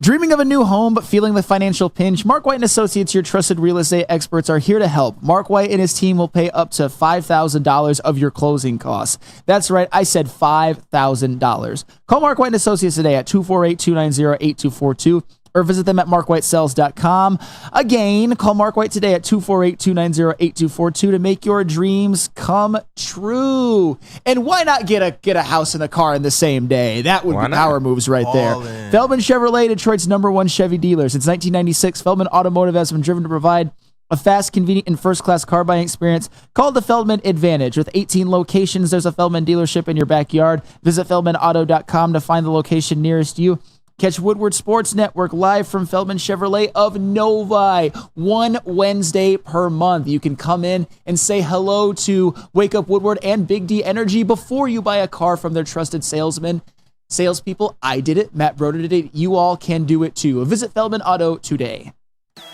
Dreaming of a new home but feeling the financial pinch? Mark White & Associates, your trusted real estate experts, are here to help. Mark White and his team will pay up to $5,000 of your closing costs. That's right, I said $5,000. Call Mark White & Associates today at 248-290-8242 or visit them at markwhitesells.com. Again, call Mark White today at 248-290-8242 to make your dreams come true. And why not get a house and a car in the same day? That would be power moves right there. Feldman Chevrolet, Detroit's #1 Chevy dealer. Since 1996, Feldman Automotive has been driven to provide a fast, convenient, and first-class car buying experience called the Feldman Advantage. With 18 locations, there's a Feldman dealership in your backyard. Visit feldmanauto.com to find the location nearest you. Catch Woodward Sports Network live from Feldman Chevrolet of Novi, one Wednesday per month. You can come in and say hello to Wake Up Woodward and Big D Energy before you buy a car from their trusted salespeople. I did it. Matt Broder did it. You all can do it too. Visit Feldman Auto today.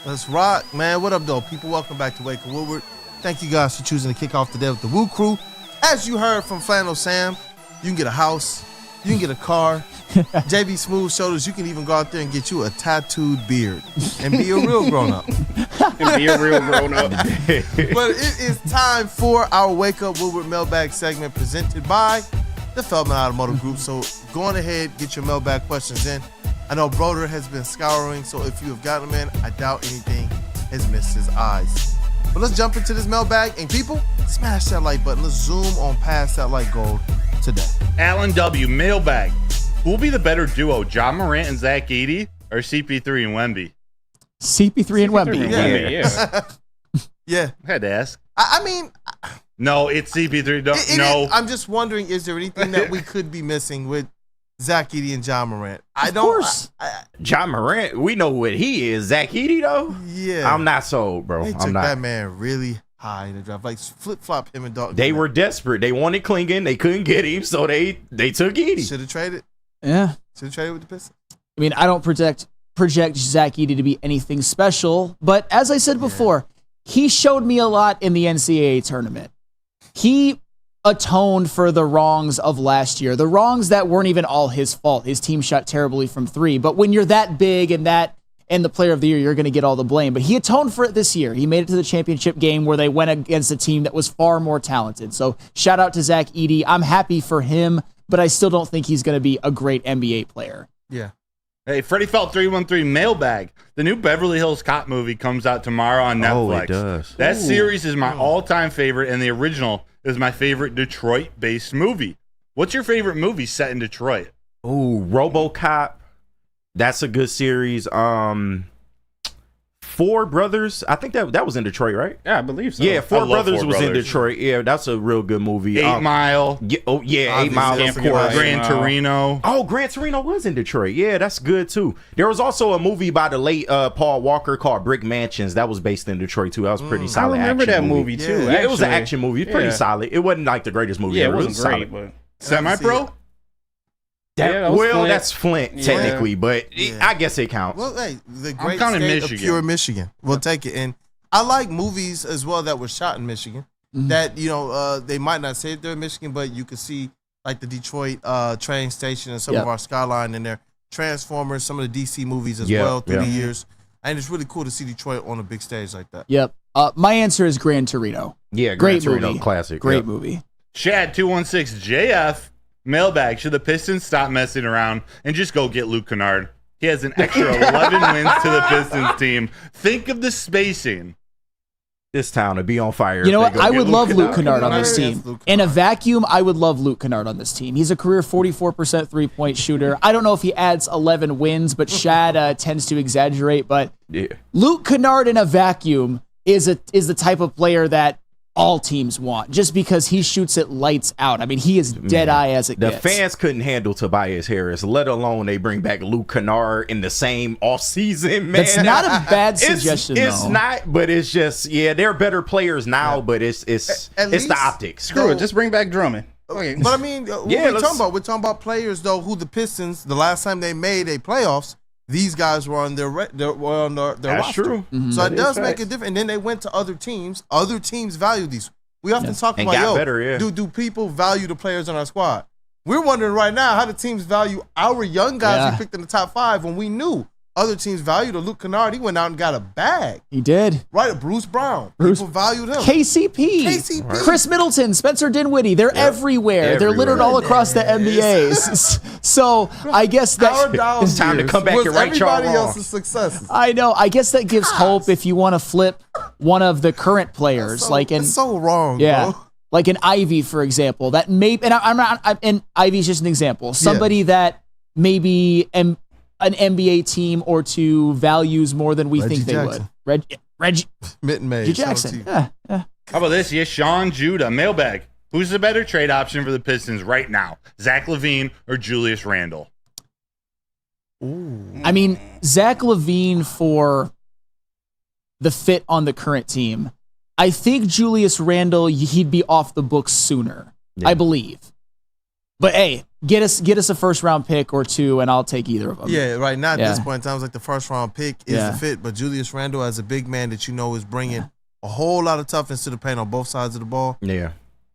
Let's rock, man. What up, though? People, welcome back to Wake Up Woodward. Thank you guys for choosing to kick off the day with the Woo Crew. As you heard from Flannel Sam, you can get a house, you can get a car. JB Smooth Shoulders, you can even go out there and get you a tattooed beard and be a real grown-up. But it is time for our Wake Up Woodward mailbag segment presented by the Feldman Automotive Group. So go on ahead, get your mailbag questions in. I know Broder has been scouring, so if you have gotten him in, I doubt anything has missed his eyes. But let's jump into this mailbag. And people, smash that like button. Let's zoom on past that like gold today. Alan W. Mailbag. Who will be the better duo, John Morant and Zach Edey, or CP3 and Wemby? CP3 and Wemby. Yeah. Yeah. I had to ask. I mean, no, it's CP3. No. I'm just wondering, is there anything that we could be missing with Zach Edey and John Morant? Of course. John Morant, we know what he is. Zach Edey, though? Yeah. I'm not sold, bro. They I'm took not. that man really high in the draft. Like, flip-flop him and Dalton. They were desperate. They wanted Klingon. They couldn't get him, so they took Edey. Should have traded. Yeah. Should have traded with the Pistons. I mean, I don't project Zach Edey to be anything special, but as I said before, he showed me a lot in the NCAA tournament. He atoned for the wrongs of last year, the wrongs that weren't even all his fault. His team shot terribly from three, but when you're that big and the player of the year, you're going to get all the blame. But he atoned for it this year. He made it to the championship game where they went against a team that was far more talented. So shout out to Zach Edey. I'm happy for him, but I still don't think he's going to be a great NBA player. Yeah. Hey, Freddie Felt 313 Mailbag. The new Beverly Hills Cop movie comes out tomorrow on Netflix. Oh, it does. That series is my all-time favorite, and the original is my favorite Detroit-based movie. What's your favorite movie set in Detroit? Ooh, RoboCop. That's a good series. Four Brothers. I think that was in Detroit, right? Yeah, I believe so. Yeah, Four Brothers Four was in Brothers. Detroit. Yeah, that's a real good movie. 8 Mile. Yeah, 8 Mile. Of course. Gran Torino. Oh, Gran Torino was in Detroit. Yeah, that's good too. There was also a movie by the late Paul Walker called Brick Mansions that was based in Detroit too. That was pretty solid. I remember action that movie too. Yeah, it was an actually. action movie. It's pretty solid. It wasn't like the greatest movie. Yeah, ever. it wasn't great, solid. but Semi-pro? That was Flint. That's Flint technically, but I guess it counts. Well, hey, the great counting state Michigan. of pure Michigan. We'll take it. And I like movies as well that were shot in Michigan. That, they might not say they're in Michigan, but you can see like the Detroit train station and some of our skyline in there. Transformers, some of the DC movies as well through the years. And it's really cool to see Detroit on a big stage like that. Yep. My answer is Gran Torino. Yeah, great Gran Torino, movie. classic. Great movie. Shad 216 JF Mailbag. Should the Pistons stop messing around and just go get Luke Kennard? He has an extra 11 wins to the Pistons team. Think of the spacing. This town would be on fire. You know if what? they go I get would love Luke Kennard on this Kennard. team. In a vacuum, I would love Luke Kennard on this team. He's a career 44% three-point shooter. I don't know if he adds 11 wins, but Shad tends to exaggerate. But Luke Kennard in a vacuum is the type of player that all teams want, just because he shoots it lights out. I mean, he is dead eye as it The gets. fans couldn't handle Tobias Harris, let alone they bring back Luke Kennard in the same offseason, man. That's not a bad suggestion, It's though. not, but it's just, they're better players now, but it's the optics. Screw it, just bring back Drummond. Okay. But I mean, what we're talking about? We're talking about players though who the Pistons, the last time they made a playoffs, these guys were on their roster. That's true. So That it does is make facts. a difference. And then they went to other teams. Other teams value these. We often talk And about, got better, do people value the players on our squad? We're wondering right now how the teams value our young guys we picked in the top 5 when we knew other teams valued Luke Kennard. He went out and got a bag. He did. Right, Bruce Brown. People valued him. KCP. Chris Middleton, Spencer Dinwiddie. They're everywhere. They're littered all across the NBA. So I guess that It's time to come back and right y'all everybody wrong. else's successes. I know. I guess that gives hope if you want to flip one of the current players, That's so wrong, bro. Like an Ivy, for example. That may, and I'm not. And Ivy's just an example. Somebody that maybe an NBA team or two values more than we think they would. Reggie Mitten Mays. Reggie Jackson. How about this? Yes, Sean Judah. Mailbag. Who's the better trade option for the Pistons right now? Zach LaVine or Julius Randle? I mean, Zach LaVine for the fit on the current team. I think Julius Randle, he'd be off the books sooner. I believe. But hey, get us a first round pick or two, and I'll take either of them. Yeah, right now at this point in time, it's like the first round pick is Yeah. the fit, but Julius Randle as a big man that you know is bringing a whole lot of toughness to the paint on both sides of the ball. Yeah.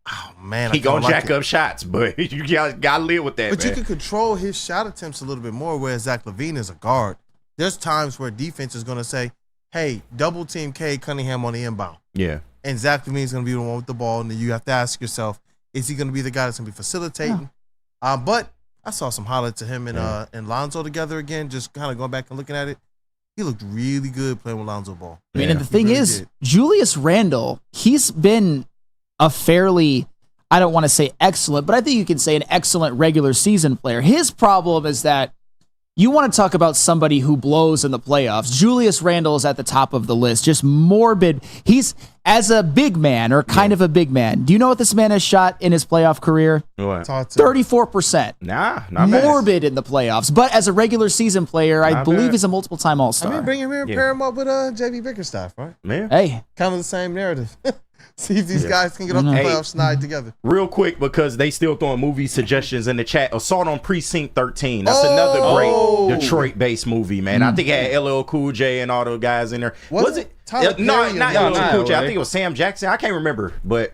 Oh man, He I kinda gonna like jack it. up shots, but you gotta live with that, But man. you can control his shot attempts a little bit more, whereas Zach LaVine is a guard. There's times where defense is going to say, hey, double team Cade Cunningham on the inbound. Yeah. And Zach LaVine is going to be the one with the ball, and then you have to ask yourself, is he going to be the guy that's going to be facilitating? But I saw some highlights of him and Lonzo together again, just kind of going back and looking at it. He looked really good playing with Lonzo Ball. I mean, and the thing is, Julius Randle, he's been a fairly, I don't want to say excellent, but I think you can say an excellent regular season player. His problem is that you want to talk about somebody who blows in the playoffs. Julius Randle is at the top of the list, just morbid. He's, as a big man, or kind of a big man, do you know what this man has shot in his playoff career? What? 34%. Nah, not morbid in the playoffs. But as a regular season player, I believe he's a multiple-time All-Star. I mean, bring him here and pair him up with JB Bickerstaff, right? Man. Hey. Kind of the same narrative. See if these guys can get off the playoff snide together. Real quick, because they still throwing movie suggestions in the chat. Assault on Precinct 13. That's another great Detroit-based movie, man. I think it had LL Cool J and all those guys in there. Was it? Tyler No, Perry not in LL one, Cool J. I right? think it was Sam Jackson. I can't remember, but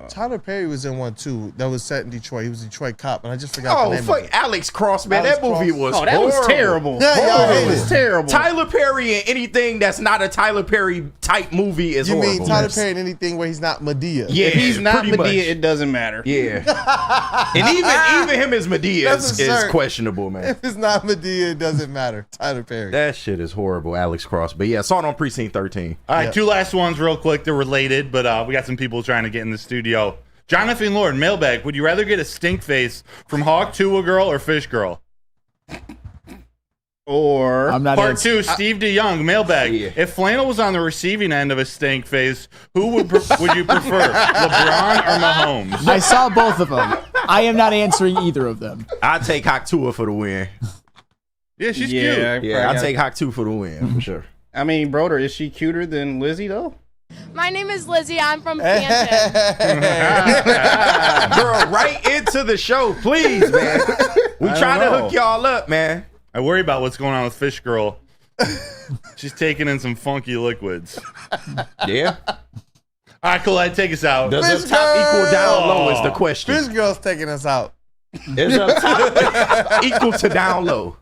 Tyler Perry was in one too. That was set in Detroit. He was a Detroit cop, and I just forgot the name of it. Alex Cross, man. Alex that movie Cross. was that was terrible. Yeah, y'all hate It was it. terrible. Tyler Perry and anything that's not a Tyler Perry type movie is You horrible. mean Tyler Perry in anything where he's not Medea? Yeah, If he's not pretty Medea, much. it doesn't matter. Yeah. And even him as Medea That's is absurd. questionable, man. If it's not Medea, it doesn't matter. Tyler Perry. That shit is horrible, Alex Cross. But yeah, Assault on Precinct 13. All right, two last ones real quick. They're related, but we got some people trying to get in the studio. Jonathan Lord, mailbag. Would you rather get a stink face from Hawk Tua Girl or Fish Girl? Or I'm not Part 2, Steve DeYoung, mailbag. If Flannel was on the receiving end of a stink face, who would you prefer, LeBron or Mahomes? I saw both of them. I am not answering either of them. I'd take Hawk Tua for the win. Yeah, she's Yeah, cute. Yeah, I'd take Hawk 2 for the win, for sure. I mean, Broder, is she cuter than Lizzie, though? My name is Lizzie. I'm from Canton. Girl, right into the show, please, man. We trying to hook y'all up, man. I worry about what's going on with Fish Girl. She's taking in some funky liquids. Yeah. All right, Colette, take us out. Does up top equal down low is the question. Fish Girl's taking us out. Is up top equal to down low?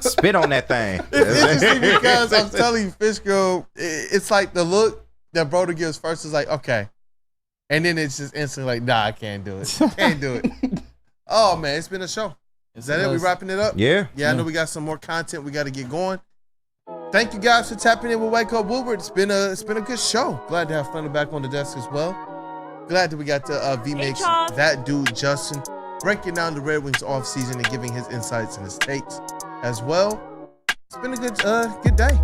Spit on that thing. It's interesting because I'm telling you, Fish Girl, it's like the look that Broder gives first is like, okay. And then it's just instantly like, nah, I can't do it. Can't do it. Oh, man, it's been a show. Is that it? We wrapping it up? Yeah. Yeah, I know we got some more content we got to get going. Thank you guys for tapping in with Wake Up Woodward. It's been a good show. Glad to have Flannel back on the desk as well. Glad that we got to V-Mix, that dude, Justin, breaking down the Red Wings offseason and giving his insights and his takes as well. It's been a good day.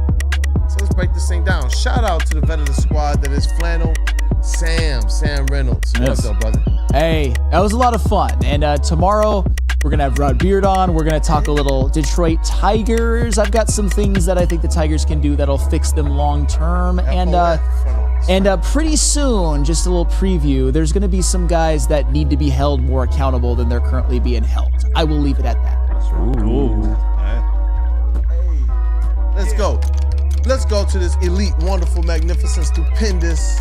So let's break this thing down. Shout out to the vet of the squad that is Flannel, Sam Reynolds. What's up, brother? Hey, that was a lot of fun. And tomorrow, we're going to have Rod Beard on. We're going to talk a little Detroit Tigers. I've got some things that I think the Tigers can do that'll fix them long term. And pretty soon, just a little preview, there's going to be some guys that need to be held more accountable than they're currently being held. I will leave it at that. Ooh. Hey, let's go. Let's go to this elite, wonderful, magnificent, stupendous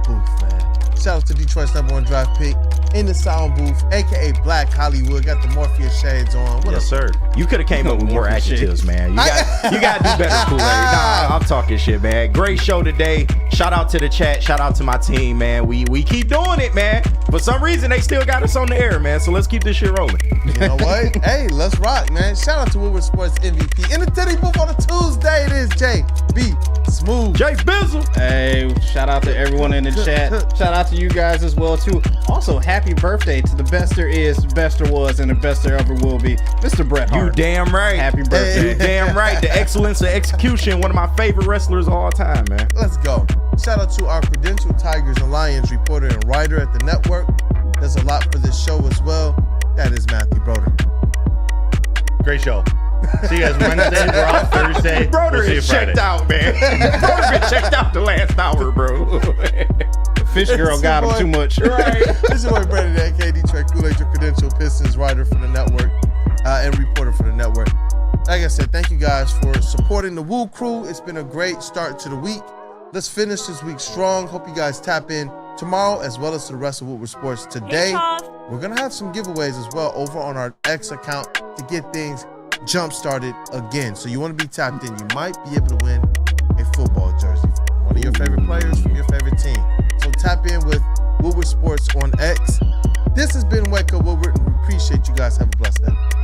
booth, man. Shout out to Detroit's #1 draft pick in the sound booth, a.k.a. Black Hollywood. Got the Morpheus shades on. What Yes, up? sir. You could have came up with more adjectives, man. You got to do better, Kool-Aid. Nah, I'm talking shit, man. Great show today. Shout out to the chat. Shout out to my team, man. We keep doing it, man. For some reason, they still got us on the air, man. So let's keep this shit rolling. You know what? Hey, let's rock, man. Shout out to Woodward Sports MVP. In the Titty Booth on a Tuesday, it is JBSMOOOOOV. Jay Bizzle. Hey, shout out to everyone in the chat. Shout out to you guys as well, too. Also, happy birthday to the best there is, best there was, and the best there ever will be, Mr. Bret Hart. You damn right. Happy birthday. You damn right. The excellence of execution, one of my favorite wrestlers of all time, man. Let's go. Shout out to our credentialed Tigers and Lions reporter and writer at the network. There's a lot for this show as well. That is Matthew Broder. Great show. See you guys Wednesday. We're off Thursday. Broder We'll see you is Friday. checked out, man. Broder been checked out the last hour, bro. Fish Girl got him too much. Right. This is your boy Brandon, a.k.a. Detroit Kool-Aid, your credentialed Pistons writer for the network and reporter for the network. Like I said, thank you guys for supporting the Woo Crew. It's been a great start to the week. Let's finish this week strong. Hope you guys tap in tomorrow as well as to the rest of Woodward Sports today. We're going to have some giveaways as well over on our X account to get things jump started again. So you want to be tapped in. You might be able to win a football jersey from one of your favorite players from your favorite team. So tap in with Woodward Sports on X This has been Wake Up Woodward. We appreciate you guys. Have a blessed day.